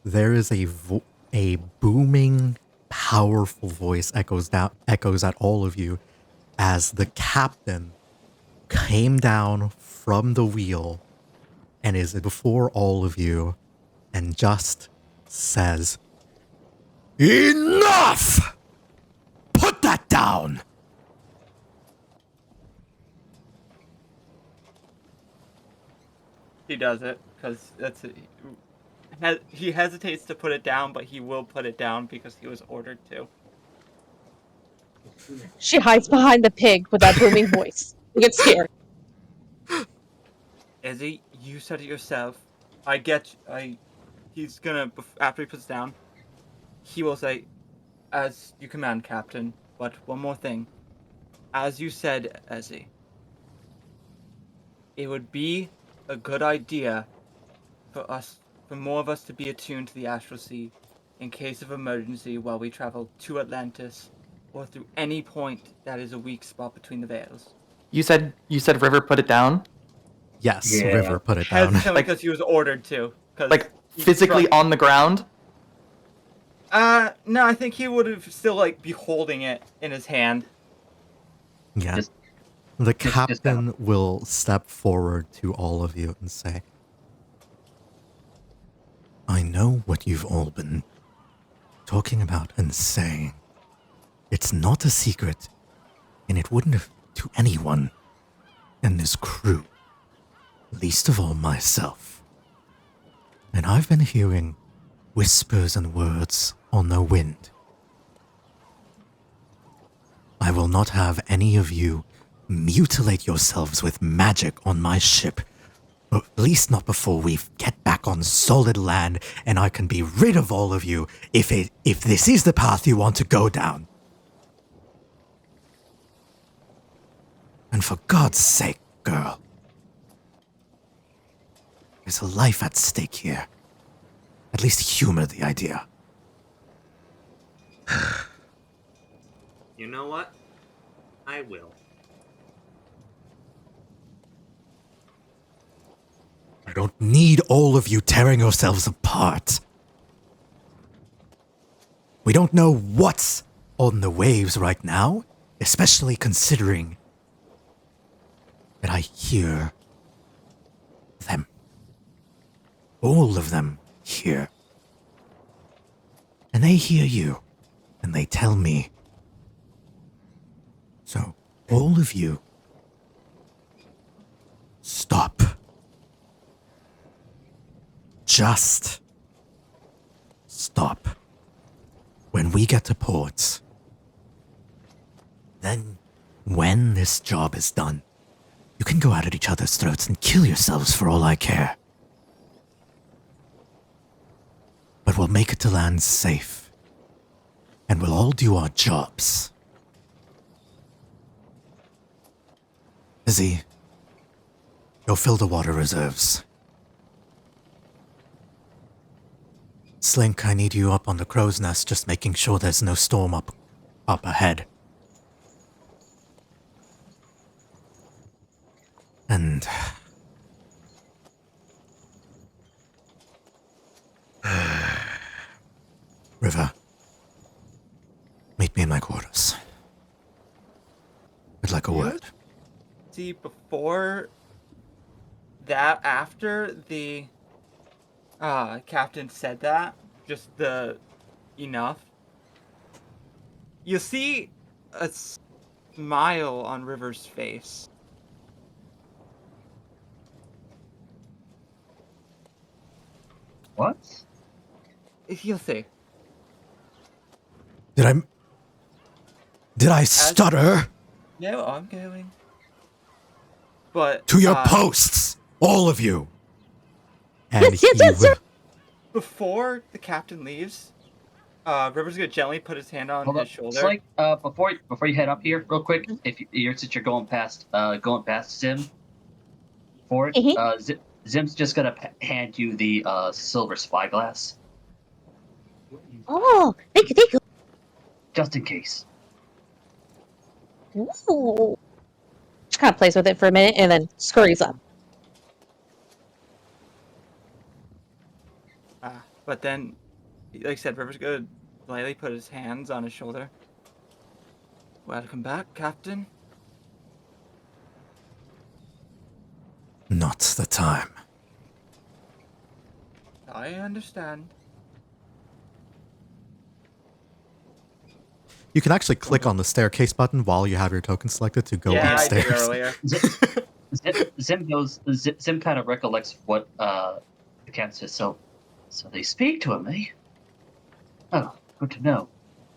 [SPEAKER 3] there is a booming, powerful voice echoes at all of you as the captain came down from the wheel and is before all of you and just says, "Enough! Put that down!"
[SPEAKER 1] He does it because he hesitates to put it down, but he will put it down because he was ordered to.
[SPEAKER 6] She hides behind the pig with that booming voice. You get scared.
[SPEAKER 1] Izzy, you said it yourself. He's gonna, after he puts it down, he will say, "As you command, Captain, but one more thing. As you said, Izzy, it would be a good idea for more of us to be attuned to the Astral Sea in case of emergency while we travel to Atlantis or through any point that is a weak spot between the veils."
[SPEAKER 2] You said River put it down?
[SPEAKER 3] Yes,
[SPEAKER 5] Yeah.
[SPEAKER 3] River put it down.
[SPEAKER 1] Hesitant
[SPEAKER 2] Like-
[SPEAKER 1] because he was ordered to.
[SPEAKER 2] Like physically on the ground?
[SPEAKER 1] No, I think he would have still be holding it in his hand.
[SPEAKER 3] Yeah.
[SPEAKER 5] Just-
[SPEAKER 3] The
[SPEAKER 5] just
[SPEAKER 3] captain will step forward to all of you and say, "I know what you've all been talking about and saying. It's not a secret, and it wouldn't have to anyone in this crew, least of all myself. And I've been hearing whispers and words on the wind. I will not have any of you mutilate yourselves with magic on my ship, or at least not before we get back on solid land and I can be rid of all of you if this is the path you want to go down. And for God's sake, girl, there's a life at stake here. At least humor the idea."
[SPEAKER 4] You know what? I will.
[SPEAKER 3] I don't need all of you tearing yourselves apart. We don't know what's on the waves right now, especially considering that I hear them. All of them hear. And they hear you, and they tell me. So, all of you, stop. Just stop. When we get to port, then when this job is done, you can go out at each other's throats and kill yourselves for all I care. But we'll make it to land safe, and we'll all do our jobs. Izzy, go fill the water reserves. Slink, I need you up on the crow's nest, just making sure there's no storm up ahead. And River, meet me in my quarters. I'd like a word.
[SPEAKER 1] See, before that, after the captain said that, just the enough, you see a smile on River's face.
[SPEAKER 5] What?
[SPEAKER 1] You'll see.
[SPEAKER 3] Did I... Did I stutter?
[SPEAKER 1] No, I'm going. But
[SPEAKER 3] To your posts, all of you. And
[SPEAKER 6] Yes, sir.
[SPEAKER 1] before the captain leaves, River's gonna gently put his hand on
[SPEAKER 5] Hold
[SPEAKER 1] his
[SPEAKER 5] up.
[SPEAKER 1] shoulder.
[SPEAKER 5] Slink, before you head up here, real quick, if you're since you're going past Zim for it,
[SPEAKER 6] Mhm.
[SPEAKER 5] Zim's just gonna hand you the silver spyglass,
[SPEAKER 6] Oh, thank you.
[SPEAKER 5] just in case.
[SPEAKER 6] Ooh. She kind of plays with it for a minute and then scurries up.
[SPEAKER 1] But then, like I said, River's gonna lightly put his hands on his shoulder. Welcome back, Captain.
[SPEAKER 3] Not the time.
[SPEAKER 1] I understand.
[SPEAKER 3] You can actually click on the staircase button while you have your token selected to go
[SPEAKER 1] Yeah, I
[SPEAKER 3] upstairs.
[SPEAKER 1] did earlier.
[SPEAKER 5] Zim kind of recollects what the captain says. So they speak to him, eh? Oh, good to know.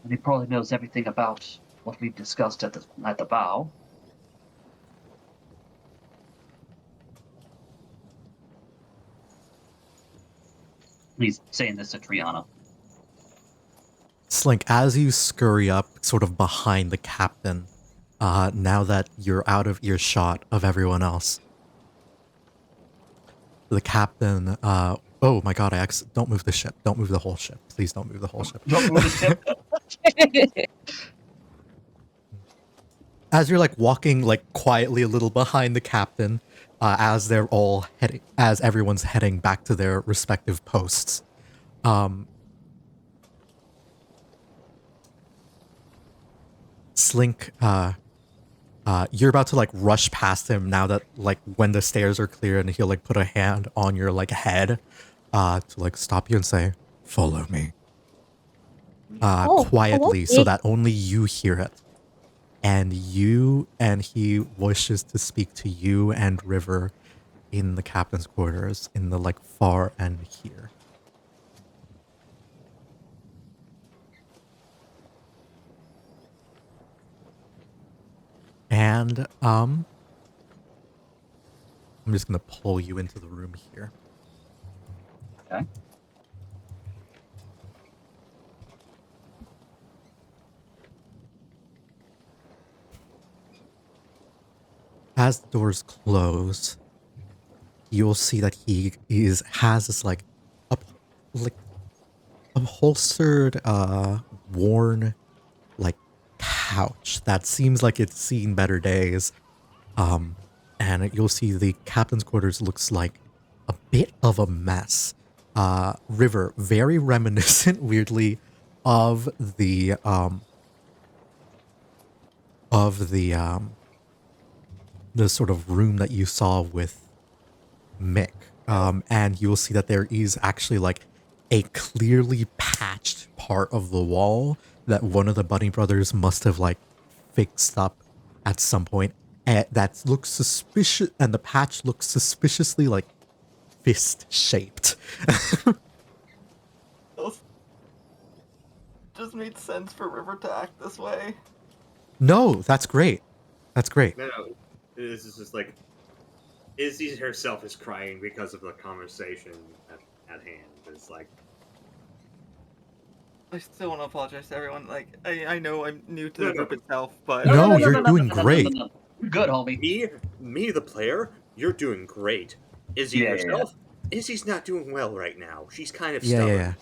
[SPEAKER 5] And he probably knows everything about what we discussed at the bow. He's saying this to Triana.
[SPEAKER 3] Slink, as you scurry up sort of behind the captain, now that you're out of earshot of everyone else, the captain, oh my god, don't move the ship. Don't move the whole ship. Please don't move the whole ship.
[SPEAKER 5] Don't move the ship.
[SPEAKER 3] As you're like walking like quietly a little behind the captain, as everyone's heading back to their respective posts, Slink, you're about to like rush past him now that like when the stairs are clear, and he'll like put a hand on your like head, to like stop you and say, "Follow me." Quietly, so that only you hear it. And he wishes to speak to you and River in the captain's quarters in the like far end here. And I'm just gonna pull you into the room here.
[SPEAKER 5] Okay.
[SPEAKER 3] As the doors close, you'll see that he has this like upholstered, worn like couch that seems like it's seen better days. And you'll see the captain's quarters looks like a bit of a mess. River, very reminiscent, weirdly, of the sort of room that you saw with Mick. And you'll see that there is actually like a clearly patched part of the wall that one of the Bunny brothers must have like fixed up at some point. And that looks suspicious, and the patch looks suspiciously like fist shaped.
[SPEAKER 1] Just made sense for River to act this way.
[SPEAKER 3] No, that's great. That's great.
[SPEAKER 4] No, this is just like Izzy herself is crying because of the conversation at hand. It's like,
[SPEAKER 1] I still want to apologize to everyone. Like, I know I'm new to the group itself, but
[SPEAKER 3] No, you're doing great.
[SPEAKER 5] Good, homie.
[SPEAKER 4] me, the player, you're doing great. Izzy herself, Izzy's not doing well right now. She's kind of stubborn.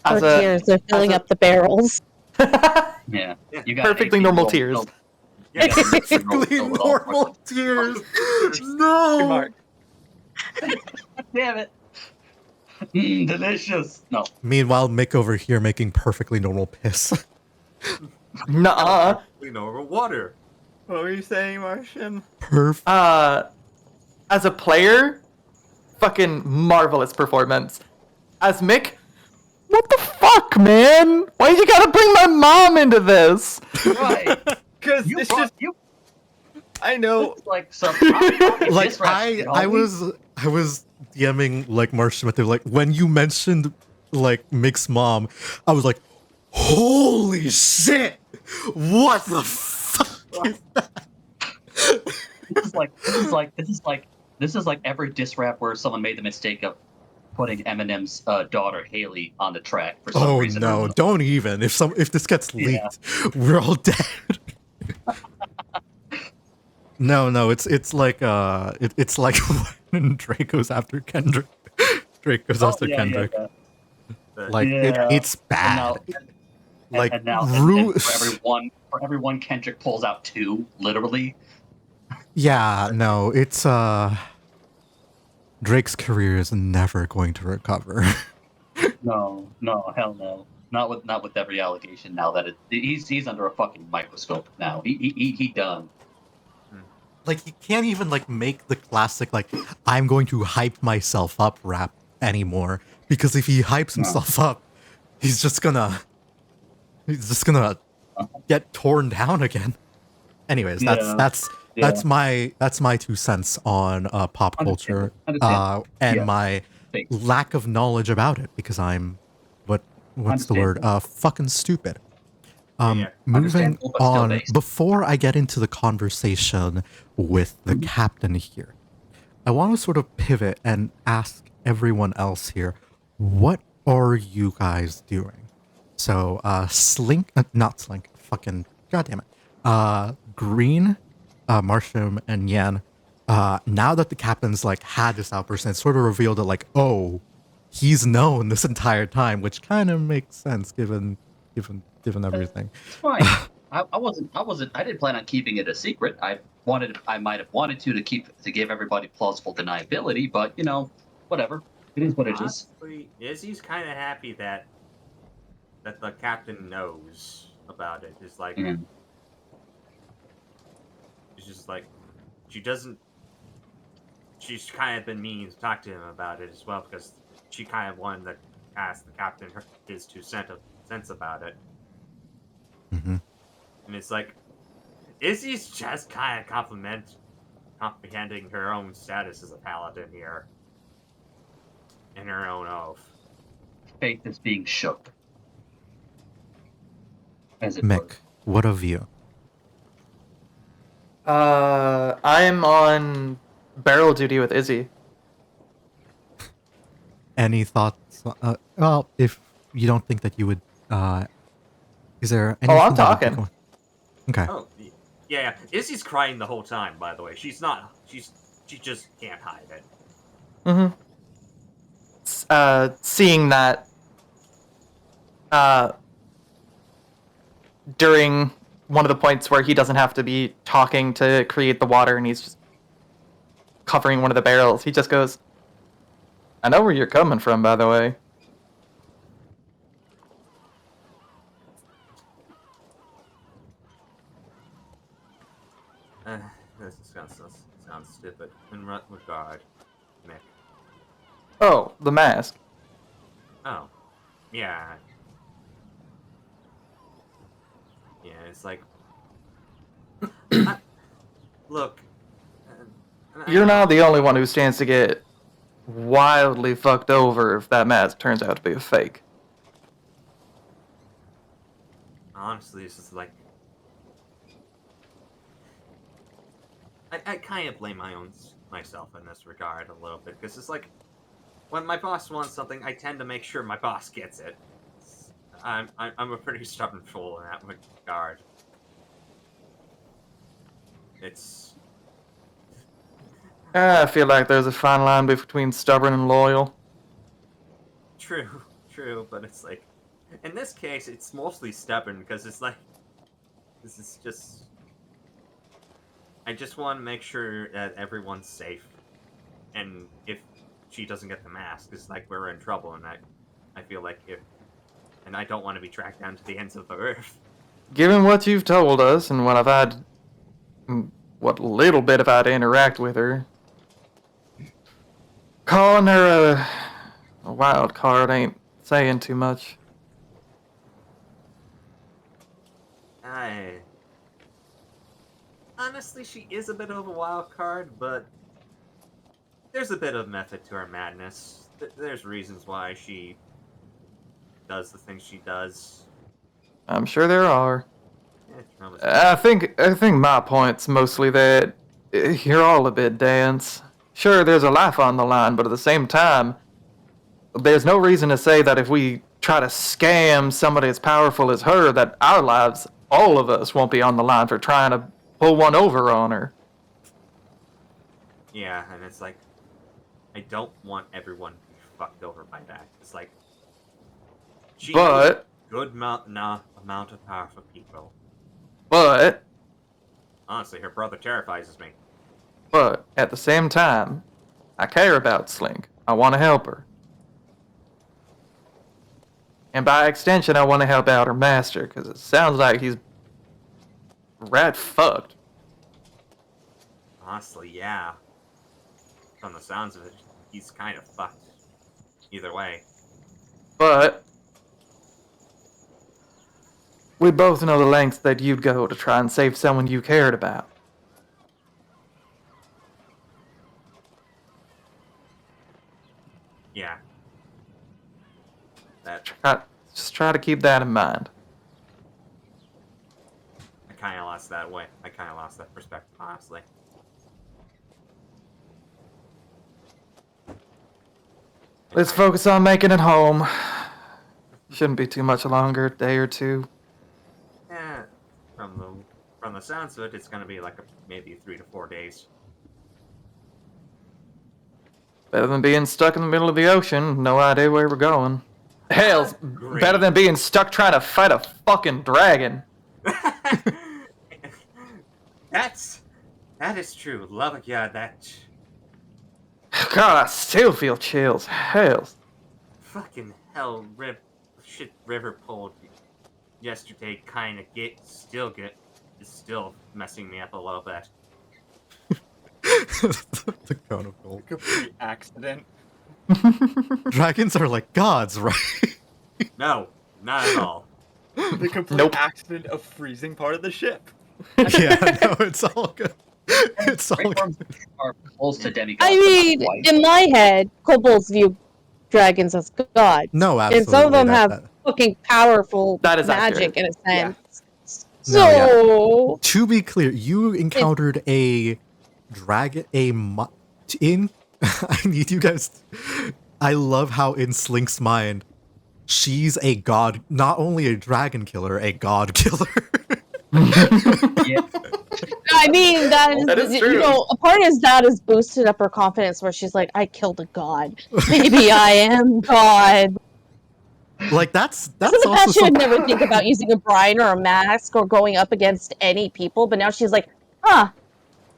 [SPEAKER 6] Our tears are filling up the barrels.
[SPEAKER 5] Yeah.
[SPEAKER 2] You got perfectly normal tears.
[SPEAKER 3] Perfectly normal tears. No.
[SPEAKER 1] Mark.
[SPEAKER 5] Damn it. Delicious. No.
[SPEAKER 3] Meanwhile, Mick over here making perfectly normal piss.
[SPEAKER 2] Nuh-uh.
[SPEAKER 4] We know over water.
[SPEAKER 1] What were you saying, Martian?
[SPEAKER 3] Perfect.
[SPEAKER 2] As a player, fucking marvelous performance. As Mick, what the fuck, man? Why you gotta bring my mom into this?
[SPEAKER 5] Right.
[SPEAKER 1] Because it's just I know.
[SPEAKER 5] Like some.
[SPEAKER 3] Like I was DMing like Martian, but they're like when you mentioned like Mick's mom, I was like, Holy shit! What the fuck is that?
[SPEAKER 5] This is like every diss rap where someone made the mistake of putting Eminem's daughter Haley on the track for some
[SPEAKER 3] Oh
[SPEAKER 5] reason.
[SPEAKER 3] no, don't even. If this gets
[SPEAKER 5] Yeah.
[SPEAKER 3] leaked, we're all dead. No, it's like it's like when Drake goes after Kendrick. Drake goes after Kendrick. Like it's bad.
[SPEAKER 5] And for everyone Kendrick pulls out two, literally.
[SPEAKER 3] Yeah, no, it's Drake's career is never going to recover.
[SPEAKER 5] No, hell no. Not with every allegation now that he's under a fucking microscope now. He done.
[SPEAKER 3] Like he can't even like make the classic like I'm going to hype myself up rap anymore, because if he hypes himself up, he's just gonna get torn down again. Anyways, that's my 2 cents on pop culture and my lack of knowledge about it, because I'm what's the word? Fucking stupid. Moving on, before I get into the conversation with the captain here, I want to sort of pivot and ask everyone else here, what are you guys doing? So, not Slink, fucking, goddamn it. Green, Marsham, and Yan, now that the captain's like had this outburst and it sort of revealed that like, oh, he's known this entire time, which kind of makes sense given everything.
[SPEAKER 5] It's fine. I didn't plan on keeping it a secret. I might have wanted to give everybody plausible deniability, but you know, whatever. It is what it is.
[SPEAKER 4] Honestly, Izzy's kind of happy that the captain knows about it. It's like it's just like she doesn't. She's kind of been meaning to talk to him about it as well, because she kind of wanted to ask the captain his 2 cents about it.
[SPEAKER 3] Mm-hmm.
[SPEAKER 4] And it's like, Izzy's just kind of comprehending her own status as a paladin here. In her own oath.
[SPEAKER 5] Faith is being shook. As it
[SPEAKER 3] Mick, what of you?
[SPEAKER 2] I'm on barrel duty with Izzy.
[SPEAKER 3] Any thoughts? Well, if you don't think that you would, is there anything?
[SPEAKER 2] Oh, I'm talking.
[SPEAKER 3] Okay.
[SPEAKER 4] Oh, yeah. Izzy's crying the whole time, by the way. She just can't hide it.
[SPEAKER 2] Mm-hmm. Seeing that, during one of the points where he doesn't have to be talking to create the water and he's just covering one of the barrels, he just goes, I know where you're coming from, by the way.
[SPEAKER 4] This sounds stupid. In what regard, Mick?
[SPEAKER 2] Oh, the mask.
[SPEAKER 4] Oh, yeah. Yeah, it's like... look...
[SPEAKER 2] You're not the only one who stands to get wildly fucked over if that mask turns out to be a fake.
[SPEAKER 4] Honestly, it's just like... I kind of blame myself in this regard a little bit, because it's like, when my boss wants something, I tend to make sure my boss gets it. I'm a pretty stubborn fool in that regard. It's...
[SPEAKER 2] I feel like there's a fine line between stubborn and loyal.
[SPEAKER 4] True, but it's like, in this case, it's mostly stubborn, because it's like, this is just... I just want to make sure that everyone's safe. And if she doesn't get the mask, it's like we're in trouble, and I feel like and I don't want to be tracked down to the ends of the earth.
[SPEAKER 2] Given what you've told us and what little bit I've had to interact with her, calling her a wild card ain't saying too much.
[SPEAKER 4] Honestly, she is a bit of a wild card, but there's a bit of method to her madness. There's reasons why she does the things she does.
[SPEAKER 2] I'm sure there are.
[SPEAKER 4] Probably.
[SPEAKER 2] I think my point's mostly that you're all a bit dense. Sure, there's a life on the line, but at the same time, there's no reason to say that if we try to scam somebody as powerful as her, that our lives, all of us, won't be on the line for trying to pull one over on her.
[SPEAKER 4] Yeah, and it's like, I don't want everyone to be fucked over by that. It's like, she has a good amount of powerful people.
[SPEAKER 2] But
[SPEAKER 4] Honestly, her brother terrifies me.
[SPEAKER 2] But at the same time, I care about Slink. I want to help her. And by extension, I want to help out her master, because it sounds like he's rat fucked.
[SPEAKER 4] Honestly, yeah. From the sounds of it, he's kind of fucked. Either way.
[SPEAKER 2] But we both know the lengths that you'd go to try and save someone you cared about.
[SPEAKER 4] Yeah. That
[SPEAKER 2] Just try to keep that in mind.
[SPEAKER 4] I kind of lost that way. I kind of lost that perspective, honestly.
[SPEAKER 2] Let's focus on making it home. Shouldn't be too much longer, a day or two.
[SPEAKER 4] Yeah, from the sounds of it, it's gonna be like maybe 3 to 4 days.
[SPEAKER 2] Better than being stuck in the middle of the ocean, no idea where we're going. Hell's
[SPEAKER 4] Great.
[SPEAKER 2] better than being stuck trying to fight a fucking dragon.
[SPEAKER 4] That is true. Love of God, that
[SPEAKER 2] God, I still feel chills. Hells.
[SPEAKER 4] fucking hell river pulled yesterday kind of is still messing me up a little bit.
[SPEAKER 3] The cone of gold.
[SPEAKER 1] Complete accident.
[SPEAKER 3] Dragons are like gods, right?
[SPEAKER 4] No, not at all.
[SPEAKER 1] The complete
[SPEAKER 2] Nope.
[SPEAKER 1] accident of freezing part of the ship.
[SPEAKER 3] Yeah, no, it's all good. It's all
[SPEAKER 5] Great
[SPEAKER 3] good.
[SPEAKER 5] worms are close to demigods.
[SPEAKER 6] I
[SPEAKER 5] but not
[SPEAKER 6] mean,
[SPEAKER 5] quite.
[SPEAKER 6] in my head, kobolds view dragons as gods.
[SPEAKER 3] No, absolutely.
[SPEAKER 6] And some of them have
[SPEAKER 3] that-
[SPEAKER 6] fucking powerful
[SPEAKER 2] That is
[SPEAKER 6] magic
[SPEAKER 2] accurate.
[SPEAKER 6] in a
[SPEAKER 1] Yeah.
[SPEAKER 6] sense.
[SPEAKER 3] No, yeah.
[SPEAKER 6] So,
[SPEAKER 3] To be clear, you encountered a dragon, I need you guys. I love how in Slink's mind, she's a god, not only a dragon killer, a god killer.
[SPEAKER 5] Yeah.
[SPEAKER 6] I mean,
[SPEAKER 2] That is true.
[SPEAKER 6] you know, a part of that is boosted up her confidence where she's like, I killed a god. Maybe I am God.
[SPEAKER 3] Like that's
[SPEAKER 6] So in the
[SPEAKER 3] also
[SPEAKER 6] past, she would
[SPEAKER 3] something.
[SPEAKER 6] never think about using a brine or a mask or going up against any people, but now she's like, huh,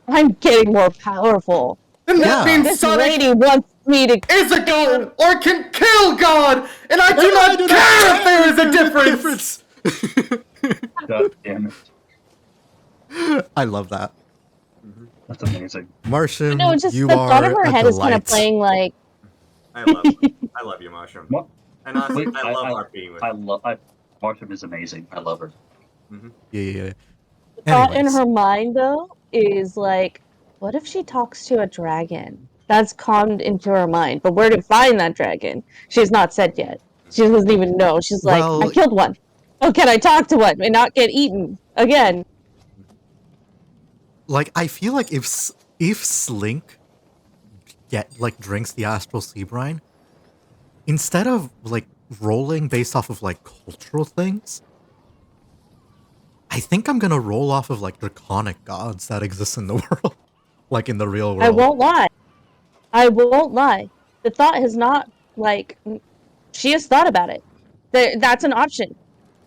[SPEAKER 6] I'm getting more powerful.
[SPEAKER 2] And that
[SPEAKER 3] Yeah.
[SPEAKER 2] means
[SPEAKER 6] This
[SPEAKER 2] Sonic
[SPEAKER 6] lady wants me to
[SPEAKER 2] is a god or can kill God, and I do not care if there is a difference.
[SPEAKER 5] God damn it.
[SPEAKER 3] I love that.
[SPEAKER 5] That's amazing.
[SPEAKER 3] Martian,
[SPEAKER 6] No, just
[SPEAKER 3] you
[SPEAKER 6] the thought of
[SPEAKER 3] are
[SPEAKER 6] her
[SPEAKER 3] a
[SPEAKER 6] head is kind of
[SPEAKER 3] delight.
[SPEAKER 6] playing like,
[SPEAKER 4] I love you, Mushroom.
[SPEAKER 5] What?
[SPEAKER 4] And honestly,
[SPEAKER 5] Wait,
[SPEAKER 4] I love being with you.
[SPEAKER 5] Martin is amazing. I love her.
[SPEAKER 3] Yeah.
[SPEAKER 6] the thought in
[SPEAKER 3] Anyways.
[SPEAKER 6] her mind though is like, what if she talks to a dragon? That's calmed into her mind. But where to find that dragon? She's not said yet. She doesn't even know. She's like,
[SPEAKER 3] Well-
[SPEAKER 6] I killed one. Oh, can I talk to one and not get eaten again?
[SPEAKER 3] Like, I feel like if Slink drinks the astral sea brine, instead of like rolling based off of like cultural things, I think I'm gonna roll off of like draconic gods that exist in the world, like in the real world.
[SPEAKER 6] I won't lie. I won't lie. The thought has not, like, she has thought about it. That's an option.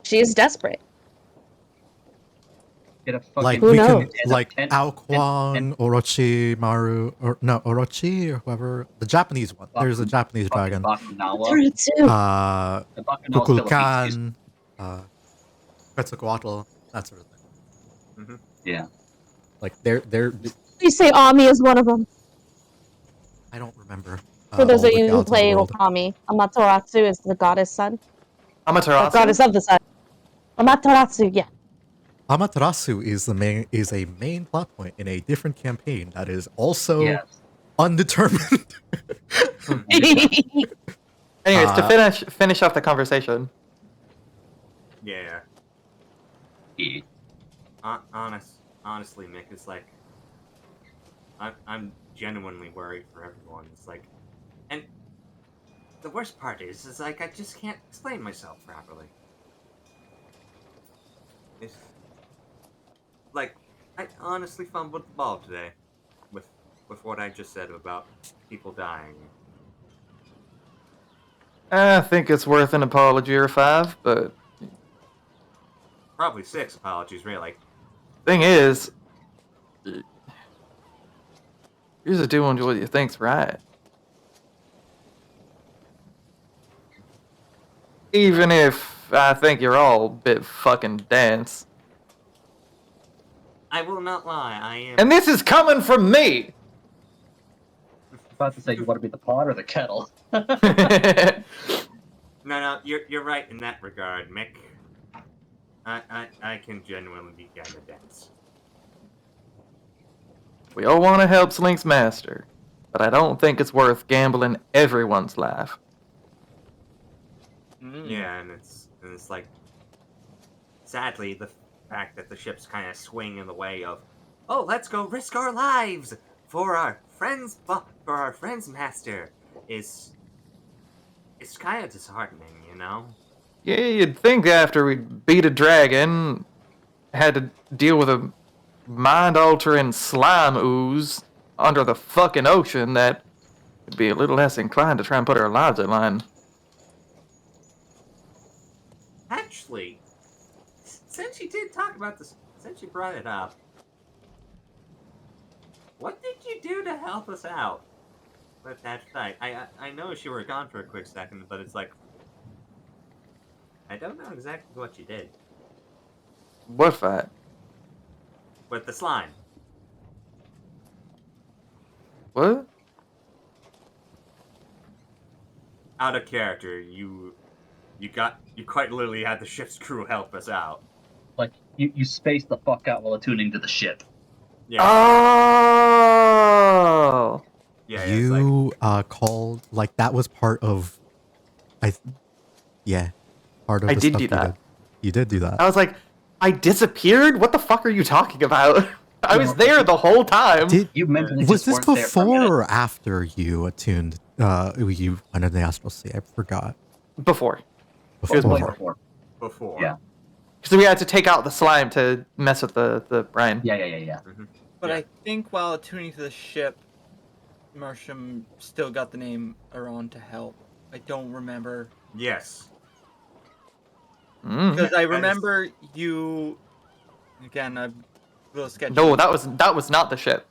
[SPEAKER 6] She is desperate.
[SPEAKER 5] Get a fucking
[SPEAKER 3] Like
[SPEAKER 6] Who
[SPEAKER 3] we
[SPEAKER 6] knows?
[SPEAKER 3] can like Ao Kwang, Orochi Maru, or no Orochi or whoever the Japanese one. There's a Japanese dragon.
[SPEAKER 5] Bakunawa.
[SPEAKER 6] Too.
[SPEAKER 5] The Bakunawa
[SPEAKER 3] Kukulkan, Quetzalcoatl, that sort of thing.
[SPEAKER 5] Yeah.
[SPEAKER 3] Like they're
[SPEAKER 6] Please say Ami is one of them.
[SPEAKER 3] I don't remember.
[SPEAKER 6] For those
[SPEAKER 3] all
[SPEAKER 6] of
[SPEAKER 3] the
[SPEAKER 6] you who
[SPEAKER 3] gods in the
[SPEAKER 6] play
[SPEAKER 3] world.
[SPEAKER 6] Okami, Amaterasu is the goddess sun. Or
[SPEAKER 2] Amaterasu.
[SPEAKER 6] goddess of the sun. Amaterasu, yeah.
[SPEAKER 3] Amaterasu is a main plot point in a different campaign that is also
[SPEAKER 5] Yes.
[SPEAKER 3] undetermined.
[SPEAKER 2] Anyways, to finish off the conversation,
[SPEAKER 4] Yeah.
[SPEAKER 5] Yeah.
[SPEAKER 4] Honestly, Mick, it's like I'm genuinely worried for everyone. It's like, and the worst part is like I just can't explain myself properly. It's like I honestly fumbled the ball today with what I just said about people dying.
[SPEAKER 2] I think it's worth an apology or 5, but
[SPEAKER 4] Probably 6 apologies, really.
[SPEAKER 2] thing is, you're just doing what you think's right. Even if I think you're all a bit fucking dense.
[SPEAKER 4] I will not lie, I am.
[SPEAKER 2] And this is coming from me!
[SPEAKER 5] About to say, you want to be the pot or the kettle?
[SPEAKER 4] No, you're right in that regard, Mick. I can genuinely be kind of dense.
[SPEAKER 2] We all want to help Slink's master, but I don't think it's worth gambling everyone's life.
[SPEAKER 4] Yeah, and it's like, sadly, the fact that the ships kind of swing in the way of, oh, let's go risk our lives for our friends, master, is it's kind of disheartening, you know.
[SPEAKER 2] Yeah, you'd think after we beat a dragon, had to deal with a mind-altering slime ooze under the fucking ocean, that would be a little less inclined to try and put our lives in line.
[SPEAKER 4] Actually, since you did talk about this, since you brought it up, what did you do to help us out with that fight? I know you were gone for a quick second, but it's like, I don't know exactly what you did
[SPEAKER 2] What fight?
[SPEAKER 4] with the slime.
[SPEAKER 2] What?
[SPEAKER 4] Out of character, you quite literally had the ship's crew help us out.
[SPEAKER 5] Like, you spaced the fuck out while attuning to the ship.
[SPEAKER 4] Yeah.
[SPEAKER 2] Oh!
[SPEAKER 4] Yeah,
[SPEAKER 3] You called, like, that was part of, part of
[SPEAKER 2] I
[SPEAKER 3] the
[SPEAKER 2] did
[SPEAKER 3] stuff
[SPEAKER 2] do that.
[SPEAKER 3] You did do that.
[SPEAKER 2] I was like, I disappeared? What the fuck are you talking about? I was there the whole time.
[SPEAKER 5] You mentally
[SPEAKER 3] Was
[SPEAKER 5] just
[SPEAKER 3] this
[SPEAKER 5] weren't there for a minute.
[SPEAKER 3] before or after you attuned, you under the astral sea? I forgot.
[SPEAKER 2] Before.
[SPEAKER 5] It was way
[SPEAKER 3] Before.
[SPEAKER 5] before.
[SPEAKER 4] Yeah.
[SPEAKER 2] Because we had to take out the slime to mess with the brain.
[SPEAKER 5] Yeah.
[SPEAKER 4] Mm-hmm.
[SPEAKER 1] But
[SPEAKER 4] Yeah.
[SPEAKER 1] I think while attuning to the ship, Mersham still got the name Aron to help. I don't remember.
[SPEAKER 4] Yes.
[SPEAKER 1] Because I remember you... Again, I'm a little sketchy.
[SPEAKER 2] No, that was not the ship.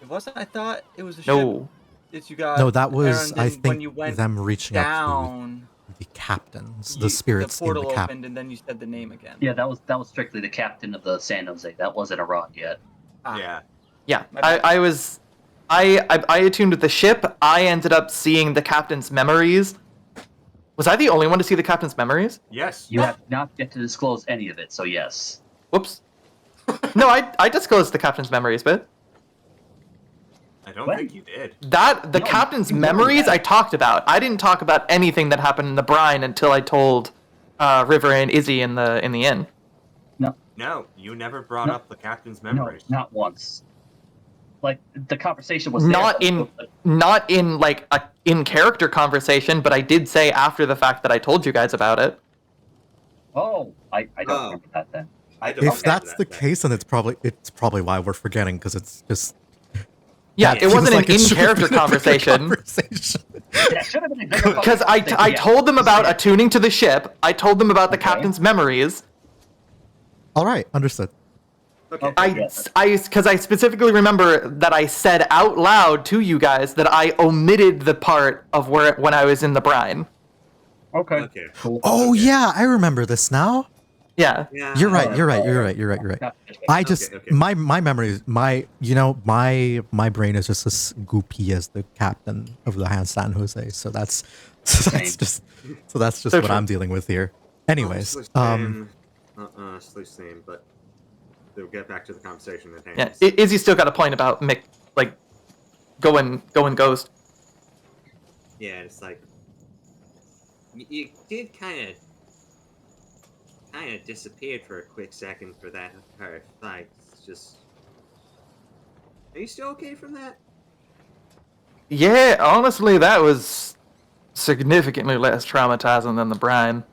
[SPEAKER 1] It wasn't? I thought it was the ship.
[SPEAKER 2] No.
[SPEAKER 1] That you got.
[SPEAKER 3] No, that was,
[SPEAKER 1] Aaron,
[SPEAKER 3] I
[SPEAKER 1] then when
[SPEAKER 3] think,
[SPEAKER 1] you went
[SPEAKER 3] them reaching out
[SPEAKER 1] down,
[SPEAKER 3] to the captains, the spirits
[SPEAKER 1] the
[SPEAKER 3] in
[SPEAKER 1] portal
[SPEAKER 3] the cap.
[SPEAKER 1] opened, and then you said the name again.
[SPEAKER 5] Yeah, that was strictly the captain of the San Jose. That wasn't Iran yet.
[SPEAKER 4] Yeah.
[SPEAKER 2] Yeah, I attuned with the ship. I ended up seeing the captain's memories. Was I the only one to see the captain's memories?
[SPEAKER 4] Yes.
[SPEAKER 5] You have not yet to disclose any of it, so yes.
[SPEAKER 2] Whoops. No, I disclosed the captain's memories, but
[SPEAKER 4] I don't
[SPEAKER 5] When?
[SPEAKER 4] think you did.
[SPEAKER 2] the
[SPEAKER 5] No,
[SPEAKER 2] captain's
[SPEAKER 5] you
[SPEAKER 2] memories
[SPEAKER 5] didn't.
[SPEAKER 2] I talked about. I didn't talk about anything that happened in the brine until I told River and Izzy in the inn.
[SPEAKER 4] No, you never brought
[SPEAKER 5] No.
[SPEAKER 4] up the captain's
[SPEAKER 5] No,
[SPEAKER 4] memories.
[SPEAKER 5] not once. Like, the conversation was
[SPEAKER 2] Not
[SPEAKER 5] there,
[SPEAKER 2] in like a in character conversation, but I did say after the fact that I told you guys about it.
[SPEAKER 5] Oh, I don't
[SPEAKER 4] Oh.
[SPEAKER 5] remember that then.
[SPEAKER 4] I don't
[SPEAKER 3] If
[SPEAKER 4] remember
[SPEAKER 3] that's
[SPEAKER 4] that
[SPEAKER 3] the
[SPEAKER 4] then.
[SPEAKER 3] case, then it's probably why we're forgetting, because it's just
[SPEAKER 2] Yeah,
[SPEAKER 3] that
[SPEAKER 2] it
[SPEAKER 3] feels
[SPEAKER 2] wasn't
[SPEAKER 3] like
[SPEAKER 2] an
[SPEAKER 3] it should have
[SPEAKER 2] in-character
[SPEAKER 3] been a bigger
[SPEAKER 2] conversation.
[SPEAKER 3] conversation.
[SPEAKER 5] Yeah, it should have been a bigger
[SPEAKER 2] Because I
[SPEAKER 5] conversation,
[SPEAKER 2] told them about
[SPEAKER 5] yeah.
[SPEAKER 2] attuning to the ship. I told them about the
[SPEAKER 5] Okay.
[SPEAKER 2] captain's memories.
[SPEAKER 3] All right, understood.
[SPEAKER 4] Okay.
[SPEAKER 5] Okay.
[SPEAKER 2] Because I specifically remember that I said out loud to you guys that I omitted the part of when I was in the brine.
[SPEAKER 5] Okay.
[SPEAKER 4] Okay.
[SPEAKER 5] Cool.
[SPEAKER 3] Oh
[SPEAKER 4] Okay.
[SPEAKER 3] yeah, I remember this now.
[SPEAKER 2] Yeah.
[SPEAKER 4] Yeah.
[SPEAKER 3] You're right. You're right. I just
[SPEAKER 4] okay.
[SPEAKER 3] my memories, my brain is just as goopy as the captain of the San Jose. So that's just
[SPEAKER 2] So
[SPEAKER 3] what
[SPEAKER 2] true.
[SPEAKER 3] I'm dealing with here. Anyways,
[SPEAKER 4] Honestly same, but we'll get back to the conversation at hand.
[SPEAKER 2] Yeah. Izzy still got a point about Mick, like, going ghost.
[SPEAKER 4] Yeah, it's like you did kind of kind of disappeared for a quick second for that her fight. Just, are you still okay from that?
[SPEAKER 2] Yeah, honestly, that was significantly less traumatizing than the brine.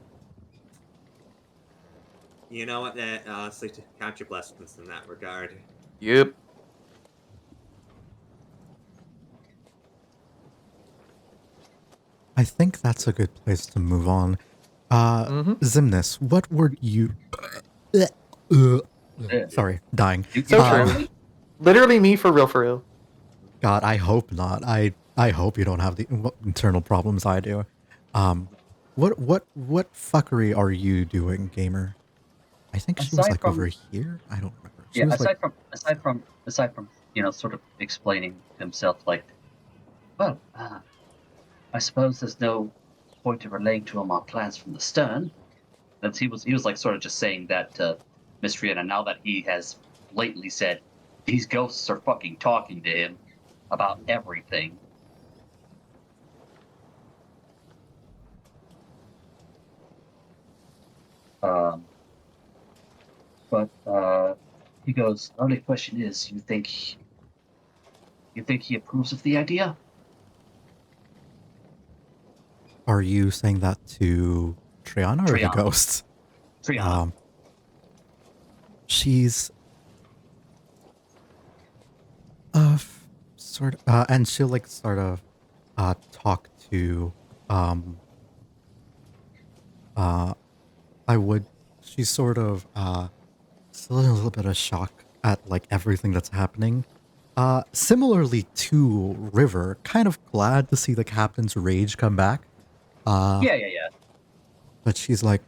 [SPEAKER 4] You know what? That honestly, to count your blessings in that regard.
[SPEAKER 2] Yep.
[SPEAKER 3] I think that's a good place to move on.
[SPEAKER 2] Mm-hmm.
[SPEAKER 3] Zimnis, what were you...
[SPEAKER 5] Yeah.
[SPEAKER 3] Sorry, dying.
[SPEAKER 5] You
[SPEAKER 2] So
[SPEAKER 5] fine,
[SPEAKER 2] true.
[SPEAKER 5] buddy?
[SPEAKER 2] Literally me for real, for real.
[SPEAKER 3] God, I hope not. I hope you don't have the internal problems I do. What fuckery are you doing, gamer? I think she was
[SPEAKER 5] Aside
[SPEAKER 3] like over
[SPEAKER 5] from
[SPEAKER 3] here. I don't remember. She
[SPEAKER 5] yeah,
[SPEAKER 3] was like,
[SPEAKER 5] aside from sort of explaining himself, like, well, I suppose there's no point in relaying to him our plans from the stern. That's he was like sort of just saying that to Miss Triana. Now that he has blatantly said these ghosts are fucking talking to him about everything. Um, but he goes. Only question is, you think he approves of the idea?
[SPEAKER 3] are you saying that to Triana or the
[SPEAKER 5] Triana,
[SPEAKER 3] ghosts?
[SPEAKER 5] Triana.
[SPEAKER 3] She's sort of, and she'll like sort of talk to uh I would she's sort of still in a little bit of shock at like everything that's happening. Similarly to River, kind of glad to see the captain's rage come back.
[SPEAKER 5] Yeah.
[SPEAKER 3] But she's like,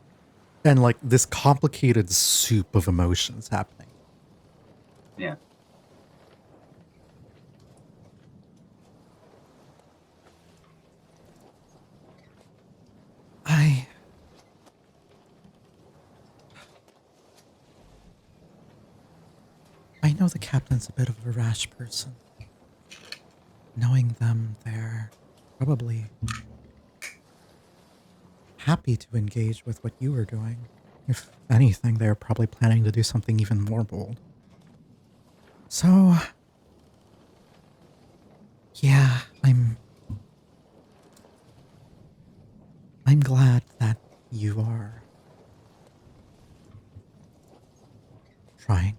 [SPEAKER 3] and like this complicated soup of emotions happening.
[SPEAKER 5] Yeah.
[SPEAKER 3] I know the captain's a bit of a rash person. Knowing them, they're probably happy to engage with what you were doing. If anything, they're probably planning to do something even more bold. So, yeah, I'm glad that you are trying.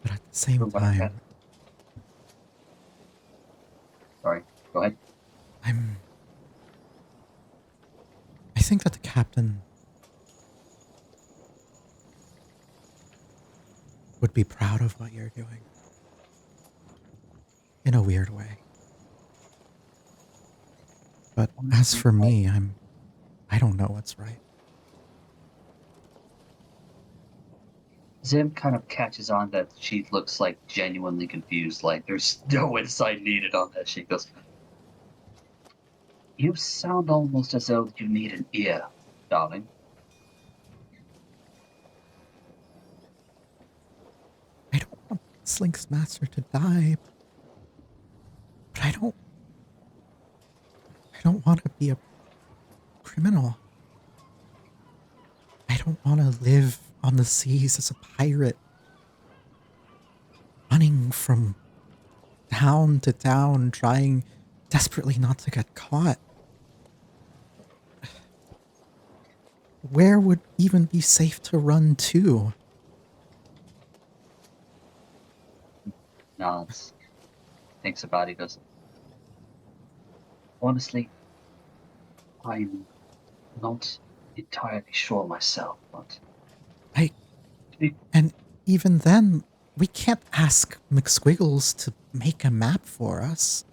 [SPEAKER 3] But at the same
[SPEAKER 5] From what I can.
[SPEAKER 3] time,
[SPEAKER 5] Sorry. Go ahead.
[SPEAKER 3] I think that the captain would be proud of what you're doing. In a weird way. But as for me, I don't know what's right.
[SPEAKER 5] Zim kind of catches on that she looks like genuinely confused, like there's no insight needed on that. She goes, you sound almost as though you need an ear, darling.
[SPEAKER 3] I don't want Slink's master to die, but I don't want to be a criminal. I don't want to live on the seas as a pirate, running from town to town, trying desperately not to get caught. Where would even be safe to run to?
[SPEAKER 5] Nods, thinks about it, goes, honestly, I'm not entirely sure myself, but
[SPEAKER 3] And even then, we can't ask McSquiggles to make a map for us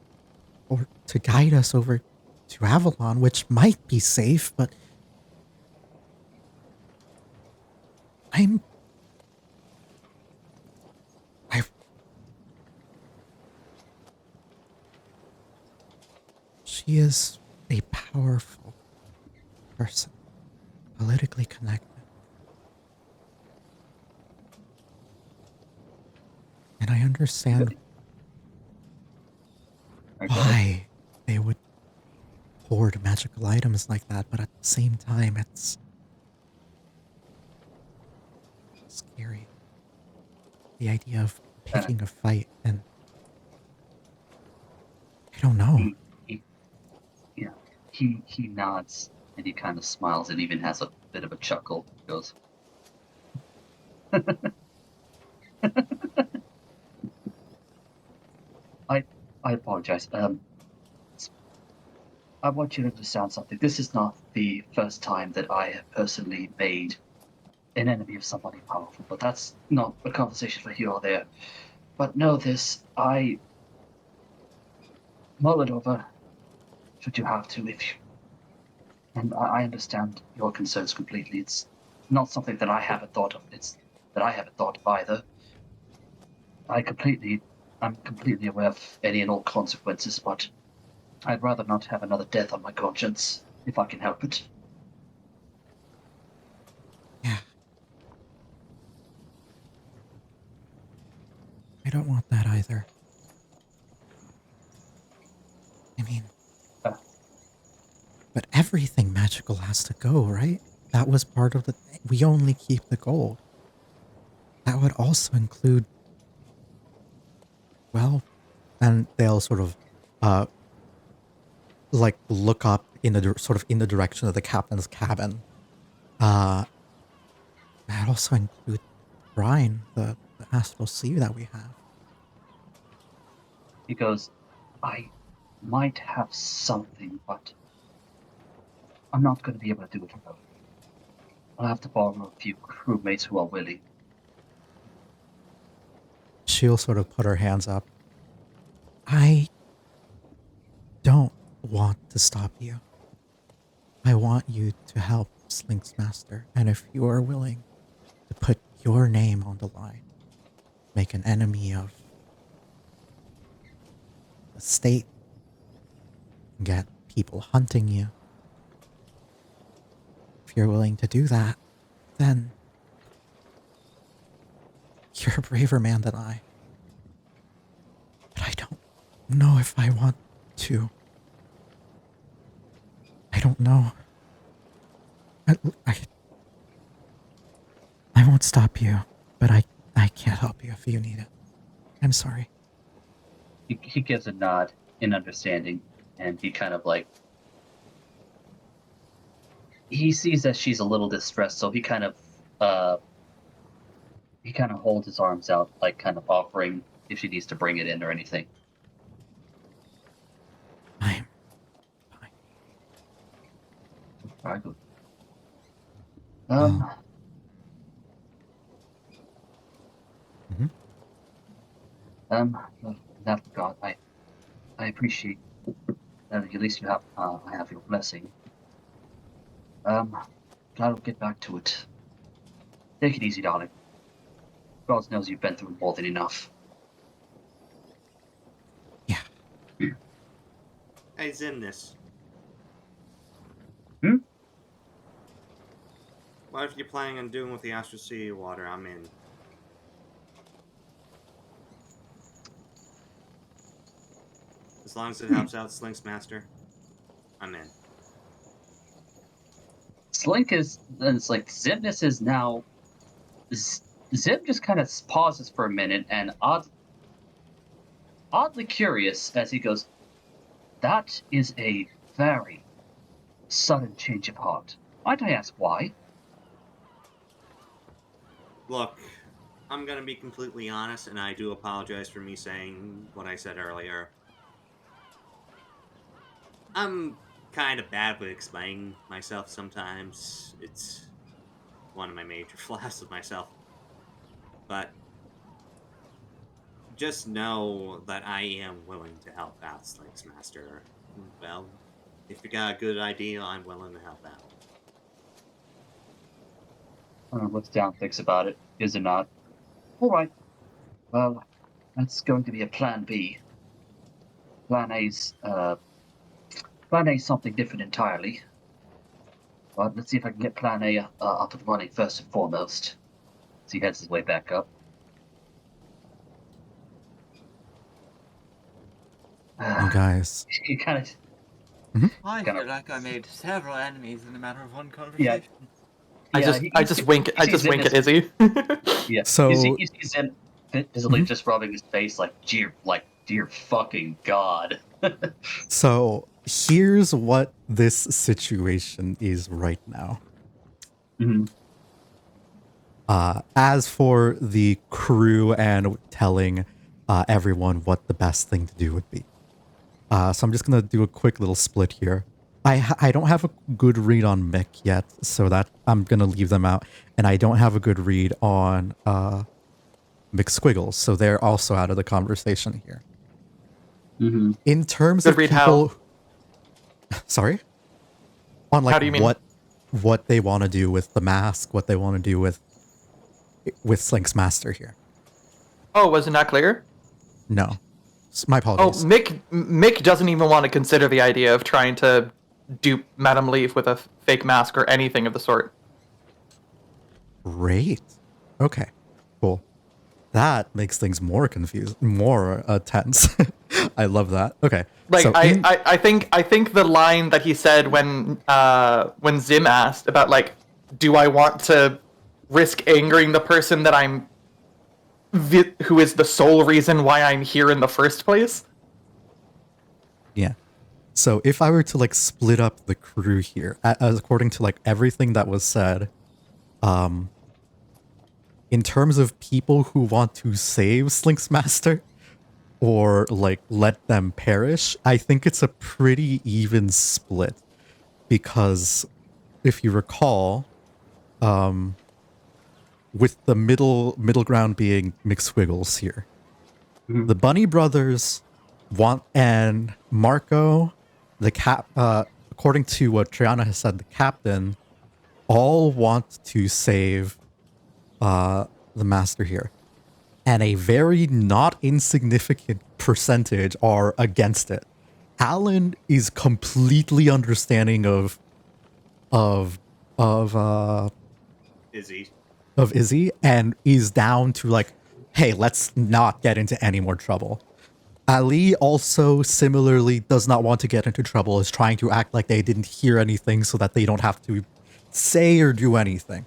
[SPEAKER 3] or to guide us over to Avalon, which might be safe, but I she is a powerful person, politically connected. And I understand why they would hoard magical items like that, but at the same time, it's scary. The idea of picking a fight, and I don't know.
[SPEAKER 5] He nods and he kind of smiles and even has a bit of a chuckle. He goes, I apologize. I want you to understand something. This is not the first time that I have personally made an enemy of somebody powerful, but that's not a conversation for here or there. But know this, I mull it over should you have to, if you, and I understand your concerns completely. It's not something that I haven't thought of. It's that I haven't thought of either. I'm completely aware of any and all consequences, but I'd rather not have another death on my conscience if I can help it.
[SPEAKER 3] Yeah. I don't want that either. I mean, but everything magical has to go, right? That was part of the thing. We only keep the gold. That would also include, well, and they'll sort of, like look up in the sort of in the direction of the captain's cabin. That also include Brine, the astral sea that we have.
[SPEAKER 5] He goes, I might have something, but I'm not going to be able to do it alone. I'll have to borrow a few crewmates who are willing.
[SPEAKER 3] She'll sort of put her hands up. I don't want to stop you. I want you to help Slink's master, and if you are willing to put your name on the line, make an enemy of the state, get people hunting you, if you're willing to do that, then you're a braver man than I. But I don't know if I want to. I don't know. I won't stop you, but I can't help you if you need it. I'm sorry.
[SPEAKER 5] He gives a nod in understanding, and he kind of like, he sees that she's a little distressed, so he kind of holds his arms out, like kind of offering if she needs to bring it in or anything.
[SPEAKER 3] I'm fine.
[SPEAKER 5] Very good.
[SPEAKER 3] Mhm.
[SPEAKER 5] In that regard, I appreciate that at least you have I have your blessing. But I'll get back to it. Take it easy, darling. God knows you've been through more than enough.
[SPEAKER 3] Yeah.
[SPEAKER 4] Hey, Zimnis.
[SPEAKER 5] Hmm?
[SPEAKER 4] What if you're planning on doing with the Astral Sea water I'm in? As long as it helps out Slink's master, I'm in.
[SPEAKER 5] Slink is, it's like Zimnus is now. Zim just kind of pauses for a minute and oddly curious as he goes, that is a very sudden change of heart. Might I ask why?
[SPEAKER 4] Look, I'm gonna be completely honest, and I do apologize for me saying what I said earlier. I'm kind of bad with explaining myself sometimes. It's one of my major flaws of myself. But just know that I am willing to help out Slink's master. Well, if you got a good idea, I'm willing to help out.
[SPEAKER 5] Looks down, thinks about it, gives a nod. All right. Well, that's going to be a plan B. Plan A's something different entirely. But let's see if I can get Plan A up and running first and foremost. As he heads his way back up.
[SPEAKER 3] You guys.
[SPEAKER 5] He kind of
[SPEAKER 1] I
[SPEAKER 5] Kind
[SPEAKER 1] feel
[SPEAKER 5] of-
[SPEAKER 1] like I made several enemies in a matter of one conversation.
[SPEAKER 2] I just wink at Izzy.
[SPEAKER 5] Yeah.
[SPEAKER 3] So-
[SPEAKER 5] you see Zim visibly just rubbing his face dear fucking god.
[SPEAKER 3] So here's what this situation is right now.
[SPEAKER 5] Mhm.
[SPEAKER 3] As for the crew and telling everyone what the best thing to do would be. So I'm just going to do a quick little split here. I don't have a good read on Mick yet, so that I'm going to leave them out. And I don't have a good read on McSquiggles, so they're also out of the conversation here.
[SPEAKER 5] Mhm.
[SPEAKER 3] In terms
[SPEAKER 2] Good
[SPEAKER 3] of
[SPEAKER 2] read
[SPEAKER 3] people...
[SPEAKER 2] how?
[SPEAKER 3] Sorry? On like
[SPEAKER 2] How do you mean?
[SPEAKER 3] what they want to do with the mask, what they want to do with Slink's master here.
[SPEAKER 2] Oh, wasn't that clear?
[SPEAKER 3] No. My
[SPEAKER 2] Oh,
[SPEAKER 3] apologies.
[SPEAKER 2] Mick doesn't even want to consider the idea of trying to dupe Madame Leaf with a fake mask or anything of the sort.
[SPEAKER 3] Great. Okay. Cool. That makes things more confused, more tense. I love that. Okay.
[SPEAKER 2] Like
[SPEAKER 3] so
[SPEAKER 2] I think the line that he said when Zim asked about like, do I want to risk angering the person that who is the sole reason why I'm here in the first place?
[SPEAKER 3] yeah. So if I were to like split up the crew here, as according to like everything that was said, in terms of people who want to save Slink's master or like let them perish, I think it's a pretty even split because if you recall, with the middle ground being McSquiggles here,
[SPEAKER 5] Mhm.
[SPEAKER 3] the Bunny brothers want, and Marco, according to what Triana has said, the captain, all want to save the master here. And a very not insignificant percentage are against it. Alan is completely understanding of
[SPEAKER 4] Izzy.
[SPEAKER 3] Izzy and is down to like, hey, let's not get into any more trouble. Ali also similarly does not want to get into trouble, is trying to act like they didn't hear anything so that they don't have to say or do anything.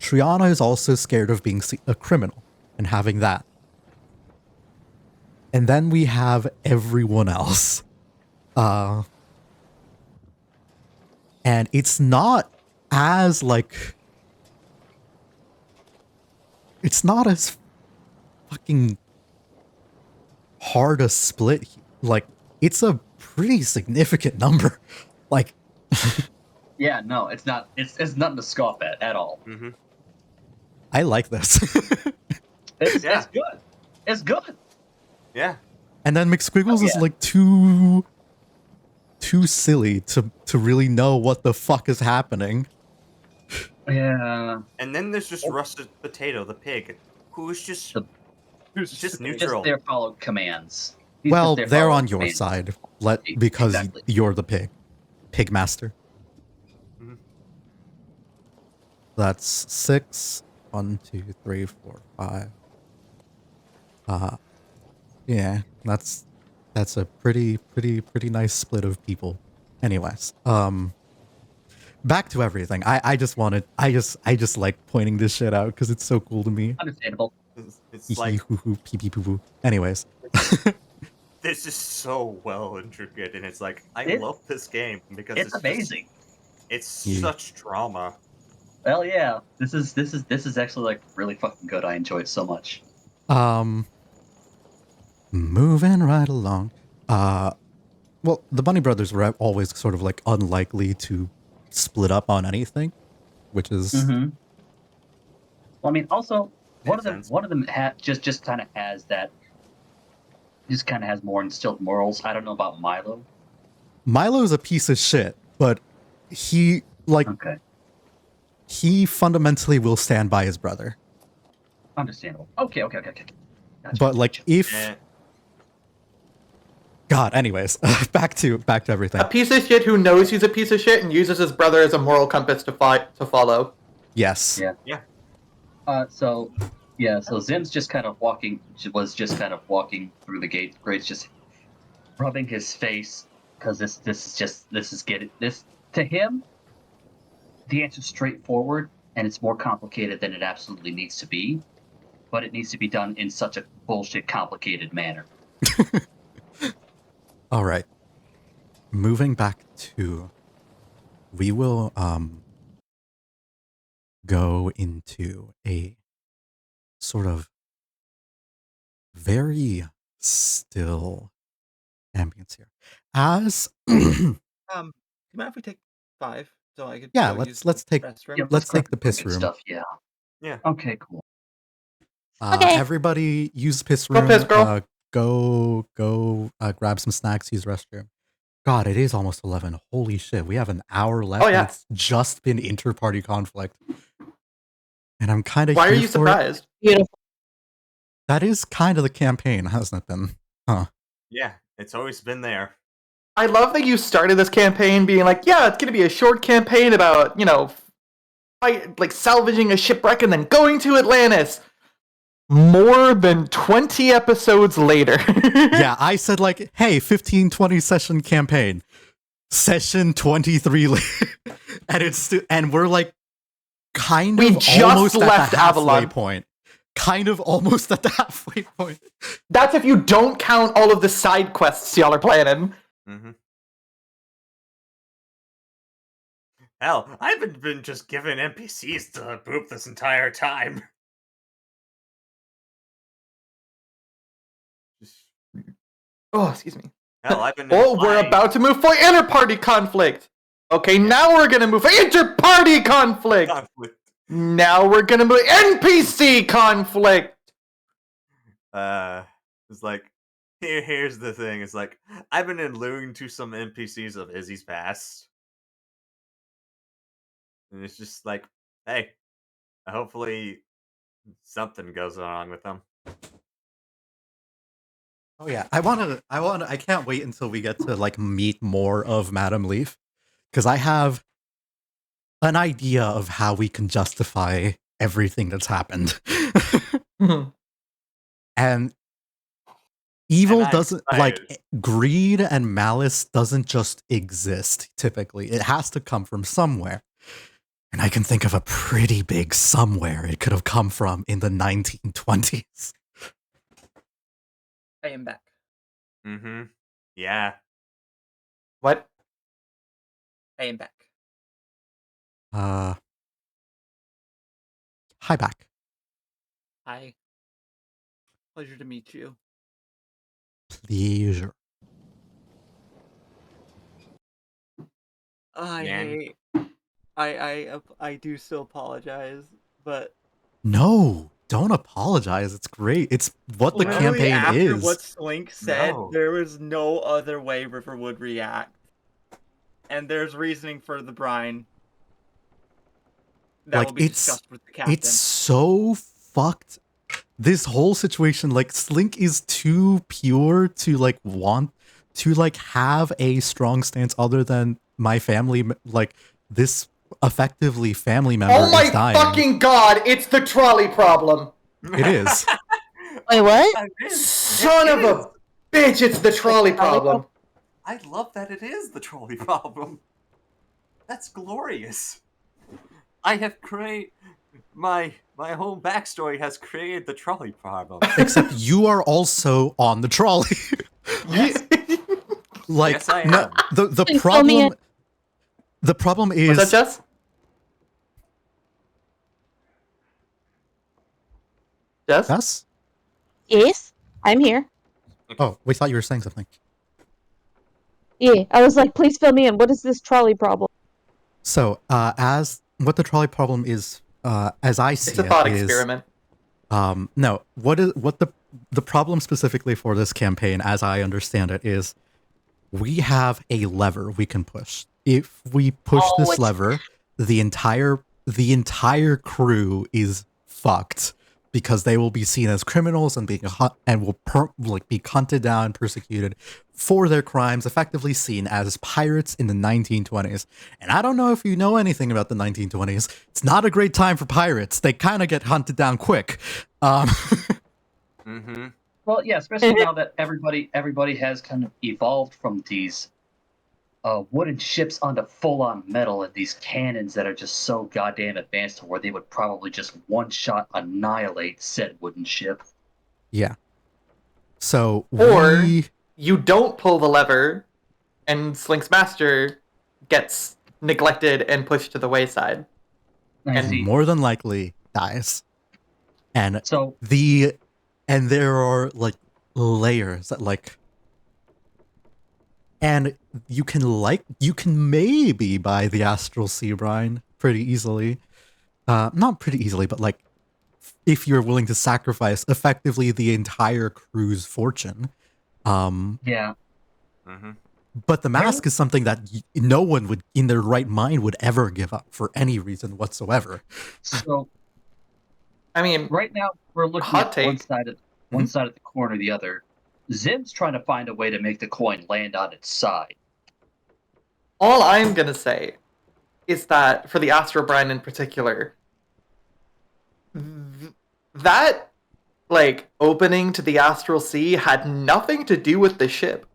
[SPEAKER 3] Triana is also scared of being a criminal and having that. And then we have everyone else. And it's not as like... It's not as fucking hard a split. Like, it's a pretty significant number. Like...
[SPEAKER 5] Yeah, no, it's not. It's nothing to scoff at all.
[SPEAKER 4] Mm-hmm.
[SPEAKER 3] I like this.
[SPEAKER 5] It's
[SPEAKER 4] Yeah.
[SPEAKER 5] good. It's good.
[SPEAKER 4] Yeah.
[SPEAKER 3] And then McSquiggles
[SPEAKER 5] Oh,
[SPEAKER 3] is
[SPEAKER 5] yeah.
[SPEAKER 3] like too silly to really know what the fuck is happening.
[SPEAKER 5] Yeah.
[SPEAKER 4] And then there's just Rusted Potato, the pig, who's just just
[SPEAKER 5] Just
[SPEAKER 4] neutral.
[SPEAKER 5] there followed commands. He's
[SPEAKER 3] Well,
[SPEAKER 5] just there
[SPEAKER 3] they're
[SPEAKER 5] following
[SPEAKER 3] on your
[SPEAKER 5] commands.
[SPEAKER 3] side. Because
[SPEAKER 5] Exactly.
[SPEAKER 3] you're the pig master.
[SPEAKER 4] Mhm.
[SPEAKER 3] That's 6. 1, 2, 3, 4, 5. Yeah, that's a pretty nice split of people. Anyways, back to everything. I just like pointing this shit out because it's so cool to me.
[SPEAKER 5] Understandable.
[SPEAKER 4] It's like
[SPEAKER 3] Pee pee poo poo. Anyways,
[SPEAKER 4] this is so well intricate, and it's like I
[SPEAKER 5] It-
[SPEAKER 4] love this game because
[SPEAKER 5] It's amazing.
[SPEAKER 4] It's
[SPEAKER 3] Yeah.
[SPEAKER 4] such drama.
[SPEAKER 5] Well, yeah. This is actually like really fucking good. I enjoy it so much.
[SPEAKER 3] moving right along. Well, the Bunny Brothers were always sort of like unlikely to split up on anything, which is
[SPEAKER 5] Mm-hmm. Well, I mean, also
[SPEAKER 4] Makes sense.
[SPEAKER 5] one of them just kind of has that. Just kind of has more instilled morals. I don't know about Milo.
[SPEAKER 3] Milo's a piece of shit, but he
[SPEAKER 5] Okay,
[SPEAKER 3] he fundamentally will stand by his brother.
[SPEAKER 5] understandable. Okay. Gotcha.
[SPEAKER 3] But like if
[SPEAKER 4] Eh,
[SPEAKER 3] God, anyways, back to everything.
[SPEAKER 2] A piece of shit who knows he's a piece of shit and uses his brother as a moral compass to follow.
[SPEAKER 3] Yes.
[SPEAKER 5] Yeah. So Zim's just kind of walking through the gate. Grace just rubbing his face because this to him. The answer's straightforward. and it's more complicated than it absolutely needs to be, but it needs to be done in such a bullshit complicated manner.
[SPEAKER 3] All right. Moving back to, we will go into a sort of very still ambience here. As
[SPEAKER 1] Do you mind if we take 5 so I could
[SPEAKER 3] yeah,
[SPEAKER 1] go use
[SPEAKER 3] let's
[SPEAKER 1] the
[SPEAKER 3] take
[SPEAKER 1] restroom?
[SPEAKER 5] Yeah,
[SPEAKER 3] let's
[SPEAKER 5] grab
[SPEAKER 3] take the
[SPEAKER 5] food
[SPEAKER 3] piss
[SPEAKER 5] and
[SPEAKER 3] room.
[SPEAKER 5] stuff. Yeah.
[SPEAKER 4] Yeah.
[SPEAKER 5] Okay, cool.
[SPEAKER 6] Okay.
[SPEAKER 3] Everybody use the piss
[SPEAKER 2] Go
[SPEAKER 3] room.
[SPEAKER 2] piss, girl.
[SPEAKER 3] Go grab some snacks, use the restroom. God, it is almost 11. Holy shit. We have an hour left.
[SPEAKER 2] Oh, yeah.
[SPEAKER 3] And it's just been inter-party conflict. And I'm kind of
[SPEAKER 2] Why are
[SPEAKER 3] here
[SPEAKER 2] you
[SPEAKER 3] for it.
[SPEAKER 2] surprised?
[SPEAKER 6] Beautiful.
[SPEAKER 3] That is kind of the campaign, hasn't it been? Huh.
[SPEAKER 4] Yeah, it's always been there.
[SPEAKER 2] I love that you started this campaign being like, yeah, it's going to be a short campaign about, salvaging a shipwreck and then going to Atlantis. More than 20 episodes later.
[SPEAKER 3] Yeah, I said like, hey, 15, 20 session campaign. Session 23 and we're like kind
[SPEAKER 2] We
[SPEAKER 3] of
[SPEAKER 2] just
[SPEAKER 3] almost
[SPEAKER 2] left
[SPEAKER 3] at the halfway
[SPEAKER 2] Avalon.
[SPEAKER 3] point. Kind of almost at the halfway point.
[SPEAKER 2] That's if you don't count all of the side quests y'all are planning.
[SPEAKER 4] Mm-hmm. Hell, I've been just given NPCs to poop this entire time.
[SPEAKER 2] Oh, excuse me.
[SPEAKER 4] Hell, I've been.
[SPEAKER 2] Oh, we're
[SPEAKER 4] implying-
[SPEAKER 2] about to move for inter-party conflict. Okay, now we're gonna move for inter-party conflict.
[SPEAKER 4] conflict.
[SPEAKER 2] Now we're gonna move NPC conflict.
[SPEAKER 4] It's like here's the thing. It's like I've been alluding to some NPCs of Izzy's past, and it's just like, hey, hopefully something goes wrong with them.
[SPEAKER 3] Oh yeah, I can't wait until we get to like meet more of Madame Leaf, because I have an idea of how we can justify everything that's happened. And evil
[SPEAKER 4] And I'm
[SPEAKER 3] doesn't like
[SPEAKER 4] excited.
[SPEAKER 3] greed and malice doesn't just exist typically. It has to come from somewhere. And I can think of a pretty big somewhere it could have come from in the 1920s.
[SPEAKER 1] I am back.
[SPEAKER 4] Mm-hmm. Yeah.
[SPEAKER 2] What?
[SPEAKER 1] I am back.
[SPEAKER 3] Hi back.
[SPEAKER 1] Hi. Pleasure to meet you.
[SPEAKER 3] Pleasure.
[SPEAKER 4] Man.
[SPEAKER 1] I do still apologize, but
[SPEAKER 3] No, don't apologize. It's great. It's what the
[SPEAKER 1] literally
[SPEAKER 3] campaign
[SPEAKER 1] after
[SPEAKER 3] is.
[SPEAKER 1] what Slink said,
[SPEAKER 4] No.
[SPEAKER 1] there was no other way River would react. And there's reasoning for the brine. That
[SPEAKER 3] Like,
[SPEAKER 1] will be discussed with the captain.
[SPEAKER 3] It's so fucked. This whole situation, like, Slink is too pure to, like, want to, like, have a strong stance other than my family, like, this effectively family member
[SPEAKER 2] Oh my
[SPEAKER 3] is dying.
[SPEAKER 2] fucking god, it's the trolley problem.
[SPEAKER 3] It is.
[SPEAKER 6] Wait, what?
[SPEAKER 2] Son of a bitch, it's the trolley problem.
[SPEAKER 4] I love that it is the trolley problem. That's glorious. I have created my whole backstory has created the trolley problem.
[SPEAKER 3] Except you are also on the trolley.
[SPEAKER 4] Yes.
[SPEAKER 3] Like,
[SPEAKER 4] Yes, I am.
[SPEAKER 3] no, the
[SPEAKER 6] Please fill me
[SPEAKER 3] problem. The problem is.
[SPEAKER 2] What's that, Jess? Jess?
[SPEAKER 3] Yes?
[SPEAKER 6] Yes, I'm here.
[SPEAKER 3] Oh, we thought you were saying something.
[SPEAKER 6] Yeah, I was like, please fill me in. What is this trolley problem?
[SPEAKER 3] So, as what the trolley problem is, as I see
[SPEAKER 2] It's a thought
[SPEAKER 3] it, is,
[SPEAKER 2] experiment.
[SPEAKER 3] no, what the problem specifically for this campaign, as I understand it, is we have a lever we can push. If we push
[SPEAKER 6] Oh,
[SPEAKER 3] this
[SPEAKER 6] it's-
[SPEAKER 3] lever, the entire crew is fucked because they will be seen as criminals and will be hunted down and persecuted for their crimes, effectively seen as pirates in the 1920s. And I don't know if you know anything about the 1920s. It's not a great time for pirates. They kind of get hunted down quick.
[SPEAKER 4] Mm-hmm.
[SPEAKER 5] Well, yeah, especially now that everybody has kind of evolved from these wooden ships onto full-on metal and these cannons that are just so goddamn advanced to where they would probably just one-shot annihilate said wooden ship.
[SPEAKER 3] Yeah. So
[SPEAKER 2] Or you don't pull the lever, and Slink's master gets neglected and pushed to the wayside.
[SPEAKER 5] I see.
[SPEAKER 3] more than likely dies. And
[SPEAKER 5] So
[SPEAKER 3] there are like layers that like, and you can maybe buy the Astral Sea Brine pretty easily. Not pretty easily, but like if you're willing to sacrifice effectively the entire crew's fortune.
[SPEAKER 5] yeah.
[SPEAKER 4] Mm-hmm.
[SPEAKER 3] But the mask is something that no one would, in their right mind, would ever give up for any reason whatsoever.
[SPEAKER 5] So
[SPEAKER 2] I mean,
[SPEAKER 5] right now we're looking
[SPEAKER 2] hot
[SPEAKER 5] at
[SPEAKER 2] take.
[SPEAKER 5] one side of the coin or the other. Zim's trying to find a way to make the coin land on its side.
[SPEAKER 2] All I'm gonna say is that for the Astral Brine in particular, that like opening to the Astral Sea had nothing to do with the ship.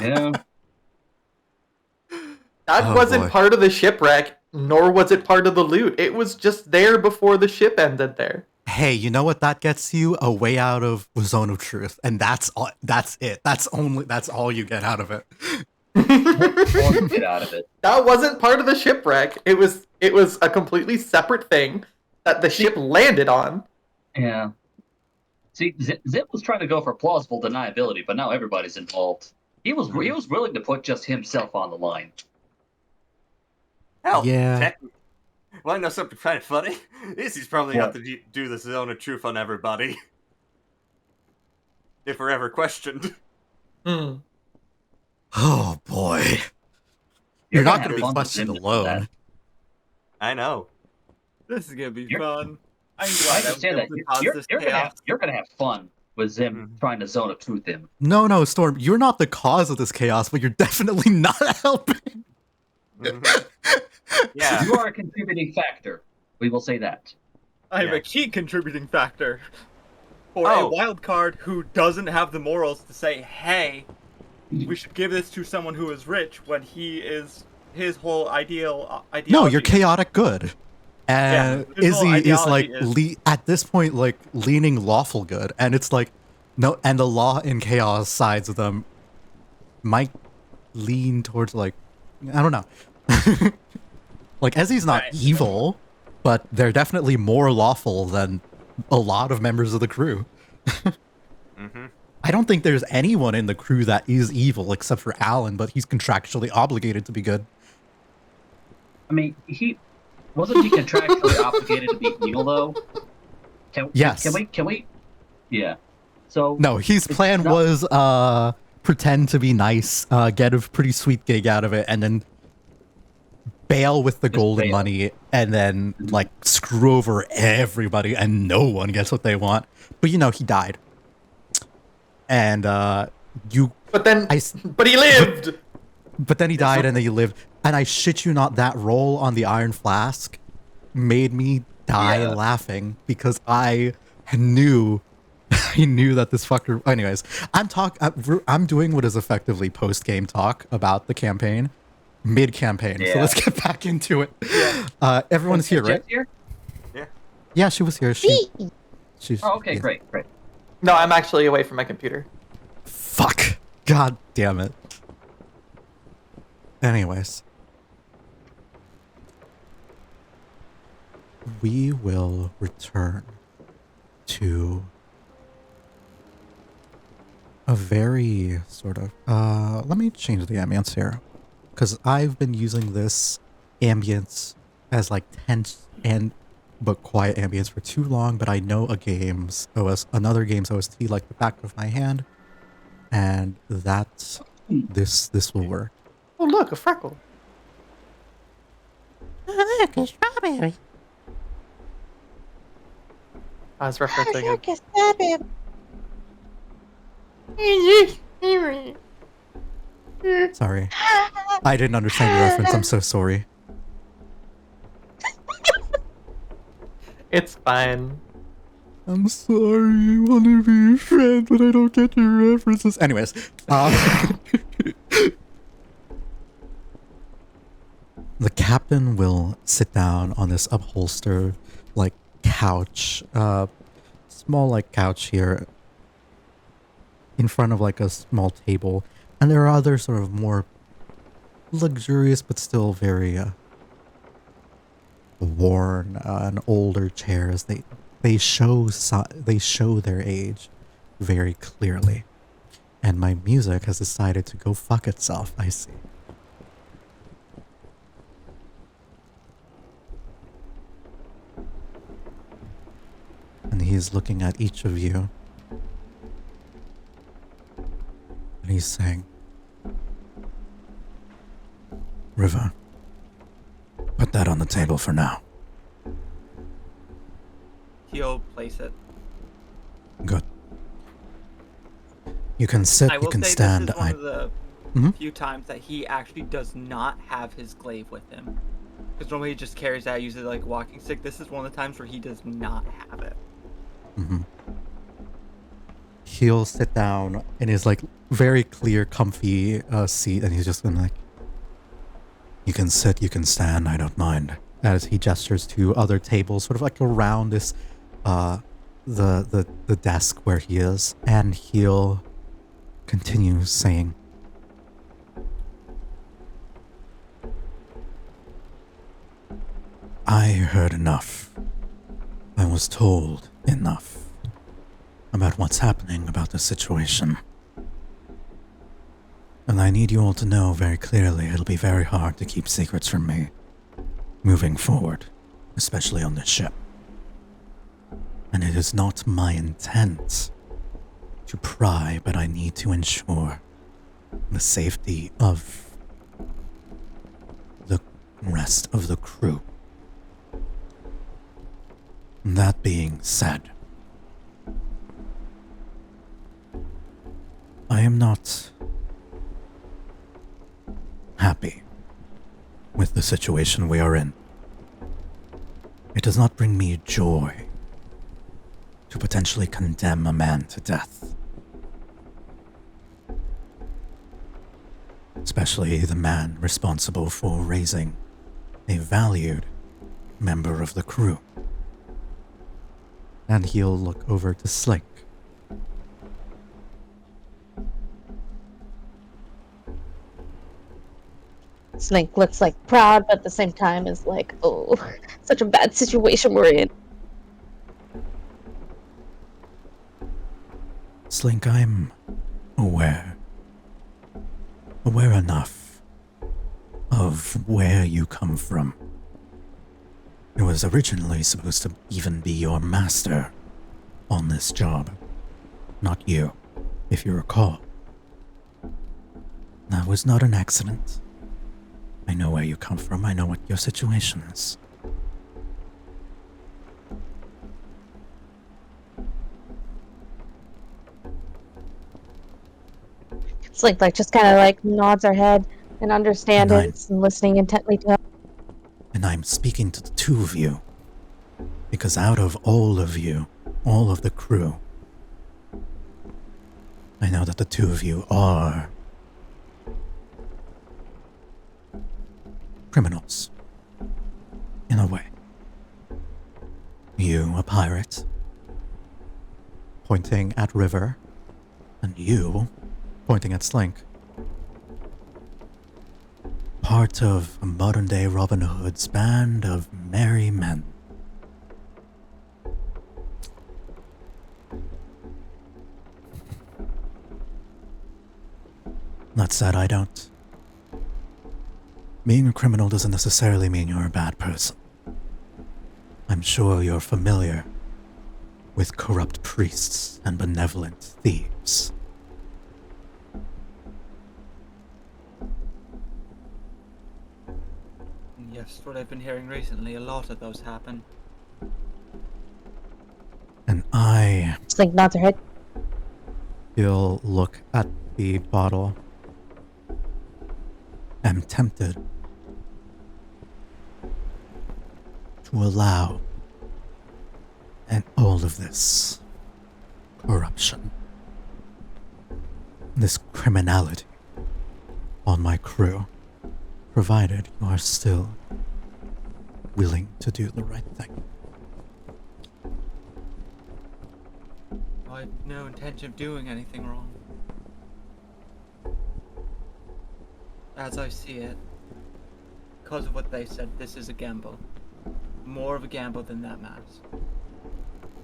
[SPEAKER 5] Yeah.
[SPEAKER 2] That wasn't part of the shipwreck, nor was it part of the loot. It was just there before the ship ended there.
[SPEAKER 3] Hey, you know what that gets you? A way out of the zone of truth, and that's all. That's it. That's all you get out of it.
[SPEAKER 5] Get out of it.
[SPEAKER 2] That wasn't part of the shipwreck. It was a completely separate thing that the ship landed on.
[SPEAKER 5] Yeah. See, Zim was trying to go for plausible deniability, but now everybody's involved. He was willing to put just himself on the line.
[SPEAKER 4] Hell,
[SPEAKER 3] Yeah.
[SPEAKER 4] Want to know something kind of funny? Izzy's probably got to do the zone of truth on everybody. If we're ever questioned.
[SPEAKER 2] Hmm.
[SPEAKER 3] Oh boy. You're not going to be
[SPEAKER 5] fun with
[SPEAKER 3] questioned
[SPEAKER 5] Zim
[SPEAKER 3] alone.
[SPEAKER 4] I know.
[SPEAKER 1] This is gonna be
[SPEAKER 5] You're-
[SPEAKER 1] fun. I'm
[SPEAKER 5] I
[SPEAKER 1] glad I was
[SPEAKER 5] understand
[SPEAKER 1] able
[SPEAKER 5] that.
[SPEAKER 1] to cause this chaos.
[SPEAKER 5] You're gonna have fun with Zim trying to zone of truth him.
[SPEAKER 3] No, Storm, you're not the cause of this chaos, but you're definitely not helping.
[SPEAKER 4] Yeah.
[SPEAKER 5] You are a contributing factor. We will say that.
[SPEAKER 1] I'm
[SPEAKER 4] Yeah.
[SPEAKER 1] a key contributing factor for
[SPEAKER 4] Oh.
[SPEAKER 1] a wild card who doesn't have the morals to say, "Hey, we should give this to someone who is rich," when his whole ideology.
[SPEAKER 3] No, you're chaotic good. And
[SPEAKER 1] his whole
[SPEAKER 3] Izzy is like
[SPEAKER 1] ideology
[SPEAKER 3] at this point like leaning lawful good, and it's like no, and the law and chaos sides of them might lean towards like I don't know. Like Izzy's not
[SPEAKER 1] Right.
[SPEAKER 3] evil, but they're definitely more lawful than a lot of members of the crew.
[SPEAKER 4] Mm-hmm.
[SPEAKER 3] I don't think there's anyone in the crew that is evil except for Alan, but he's contractually obligated to be good.
[SPEAKER 5] I mean, wasn't he contractually obligated to be evil though?
[SPEAKER 3] Yes.
[SPEAKER 5] Can we? Yeah. So
[SPEAKER 3] No, his plan was pretend to be nice, get a pretty sweet gig out of it, and then bail with the golden
[SPEAKER 5] bail.
[SPEAKER 3] money, and then like screw over everybody, and no one gets what they want. But he died, and
[SPEAKER 2] But he lived.
[SPEAKER 3] But then he died, and then he lived. And I shit you not, that roll on the Iron Flask made me die laughing because I knew that this fucker. Anyways, I'm doing what is effectively post game talk about the campaign, mid campaign. So let's get back into it. Yeah. Everyone's here, right?
[SPEAKER 5] Here?
[SPEAKER 3] Yeah, she was here. She's.
[SPEAKER 5] Oh, okay,
[SPEAKER 3] yeah.
[SPEAKER 5] great.
[SPEAKER 2] No, I'm actually away from my computer.
[SPEAKER 3] Fuck. God damn it. Anyways. We will return to a very sort of, let me change the ambience here, because I've been using this ambience as like tense but quiet ambience for too long, but I know another game's OST like the back of my hand, and that's, this will work.
[SPEAKER 2] Oh, look, a freckle.
[SPEAKER 7] Oh, look, a strawberry.
[SPEAKER 2] I was referencing it.
[SPEAKER 7] Look, a strawberry.
[SPEAKER 3] Sorry. I didn't understand your reference. I'm so sorry.
[SPEAKER 2] It's fine.
[SPEAKER 3] I'm sorry, I want to be your friend, but I don't get your references. Anyways, the captain will sit down on this upholstered, like, couch, small, like, couch here in front of, like, a small table. And there are other sort of more luxurious but still very worn and older chairs. They show their age very clearly. And my music has decided to go fuck itself, I see. And he's looking at each of you. And he's saying, River, put that on the table for now.
[SPEAKER 1] He'll place it.
[SPEAKER 3] Good. You can sit,
[SPEAKER 1] I will
[SPEAKER 3] you can
[SPEAKER 1] say
[SPEAKER 3] stand.
[SPEAKER 1] this is one of the
[SPEAKER 3] Mhm.
[SPEAKER 1] few times that he actually does not have his glaive with him. Because normally he just carries that, uses it like a walking stick. This is one of the times where he does not have it.
[SPEAKER 3] Mm-hmm. He'll sit down in his like very clear, comfy seat, and he's just gonna like, you can sit, you can stand, I don't mind. As he gestures to other tables, sort of like around this, the desk where he is, and he'll continue saying, I heard enough. I was told enough about what's happening about the situation. And I need you all to know very clearly it'll be very hard to keep secrets from me moving forward, especially on this ship. And it is not my intent to pry, but I need to ensure the safety of the rest of the crew. That being said, I am not happy with the situation we are in. It does not bring me joy to potentially condemn a man to death. Especially the man responsible for raising a valued member of the crew. And he'll look over to Slink.
[SPEAKER 6] Slink looks like proud, but at the same time is like, oh, such a bad situation we're in.
[SPEAKER 3] Slink, I'm aware enough of where you come from. It was originally supposed to even be your master on this job, not you, if you recall. That was not an accident. I know where you come from, I know what your situation is.
[SPEAKER 6] Slink like just kind of like nods her head and understands and listening intently to him.
[SPEAKER 3] And I'm speaking to the two of you, because out of all of you, all of the crew, I know that the two of you are criminals, in a way. You, a pirate, pointing at River, and you, pointing at Slink. Part of a modern-day Robin Hood's band of merry men. That said, I don't. Being a criminal doesn't necessarily mean you're a bad person. I'm sure you're familiar with corrupt priests and benevolent thieves.
[SPEAKER 1] Yes, what I've been hearing recently, a lot of those happen.
[SPEAKER 3] And I...
[SPEAKER 6] Slink nods her head.
[SPEAKER 3] He'll look at the bottle. Am tempted to allow And all of this corruption, this criminality on my crew, provided you are still willing to do the right thing.
[SPEAKER 1] I have no intention of doing anything wrong. As I see it, because of what they said, this is a gamble. More of a gamble than that mask.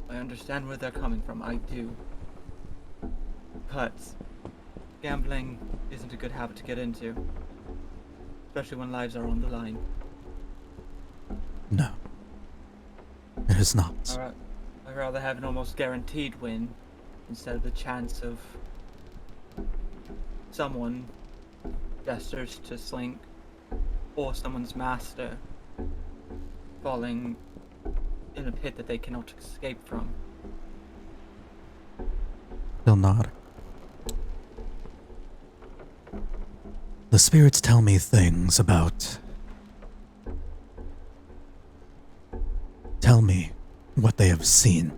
[SPEAKER 1] I understand where they're coming from, I do. But gambling isn't a good habit to get into. Especially when lives are on the line.
[SPEAKER 3] No, it is not.
[SPEAKER 1] I'd rather have an almost guaranteed win instead of the chance of someone gestures to slink or someone's master falling in a pit that they cannot escape from.
[SPEAKER 3] Still not. The spirits tell me things about... Tell me what they have seen.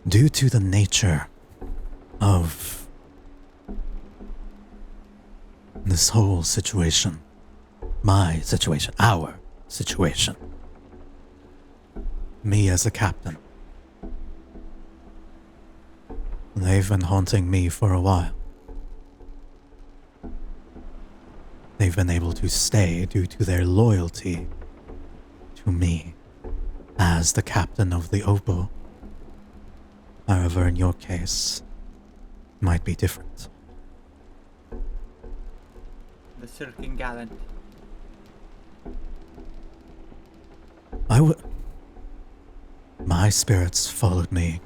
[SPEAKER 3] Due to the nature of this whole situation, my situation, our situation, me as a captain, they've been haunting me for a while. They've been able to stay due to their loyalty to me as the captain of the Opal. However, in your case, it might be different.
[SPEAKER 1] The Silken Gallant.
[SPEAKER 3] My spirits followed me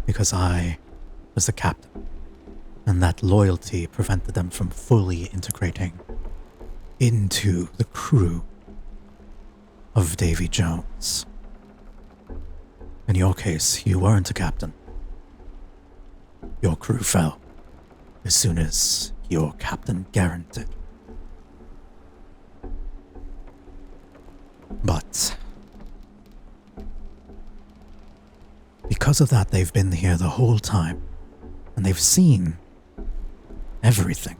[SPEAKER 3] because I was the captain, and that loyalty prevented them from fully integrating into the crew of Davy Jones. In your case, you weren't a captain. Your crew fell as soon as your captain guaranteed. But because of that, they've been here the whole time, and they've seen everything.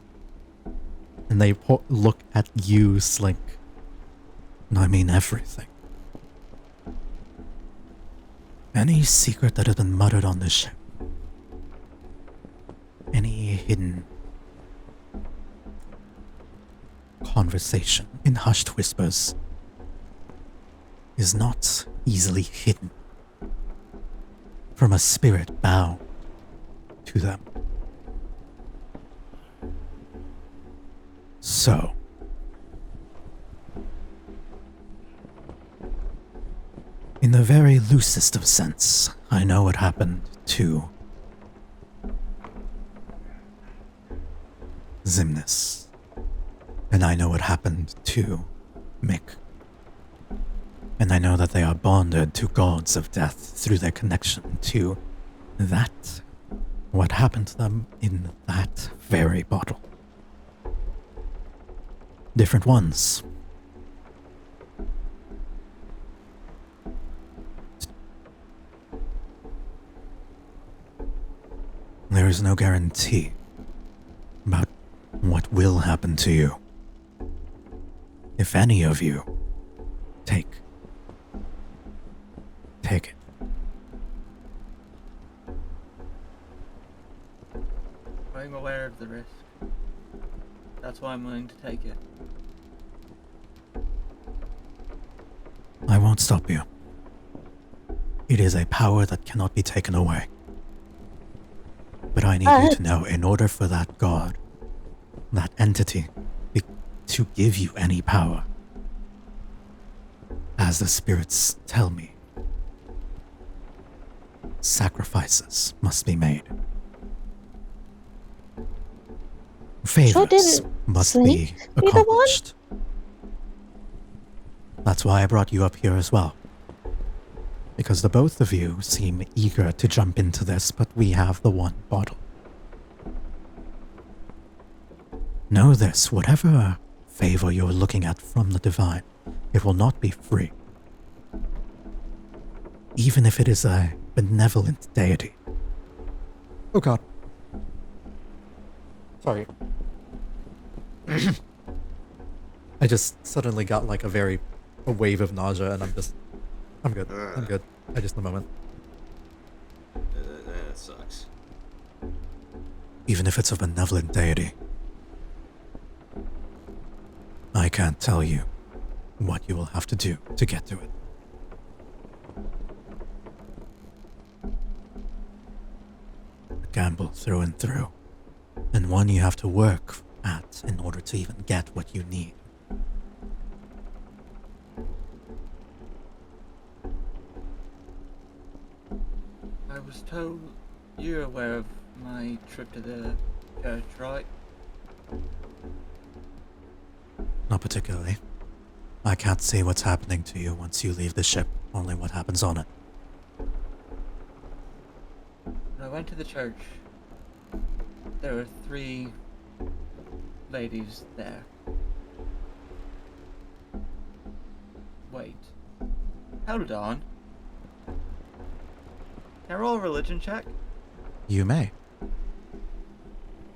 [SPEAKER 3] And they look at you, Slink. And I mean everything. Any secret that has been muttered on this ship, any hidden conversation in hushed whispers, is not easily hidden from a spirit bound to them. So, in the very loosest of sense, I know what happened to Zimnis, and I know what happened to Mick. And I know that they are bonded to gods of death through their connection to that, what happened to them in that very bottle. Different ones. There is no guarantee about what will happen to you if any of you take it.
[SPEAKER 1] I'm aware of the risk. That's why I'm willing to take it.
[SPEAKER 3] I won't stop you. It is a power that cannot be taken away. But I need you to know, in order for that god, that entity, to give you any power, as the spirits tell me, sacrifices must be made. Favors must be accomplished. That's why I brought you up here as well. Because the both of you seem eager to jump into this, but we have the one bottle. Know this, whatever favor you're looking at from the divine, it will not be free. even if it is a benevolent deity. Oh god. Sorry. I just suddenly got like a wave of nausea, and I'm good. I'm good. I just a moment.
[SPEAKER 4] That sucks.
[SPEAKER 3] Even if it's a benevolent deity, I can't tell you what you will have to do to get to it. A gamble through and through, and one you have to work at in order to even get what you need.
[SPEAKER 1] I was told you're aware of my trip to the church, right?
[SPEAKER 3] Not particularly. I can't see what's happening to you once you leave the ship, only what happens on it.
[SPEAKER 1] When I went to the church, there were 3 ladies there. Wait. Hold on. Can I roll a religion check?
[SPEAKER 3] You may.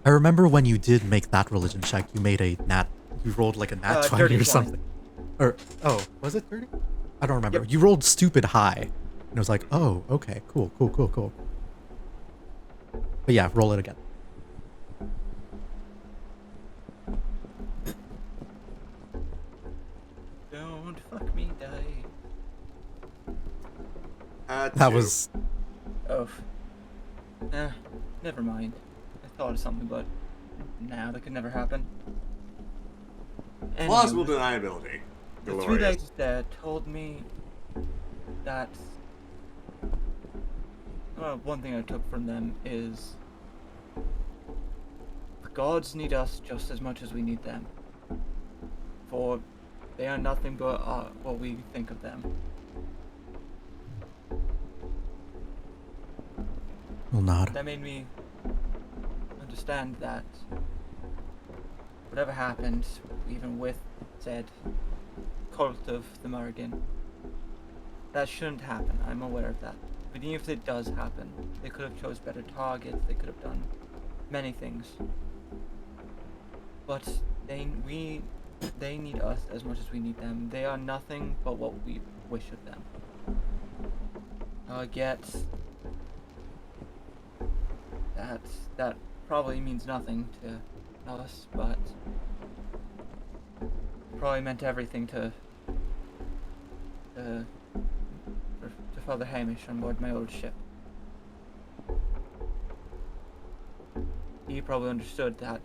[SPEAKER 3] I remember when you did make that religion check, you made you rolled like a nat 20
[SPEAKER 1] dirty
[SPEAKER 3] or
[SPEAKER 1] 20.
[SPEAKER 3] something. Or, oh, was it 30? I don't remember.
[SPEAKER 1] Yep.
[SPEAKER 3] You rolled stupid high. And it was like, oh, okay, cool. But yeah, roll it again.
[SPEAKER 1] Don't fuck me, die.
[SPEAKER 3] That
[SPEAKER 4] Two.
[SPEAKER 3] was...
[SPEAKER 1] Oh. Never mind. I thought of something, but nah, that could never happen.
[SPEAKER 4] Plausible
[SPEAKER 1] Anywho,
[SPEAKER 4] deniability.
[SPEAKER 1] the 3
[SPEAKER 4] Glorious.
[SPEAKER 1] ladies there told me that one thing I took from them is the gods need us just as much as we need them, for they are nothing but what we think of them.
[SPEAKER 3] Well, not.
[SPEAKER 1] That made me understand that whatever happened, even with said cult of the Morrigan, that shouldn't happen. I'm aware of that. But even if it does happen, they could have chose better targets. They could have done many things. But they need us as much as we need them. They are nothing but what we wish of them. I get that probably means nothing to us, but probably meant everything to Father Hamish on board my old ship. He probably understood that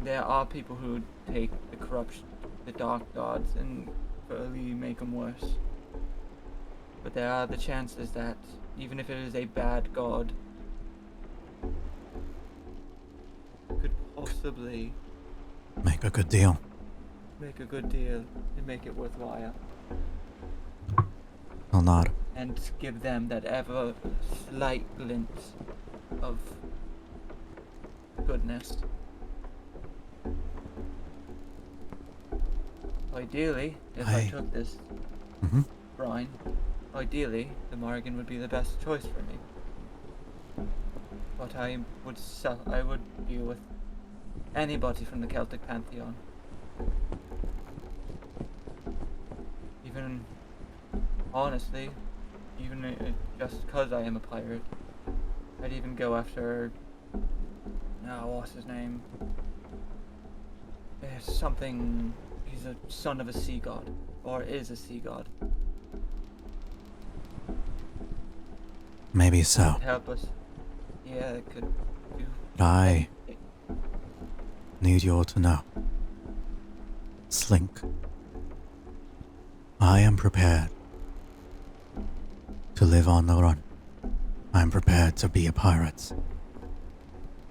[SPEAKER 1] there are people who take the corruption, the dark gods, and really make them worse. But there are the chances that even if it is a bad god, could possibly
[SPEAKER 3] Make a good deal.
[SPEAKER 1] make a good deal and make it worthwhile,
[SPEAKER 3] Well, not.
[SPEAKER 1] and give them that ever slight glimpse of goodness. Ideally, if I took this
[SPEAKER 3] Mhm.
[SPEAKER 1] brine, ideally the Morrigan would be the best choice for me. But I would deal with anybody from the Celtic pantheon. Even honestly, just because I am a pirate, I'd even go after. What's his name? Something. He's a son of a sea god, or is a sea god.
[SPEAKER 3] Maybe so.
[SPEAKER 1] Help us. Yeah, it could do.
[SPEAKER 3] I need you all to know. Slink. I am prepared to live on the run. I'm prepared to be a pirate.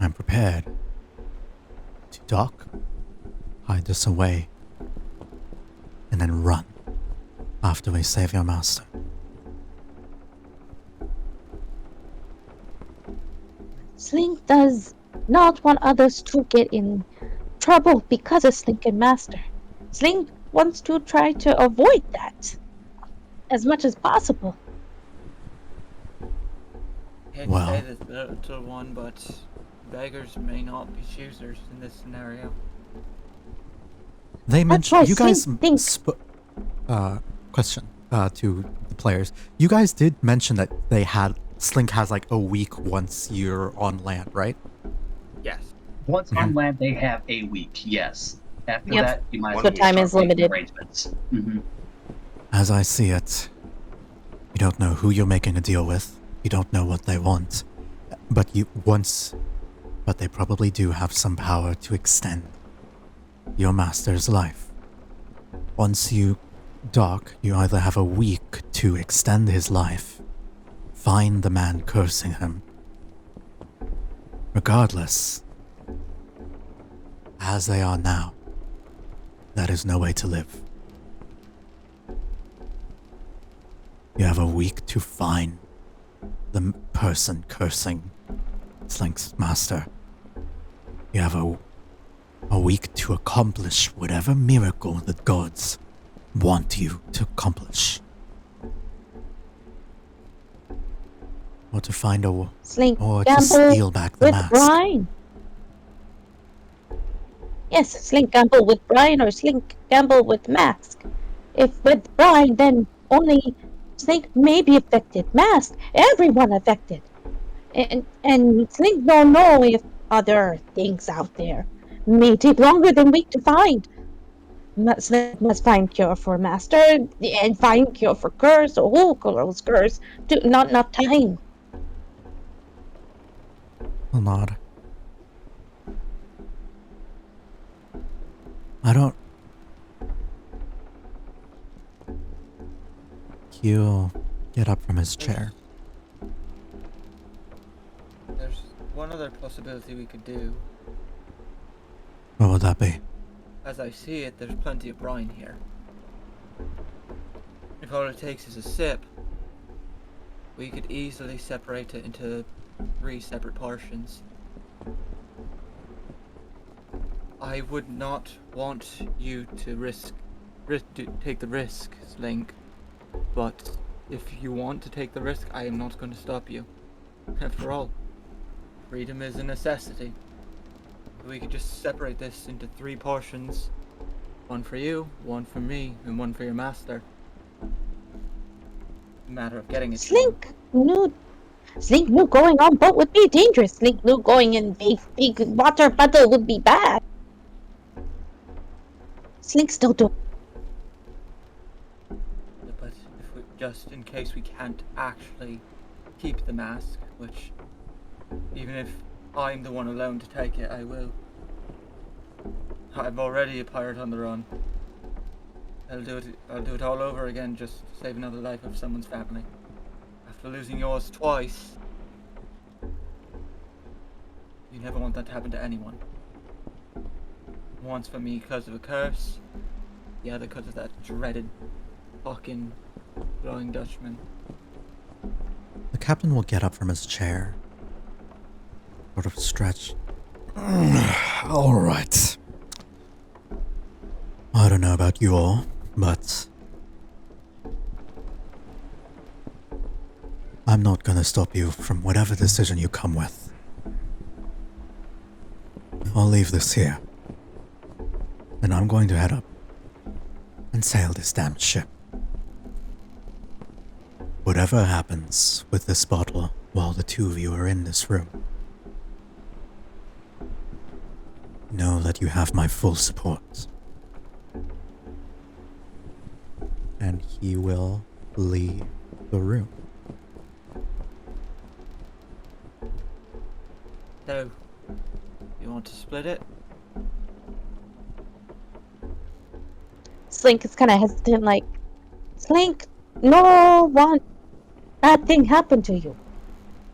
[SPEAKER 3] I'm prepared to dock, hide us away, and then run after we save your master.
[SPEAKER 6] Slink does not want others to get in trouble because of Slink and Master. Slink wants to try to avoid that as much as possible.
[SPEAKER 1] hate to
[SPEAKER 3] Well.
[SPEAKER 1] say this, little one, but beggars may not be choosers in this scenario.
[SPEAKER 3] They
[SPEAKER 6] That's why
[SPEAKER 3] mentioned you guys
[SPEAKER 6] Slink think.
[SPEAKER 3] question to the players. You guys did mention that Slink has like a week once you're on land, right?
[SPEAKER 1] Yes.
[SPEAKER 5] Once
[SPEAKER 3] Mhm.
[SPEAKER 5] on land, they have a week. Yes. After
[SPEAKER 6] Yep.
[SPEAKER 5] that, you might as
[SPEAKER 6] So
[SPEAKER 5] well
[SPEAKER 6] time
[SPEAKER 5] start
[SPEAKER 6] is
[SPEAKER 5] making
[SPEAKER 6] limited.
[SPEAKER 5] arrangements. Mm-hmm.
[SPEAKER 3] As I see it, you don't know who you're making a deal with. You don't know what they want, but they probably do have some power to extend your master's life. Once you dock, you either have a week to extend his life, find the man cursing him. Regardless, as they are now, that is no way to live. You have a week to find the person cursing Slink's master. You have a week to accomplish whatever miracle the gods want you to accomplish. Or to find
[SPEAKER 6] Slink
[SPEAKER 3] or to
[SPEAKER 6] gamble
[SPEAKER 3] steal back the
[SPEAKER 6] with
[SPEAKER 3] mask.
[SPEAKER 6] Brian. Yes, Slink gamble with Brian or Slink gamble with Mask. If with Brian, then only Slink may be affected. Mask, everyone affected. And Slink don't know if other things out there may take longer than week to find. Slink must find cure for Master and find cure for Curse or who calls Curse. Not time.
[SPEAKER 3] Well, nod. I don't. He'll get up from his chair.
[SPEAKER 1] There's one other possibility we could do.
[SPEAKER 3] What would that be?
[SPEAKER 1] As I see it, there's plenty of brine here. If all it takes is a sip, we could easily separate it into 3 separate portions. I would not want you to take the risk, Slink. But if you want to take the risk, I am not going to stop you. After all, freedom is a necessity. We could just separate this into 3 portions. One for you, one for me, and one for your master. A matter of getting it to him.
[SPEAKER 6] Slink knew going on boat would be dangerous. Slink knew going in big water puddle would be bad. Slink still do.
[SPEAKER 1] But if we, just in case we can't actually keep the mask, which even if I'm the one alone to take it, I will. I'm already a pirate on the run. I'll do it all over again just to save another life of someone's family. After losing yours twice, you never want that to happen to anyone. Once for me because of a curse, the other because of that dreaded fucking Flying Dutchman.
[SPEAKER 3] The captain will get up from his chair. Sort of stretch. All right. I don't know about you all, but I'm not gonna stop you from whatever decision you come with. I'll leave this here. And I'm going to head up and sail this damn ship. Whatever happens with this bottle while the 2 of you are in this room, know that you have my full support. And he will leave the room.
[SPEAKER 1] So, you want to split it?
[SPEAKER 6] Slink is kind of hesitant, like, Slink, no one bad thing happened to you.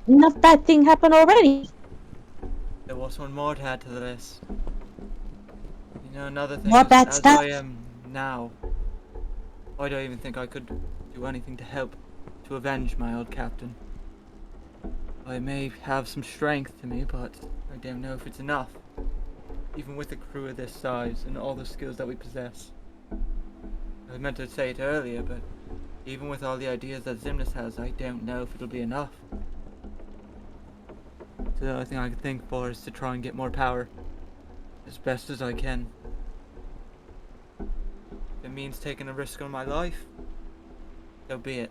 [SPEAKER 6] Enough bad thing happened already.
[SPEAKER 1] There was one more to add to the list. You know, another thing
[SPEAKER 6] More
[SPEAKER 1] is,
[SPEAKER 6] bad
[SPEAKER 1] as
[SPEAKER 6] stuff?
[SPEAKER 1] I am now, I don't even think I could do anything to help to avenge my old captain. I may have some strength to me, but I don't know if it's enough. Even with a crew of this size and all the skills that we possess. I meant to say it earlier, but even with all the ideas that Zimnus has, I don't know if it'll be enough. So the only thing I can think for is to try and get more power. As best as I can. If it means taking a risk on my life, so be it.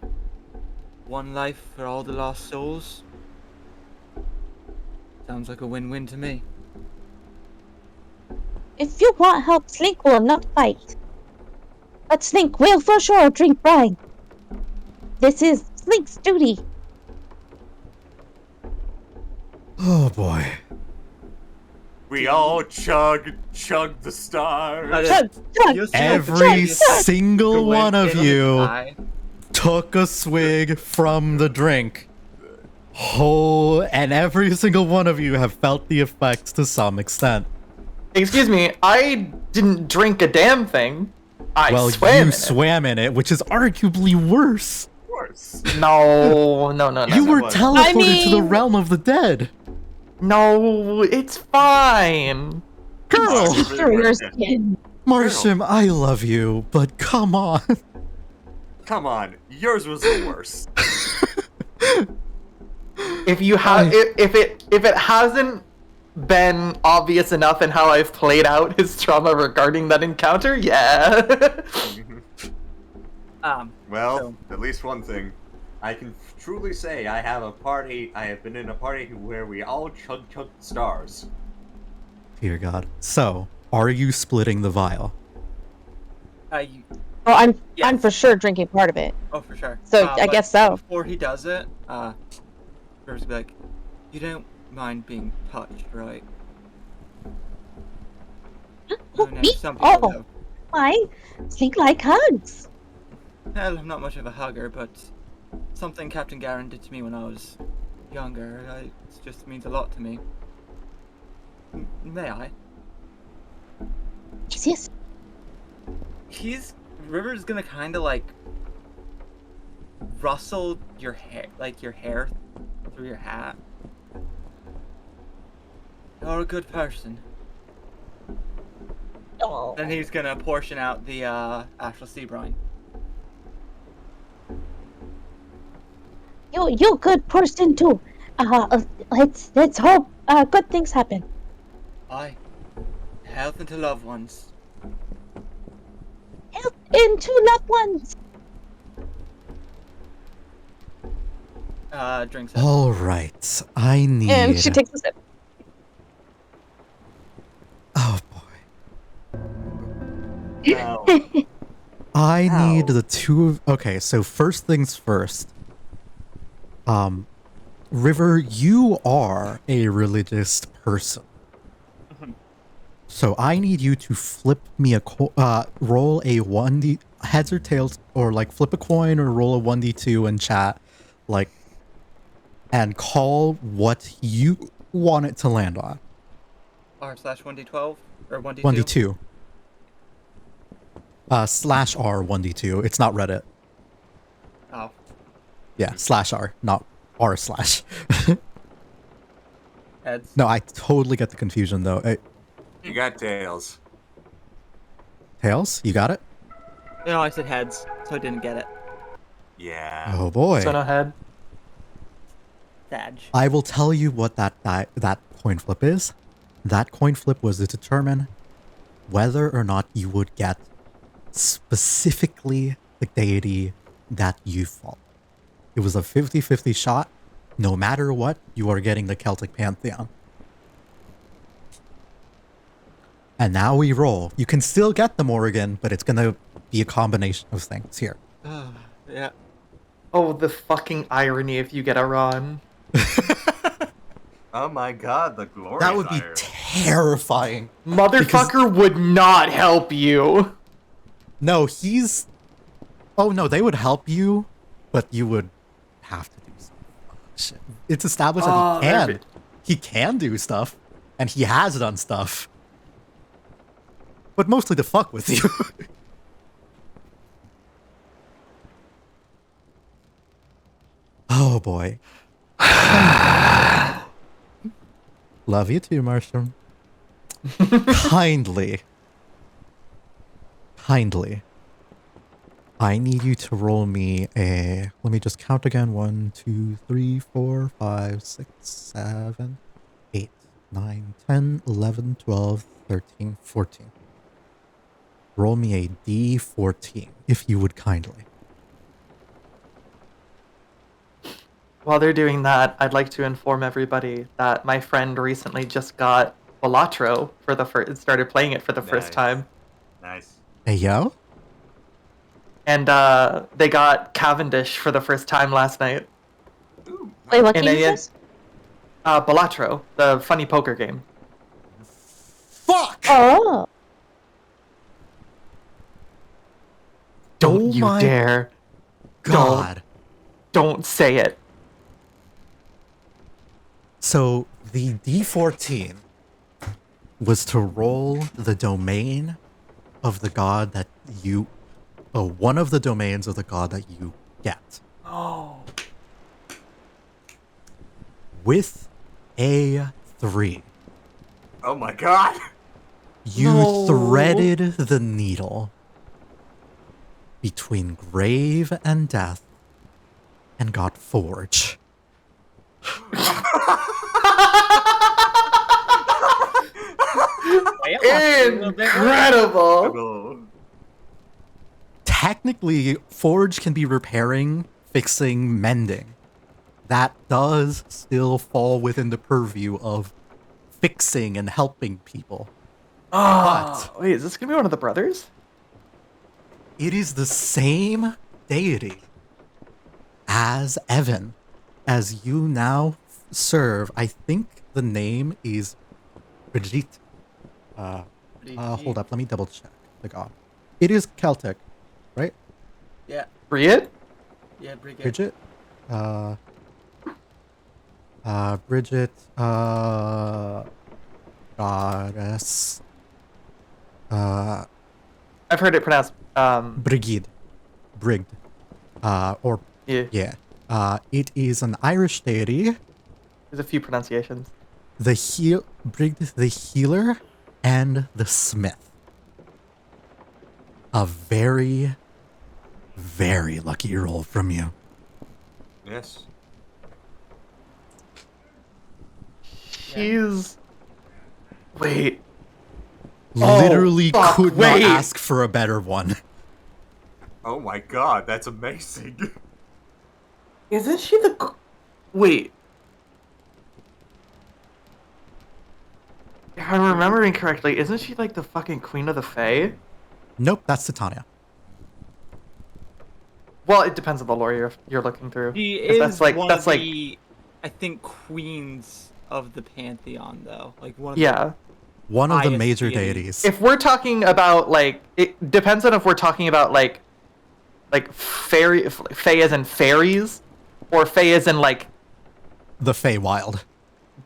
[SPEAKER 1] One life for all the lost souls. Sounds like a win-win to me.
[SPEAKER 6] If you want help, Slink will not fight. But Slink will for sure drink brine. This is Slink's duty.
[SPEAKER 3] Oh boy.
[SPEAKER 4] We all chug the stars.
[SPEAKER 6] Chug, chug,
[SPEAKER 1] You're
[SPEAKER 3] Every
[SPEAKER 1] chug.
[SPEAKER 3] single
[SPEAKER 1] Go in,
[SPEAKER 3] one of
[SPEAKER 1] it'll be
[SPEAKER 3] you
[SPEAKER 1] fine.
[SPEAKER 3] took a swig from the drink. Oh, and every single one of you have felt the effects to some extent.
[SPEAKER 2] Excuse me, I didn't drink a damn thing. I
[SPEAKER 3] Well,
[SPEAKER 2] swam
[SPEAKER 3] you
[SPEAKER 2] in it.
[SPEAKER 3] swam in it, which is arguably worse.
[SPEAKER 4] Of course.
[SPEAKER 2] No.
[SPEAKER 3] You were
[SPEAKER 4] was.
[SPEAKER 3] teleported to the
[SPEAKER 6] mean-
[SPEAKER 3] realm of the dead.
[SPEAKER 2] No, it's fine.
[SPEAKER 3] Girl,
[SPEAKER 6] Through your skin.
[SPEAKER 3] Marsham, I love you, but come on.
[SPEAKER 4] Come on, yours was the worst.
[SPEAKER 2] If you have, if it hasn't been obvious enough in how I've played out his trauma regarding that encounter, yeah.
[SPEAKER 4] Well,
[SPEAKER 1] So-
[SPEAKER 4] at least one thing. I can truly say I have been in a party where we all chug stars.
[SPEAKER 3] Dear God. So, are you splitting the vial?
[SPEAKER 6] Oh, I'm
[SPEAKER 1] Yes.
[SPEAKER 6] for sure drinking part of it.
[SPEAKER 1] Oh, for sure.
[SPEAKER 6] So I
[SPEAKER 1] But
[SPEAKER 6] guess so.
[SPEAKER 1] Before he does it, Rivers will be like, "You don't mind being touched, right?"
[SPEAKER 6] Oh,
[SPEAKER 1] I know
[SPEAKER 6] me?
[SPEAKER 1] some people
[SPEAKER 6] Oh, I Slink like hugs.
[SPEAKER 1] Well, I'm not much of a hugger, but something Captain Garen did to me when I was younger, it just means a lot to me. May I?
[SPEAKER 6] Yes.
[SPEAKER 1] River's gonna kind of like rustle your hair, like your hair through your hat. You're a good person.
[SPEAKER 6] Oh.
[SPEAKER 1] Then he's gonna portion out the astral sea brine.
[SPEAKER 6] You good person too. Let's hope good things happen.
[SPEAKER 1] Aye. Health into loved ones.
[SPEAKER 6] Help into loved ones.
[SPEAKER 1] Drinks it.
[SPEAKER 3] Alright, I need...
[SPEAKER 6] And she takes a sip.
[SPEAKER 3] Oh boy.
[SPEAKER 4] Now,
[SPEAKER 3] I
[SPEAKER 4] Ow.
[SPEAKER 3] need the two of... Okay, so first things first. River, you are a religious person. So I need you to flip me roll a 1d... Heads or tails, or like flip a coin or roll a 1d2 in chat. Like, and call what you want it to land on.
[SPEAKER 1] R/1d12 or 1d2.
[SPEAKER 3] 1d2. /r 1d2. It's not Reddit.
[SPEAKER 1] Oh.
[SPEAKER 3] Yeah, /r, not r/.
[SPEAKER 1] Heads.
[SPEAKER 3] No, I totally get the confusion though.
[SPEAKER 4] you got tails.
[SPEAKER 3] Tails, you got it?
[SPEAKER 1] No, I said heads, so I didn't get it.
[SPEAKER 4] Yeah.
[SPEAKER 3] Oh boy.
[SPEAKER 2] Son ahead.
[SPEAKER 1] Sag.
[SPEAKER 3] I will tell you what that coin flip is. That coin flip was to determine whether or not you would get specifically the deity that you follow. It was a 50-50 shot. No matter what, you are getting the Celtic Pantheon. And now we roll. You can still get the Morrigan, but it's gonna be a combination of things here.
[SPEAKER 1] Yeah.
[SPEAKER 2] Oh, the fucking irony if you get a run.
[SPEAKER 4] Oh my god, the glory.
[SPEAKER 3] That would be terrifying.
[SPEAKER 2] Motherfucker would not help you.
[SPEAKER 3] No, he's... Oh no, they would help you, but you would have to do something. Shit. It's established that
[SPEAKER 2] Oh,
[SPEAKER 3] he can.
[SPEAKER 2] they're-
[SPEAKER 3] He can do stuff, and he has done stuff. But mostly to fuck with you. Oh boy. Love you too, Marshall. Kindly. I need you to roll me a... Let me just count again. 1, 2, 3, 4, 5, 6, 7. 9, 10, 11, 12, 13, 14. Roll me a d14, if you would kindly.
[SPEAKER 2] While they're doing that, I'd like to inform everybody that my friend recently just got Balatro for the first, started playing it for the first time.
[SPEAKER 4] Nice.
[SPEAKER 3] Hey, yo?
[SPEAKER 2] And they got Cavendish for the first time last night.
[SPEAKER 4] Ooh.
[SPEAKER 6] Wait, what
[SPEAKER 2] And
[SPEAKER 6] game
[SPEAKER 2] they-
[SPEAKER 6] is this?
[SPEAKER 2] Balatro, the funny poker game.
[SPEAKER 3] Fuck!
[SPEAKER 6] Oh.
[SPEAKER 2] Don't
[SPEAKER 3] Oh
[SPEAKER 2] you
[SPEAKER 3] my
[SPEAKER 2] dare.
[SPEAKER 3] God.
[SPEAKER 2] Don't say it.
[SPEAKER 3] So the d14 was to roll the domain of the god that you... Oh, one of the domains of the god that you get.
[SPEAKER 2] Oh.
[SPEAKER 3] With a 3.
[SPEAKER 4] Oh my god!
[SPEAKER 3] You
[SPEAKER 2] No.
[SPEAKER 3] threaded the needle between grave and death and got Forge.
[SPEAKER 2] Incredible.
[SPEAKER 4] Oh.
[SPEAKER 3] Technically, Forge can be repairing, fixing, mending. That does still fall within the purview of fixing and helping people.
[SPEAKER 2] Oh, wait, is this gonna be one of the brothers?
[SPEAKER 3] It is the same deity as Evan, as you now serve. I think the name is Brigitte. Hold up, let me double check the god. It is Celtic, right?
[SPEAKER 1] Yeah,
[SPEAKER 2] Bridget?
[SPEAKER 1] yeah, Brigade.
[SPEAKER 3] Bridget? Bridget, goddess.
[SPEAKER 2] I've heard it pronounced
[SPEAKER 3] Brigid. Brigd. Or,
[SPEAKER 2] yeah.
[SPEAKER 3] yeah. It is an Irish deity.
[SPEAKER 2] There's a few pronunciations.
[SPEAKER 3] Brigd the healer and the smith. A very, very lucky roll from you.
[SPEAKER 4] Yes.
[SPEAKER 2] He's... Wait.
[SPEAKER 3] Literally
[SPEAKER 2] fuck,
[SPEAKER 3] could
[SPEAKER 2] wait.
[SPEAKER 3] not ask for a better one.
[SPEAKER 4] Oh my god, that's amazing.
[SPEAKER 2] Isn't she the... Wait. If I'm remembering correctly, isn't she like the fucking queen of the Fae?
[SPEAKER 3] Nope, that's Titania.
[SPEAKER 2] Well, it depends on the lore you're looking through.
[SPEAKER 1] She
[SPEAKER 2] 'Cause
[SPEAKER 1] is
[SPEAKER 2] that's like
[SPEAKER 1] one
[SPEAKER 2] that's
[SPEAKER 1] of
[SPEAKER 2] like
[SPEAKER 1] the, I think, queens of the pantheon, though. Like one of
[SPEAKER 2] yeah.
[SPEAKER 3] One of the
[SPEAKER 1] highest
[SPEAKER 3] major
[SPEAKER 1] deities.
[SPEAKER 3] deities.
[SPEAKER 2] If we're talking about like, it depends on if we're talking about like fairy, fae as in fairies, or fae as in like
[SPEAKER 3] The Feywild.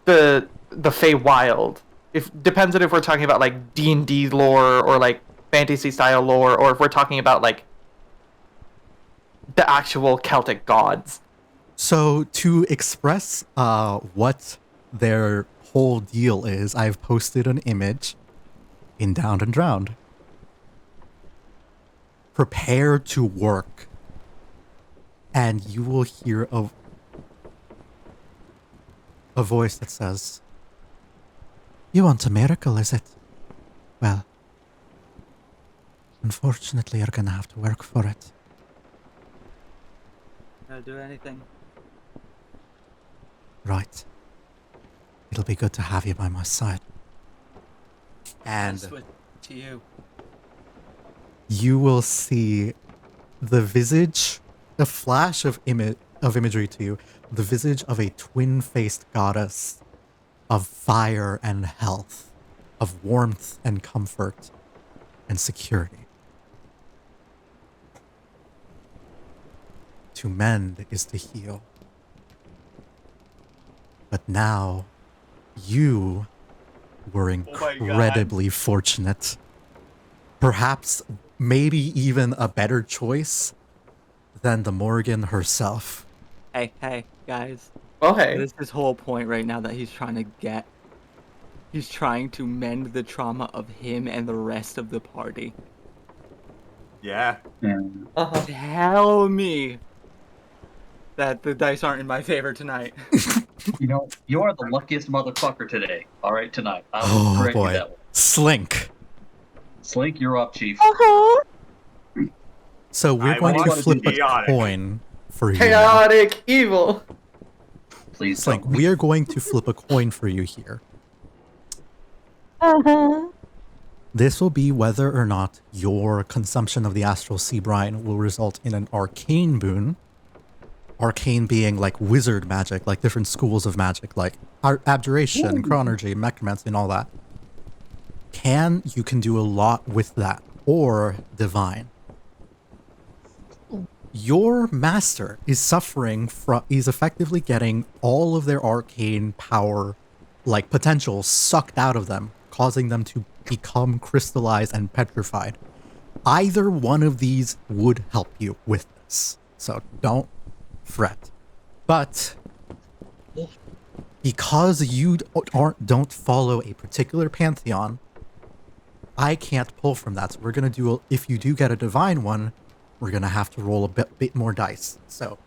[SPEAKER 2] the Fae Wild. If depends on if we're talking about like D&D lore or like fantasy style lore, or if we're talking about like the actual Celtic gods.
[SPEAKER 3] So to express what their whole deal is, I've posted an image in Downed and Drowned. Prepare to work, and you will hear a voice that says, "You want a miracle, is it? Well, unfortunately, you're gonna have to work for it."
[SPEAKER 1] I'll do anything.
[SPEAKER 3] Right. It'll be good to have you by my side. And
[SPEAKER 1] Switch to you.
[SPEAKER 3] you will see the visage, a flash of imagery to you, the visage of a twin-faced goddess of fire and health, of warmth and comfort and security. To mend is to heal. But now, you were
[SPEAKER 1] my God.
[SPEAKER 3] incredibly fortunate. Perhaps, maybe even a better choice than the Morgan herself.
[SPEAKER 1] Hey, guys.
[SPEAKER 2] Okay.
[SPEAKER 1] This is his whole point right now that he's trying to get. He's trying to mend the trauma of him and the rest of the party.
[SPEAKER 4] Yeah.
[SPEAKER 2] Uh-huh.
[SPEAKER 1] Tell me that the dice aren't in my favor tonight.
[SPEAKER 5] You know, you are the luckiest motherfucker today. All right, tonight. I will
[SPEAKER 3] Oh
[SPEAKER 5] correct you
[SPEAKER 3] boy.
[SPEAKER 5] that one.
[SPEAKER 3] Slink.
[SPEAKER 5] Slink, you're up, Chief.
[SPEAKER 6] Uh-huh.
[SPEAKER 3] So we're
[SPEAKER 4] I
[SPEAKER 3] going
[SPEAKER 5] want
[SPEAKER 3] to
[SPEAKER 5] to
[SPEAKER 3] flip
[SPEAKER 5] do
[SPEAKER 3] a
[SPEAKER 4] chaotic.
[SPEAKER 3] coin for you now.
[SPEAKER 2] Chaotic evil.
[SPEAKER 5] Please
[SPEAKER 3] Slink,
[SPEAKER 5] don't.
[SPEAKER 3] we are going to flip a coin for you here.
[SPEAKER 6] Uh-huh.
[SPEAKER 3] This will be whether or not your consumption of the astral sea brine will result in an arcane boon. Arcane being like wizard magic, like different schools of magic, like abjuration, chronergy, necromancy, and all that. You can do a lot with that, or divine. Your master is suffering from, he's effectively getting all of their arcane power, like potential, sucked out of them, causing them to become crystallized and petrified. Either one of these would help you with this, so don't fret. But because you don't follow a particular pantheon, I can't pull from that. So we're gonna do, if you do get a divine one, we're gonna have to roll a bit more dice. So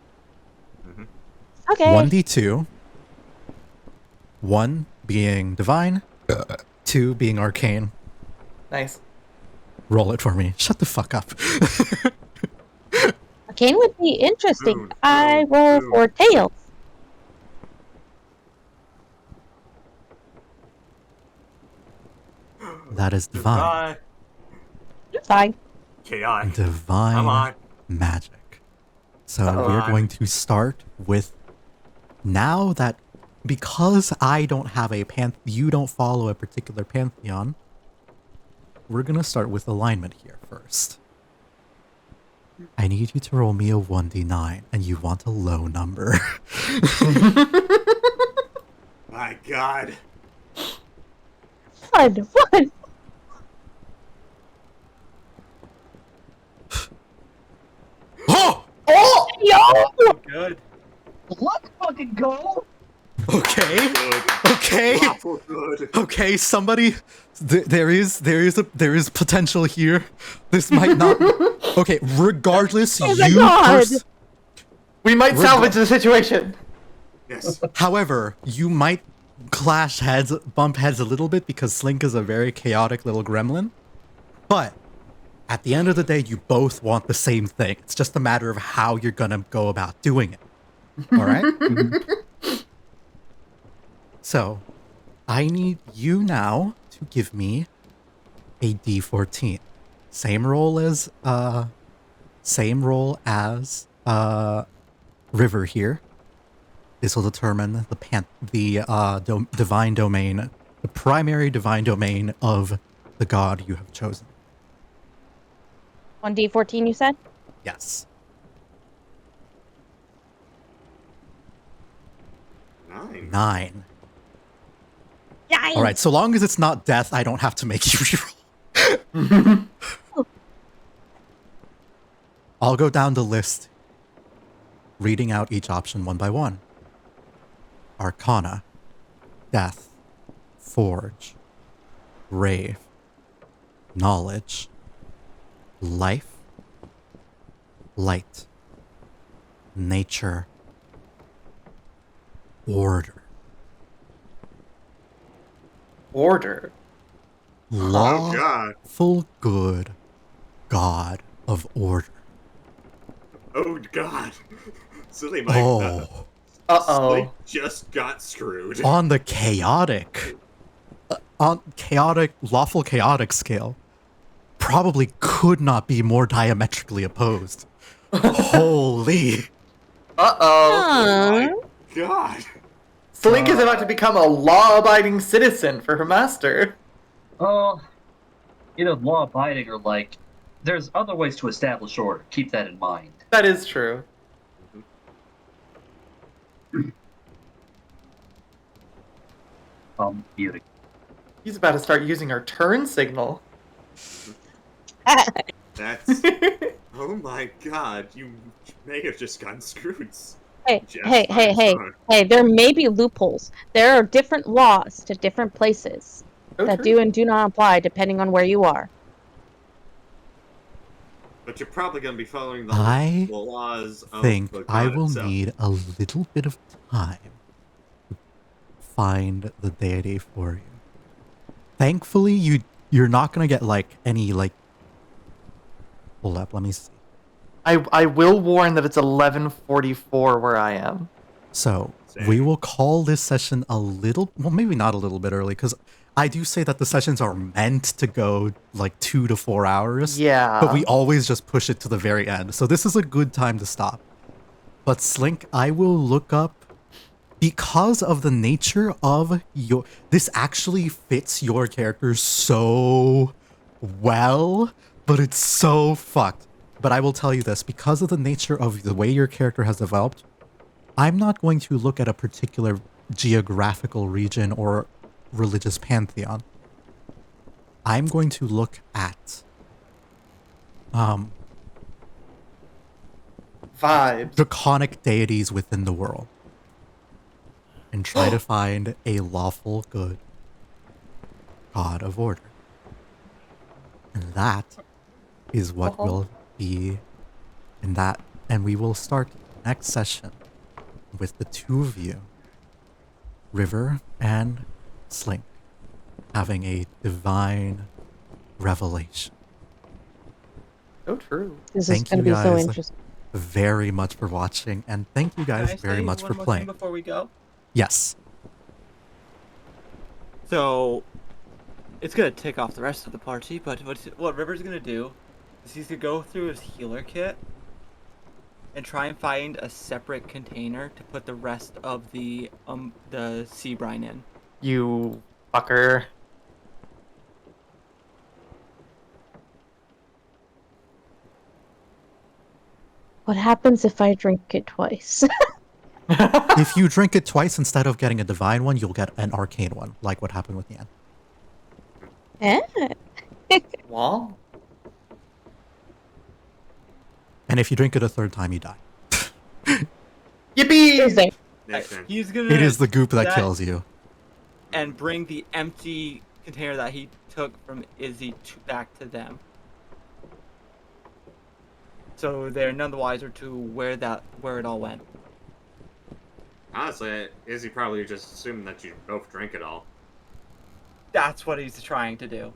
[SPEAKER 6] Okay.
[SPEAKER 3] 1d2, 1 being divine, 2 being arcane.
[SPEAKER 2] Nice.
[SPEAKER 3] Roll it for me. Shut the fuck up.
[SPEAKER 6] Arcane would be interesting.
[SPEAKER 4] Boom,
[SPEAKER 6] I
[SPEAKER 4] boom,
[SPEAKER 6] roll
[SPEAKER 4] boom.
[SPEAKER 6] for tails.
[SPEAKER 3] That is divine.
[SPEAKER 6] Fine.
[SPEAKER 4] Chaotic.
[SPEAKER 3] Divine
[SPEAKER 4] Come on.
[SPEAKER 3] magic. So
[SPEAKER 2] Uh-oh.
[SPEAKER 3] we're going to start with, now that, because I don't have a you don't follow a particular pantheon, we're gonna start with alignment here first. I need you to roll me a 1d9, and you want a low number.
[SPEAKER 4] My God.
[SPEAKER 6] Fun.
[SPEAKER 3] Oh!
[SPEAKER 2] Oh!
[SPEAKER 6] Yo!
[SPEAKER 1] Good.
[SPEAKER 5] Let's fucking go!
[SPEAKER 3] Okay.
[SPEAKER 4] Good.
[SPEAKER 3] Okay.
[SPEAKER 4] Awful good.
[SPEAKER 3] Okay, somebody, there is potential here. This might not. Okay, regardless,
[SPEAKER 6] Oh my
[SPEAKER 3] you
[SPEAKER 6] God.
[SPEAKER 2] We might
[SPEAKER 3] We're
[SPEAKER 2] salvage
[SPEAKER 3] go-
[SPEAKER 2] the situation.
[SPEAKER 4] Yes.
[SPEAKER 3] However, you might bump heads a little bit because Slink is a very chaotic little gremlin. But at the end of the day, you both want the same thing. It's just a matter of how you're gonna go about doing it. All right. So, I need you now to give me a D14. Same roll as River here. This will determine the divine domain, the primary divine domain of the god you have chosen.
[SPEAKER 6] 1d14, you said?
[SPEAKER 3] Yes.
[SPEAKER 4] 9.
[SPEAKER 3] 9.
[SPEAKER 6] Yikes.
[SPEAKER 3] All right. So long as it's not death, I don't have to make you reroll. I'll go down the list, reading out each option one by one. Arcana, Death, Forge, Grave, Knowledge, Life, Light, Nature, Order.
[SPEAKER 2] Order.
[SPEAKER 4] Oh, God.
[SPEAKER 3] Lawful good God of order.
[SPEAKER 4] Oh, God. So they might.
[SPEAKER 3] Oh,
[SPEAKER 2] Uh-oh.
[SPEAKER 4] They just got screwed.
[SPEAKER 3] on the chaotic, lawful chaotic scale, probably could not be more diametrically opposed. Holy.
[SPEAKER 2] Uh-oh.
[SPEAKER 4] Oh, my
[SPEAKER 6] Huh.
[SPEAKER 4] God.
[SPEAKER 2] Slink is about to become a law-abiding citizen for her master.
[SPEAKER 5] Oh, law abiding or like, there's other ways to establish order. Keep that in mind.
[SPEAKER 2] That is true.
[SPEAKER 5] Beauty.
[SPEAKER 2] He's about to start using her turn signal.
[SPEAKER 4] That's. Oh, my God. You may have just gotten screwed.
[SPEAKER 6] Hey,
[SPEAKER 4] Just
[SPEAKER 6] hey,
[SPEAKER 4] by
[SPEAKER 6] hey, hey,
[SPEAKER 4] son.
[SPEAKER 6] hey, there may be loopholes. There are different laws to different places
[SPEAKER 2] Oh,
[SPEAKER 6] that
[SPEAKER 2] true.
[SPEAKER 6] do and do not apply depending on where you are.
[SPEAKER 4] But you're probably going to be following the
[SPEAKER 3] I
[SPEAKER 4] laws of
[SPEAKER 3] think
[SPEAKER 4] the
[SPEAKER 3] I
[SPEAKER 4] god
[SPEAKER 3] will
[SPEAKER 4] itself.
[SPEAKER 3] need a little bit of time to find the deity for you. Thankfully, you're not gonna get like any like. Hold up, let me see.
[SPEAKER 2] I will warn that it's 11:44 where I am.
[SPEAKER 3] So
[SPEAKER 4] Same.
[SPEAKER 3] we will call this session a little, well, maybe not a little bit early, because I do say that the sessions are meant to go like 2 to 4 hours.
[SPEAKER 2] Yeah.
[SPEAKER 3] But we always just push it to the very end. So this is a good time to stop. But Slink, I will look up, because of the nature of your, this actually fits your character so well, but it's so fucked. But I will tell you this, because of the nature of the way your character has developed, I'm not going to look at a particular geographical region or religious pantheon. I'm going to look at
[SPEAKER 2] Vibes.
[SPEAKER 3] draconic deities within the world and try to find a lawful good god of order. And that is what will be in that. And we will start next session with the two of you, River and Slink, having a divine revelation.
[SPEAKER 2] So true.
[SPEAKER 6] This is
[SPEAKER 3] Thank
[SPEAKER 6] going
[SPEAKER 3] you
[SPEAKER 6] to be so
[SPEAKER 3] guys
[SPEAKER 6] interesting.
[SPEAKER 3] very much for watching, and thank you guys
[SPEAKER 1] Can I
[SPEAKER 3] very
[SPEAKER 1] say
[SPEAKER 3] much
[SPEAKER 1] one
[SPEAKER 3] for
[SPEAKER 1] more
[SPEAKER 3] playing.
[SPEAKER 1] thing before we go?
[SPEAKER 3] Yes.
[SPEAKER 1] So, it's gonna tick off the rest of the party, but what River's gonna do is he's gonna go through his healer kit and try and find a separate container to put the rest of the sea brine in.
[SPEAKER 2] You fucker.
[SPEAKER 6] What happens if I drink it twice?
[SPEAKER 3] If you drink it twice instead of getting a divine one, you'll get an arcane one, like what happened with Yan.
[SPEAKER 2] Well,
[SPEAKER 3] And if you drink it a third time, you die.
[SPEAKER 2] yippee!
[SPEAKER 6] Tuesday.
[SPEAKER 4] Next time.
[SPEAKER 1] He's gonna
[SPEAKER 3] It is the goop that
[SPEAKER 1] that-
[SPEAKER 3] kills you.
[SPEAKER 1] and bring the empty container that he took from Izzy back to them. So they're none the wiser to where it all went.
[SPEAKER 4] Honestly, Izzy probably just assumed that you both drank it all.
[SPEAKER 1] That's what he's trying to do.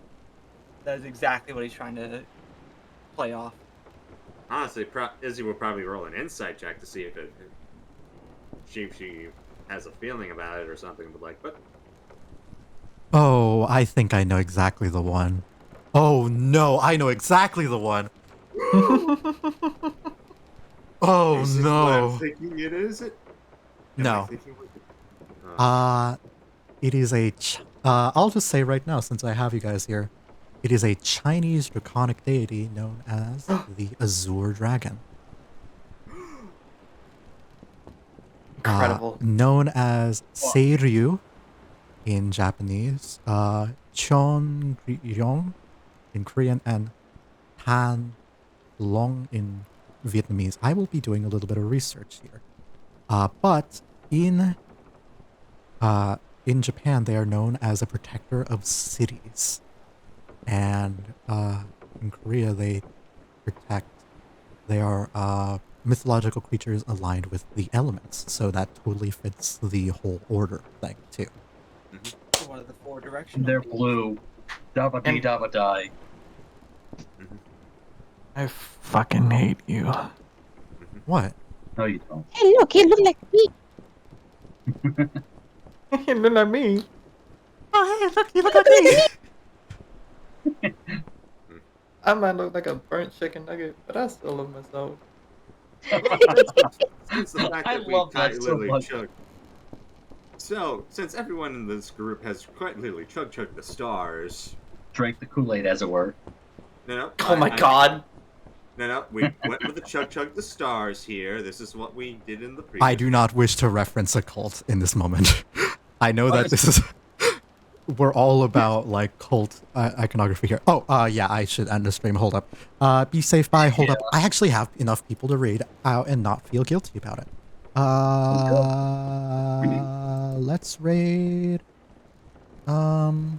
[SPEAKER 1] That is exactly what he's trying to play off.
[SPEAKER 4] Honestly, Izzy will probably roll an insight check to see if she has a feeling about it or something. But
[SPEAKER 3] Oh, I think I know exactly the one. Oh no, I know exactly the one. Oh
[SPEAKER 4] is this what I'm
[SPEAKER 3] no.
[SPEAKER 4] thinking it is? Am I
[SPEAKER 3] No.
[SPEAKER 4] thinking what it-
[SPEAKER 3] It is a. I'll just say right now, since I have you guys here, it is a Chinese draconic deity known as the Azure Dragon.
[SPEAKER 2] Incredible.
[SPEAKER 3] Known as Seiryu in Japanese, Cheonryong in Korean, and Han Long in Vietnamese. I will be doing a little bit of research here. But in Japan, they are known as a protector of cities. And in Korea, they are mythological creatures aligned with the elements. So that totally fits the whole order thing, too.
[SPEAKER 1] One of the four directions.
[SPEAKER 5] They're blue. Dabba dee dabba die.
[SPEAKER 2] I fucking hate you.
[SPEAKER 3] What?
[SPEAKER 5] No, you don't.
[SPEAKER 6] Hey, look, he look like me.
[SPEAKER 2] You look like me.
[SPEAKER 3] Oh, hey, look, you look like me!
[SPEAKER 2] I might look like a burnt chicken nugget, but I still love myself.
[SPEAKER 4] Since the fact
[SPEAKER 5] I
[SPEAKER 4] that we
[SPEAKER 5] love that
[SPEAKER 4] quite
[SPEAKER 5] so
[SPEAKER 4] literally
[SPEAKER 5] much.
[SPEAKER 4] chugged. So, since everyone in this group has quite literally chugged the stars.
[SPEAKER 5] Drink the Kool-Aid, as it were.
[SPEAKER 4] No,
[SPEAKER 2] Oh my god.
[SPEAKER 4] No, we went with the chug the stars here. This is what we did in the previous.
[SPEAKER 3] I do not wish to reference a cult in this moment. I know that this is... We're all about, like, cult iconography here. Oh, yeah, I should end the stream. Hold up. Be safe, bye. Hold up. I actually have enough people to raid out and not feel guilty about it. Let's raid... Ooms.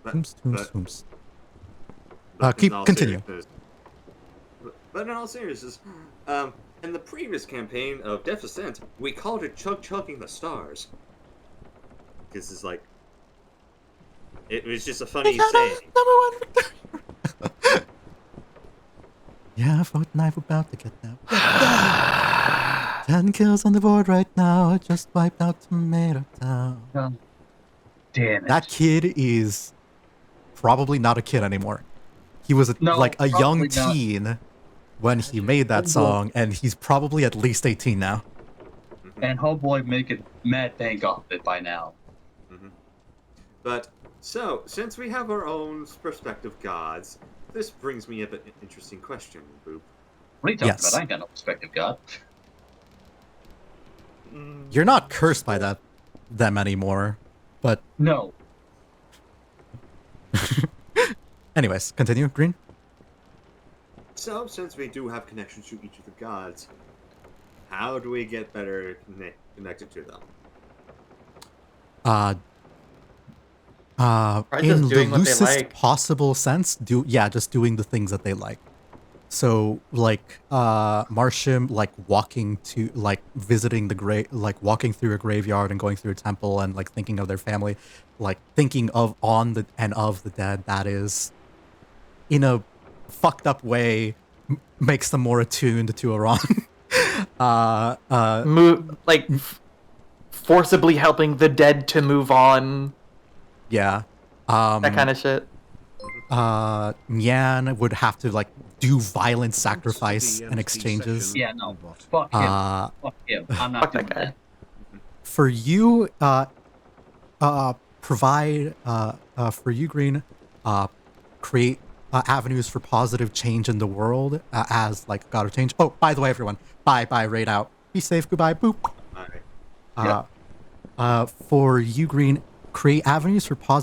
[SPEAKER 3] Ooms. Continue.
[SPEAKER 4] But in all seriousness, in the previous campaign of Death Ascent, we called it chugging the stars. Because it's like, it was just a funny saying.
[SPEAKER 3] Yeah, Fortnite about to get that. 10 kills on the board right now. I just wiped out Tomato Town.
[SPEAKER 5] God damn it.
[SPEAKER 3] That kid is probably not a kid anymore. He was like a young
[SPEAKER 5] probably not.
[SPEAKER 3] teen when he made that song, and he's probably at least 18 now.
[SPEAKER 5] And Homeboy making mad bank off it by now.
[SPEAKER 4] But, so, since we have our own perspective gods, this brings me up an interesting question, Boop.
[SPEAKER 5] What are you talking
[SPEAKER 3] Yes.
[SPEAKER 5] about? I ain't got no perspective god.
[SPEAKER 3] You're not cursed by them anymore, but
[SPEAKER 5] No.
[SPEAKER 3] anyways, continue, Green.
[SPEAKER 4] So, since we do have connections to each of the gods, how do we get better connected to them?
[SPEAKER 2] Probably
[SPEAKER 3] In
[SPEAKER 2] just
[SPEAKER 3] the
[SPEAKER 2] doing what they
[SPEAKER 3] loosest
[SPEAKER 2] like.
[SPEAKER 3] possible sense, just doing the things that they like. So, like, Marsham, like, visiting the walking through a graveyard and going through a temple and, like, thinking of their family, like, thinking of the dead, that is, in a fucked up way, makes them more attuned to Iran.
[SPEAKER 2] Forcibly helping the dead to move on.
[SPEAKER 3] Yeah.
[SPEAKER 2] That kind of shit.
[SPEAKER 3] Nyan would have to, like, do violent sacrifice and exchanges.
[SPEAKER 5] Yeah, no. Fuck him. Fuck him. I'm not doing that.
[SPEAKER 3] For you, for you, Green, create avenues for positive change in the world as, like, God of Change. Oh, by the way, everyone, bye, raid out. Be safe, goodbye, boop.
[SPEAKER 4] Alright.
[SPEAKER 3] For you, Green, create avenues for positive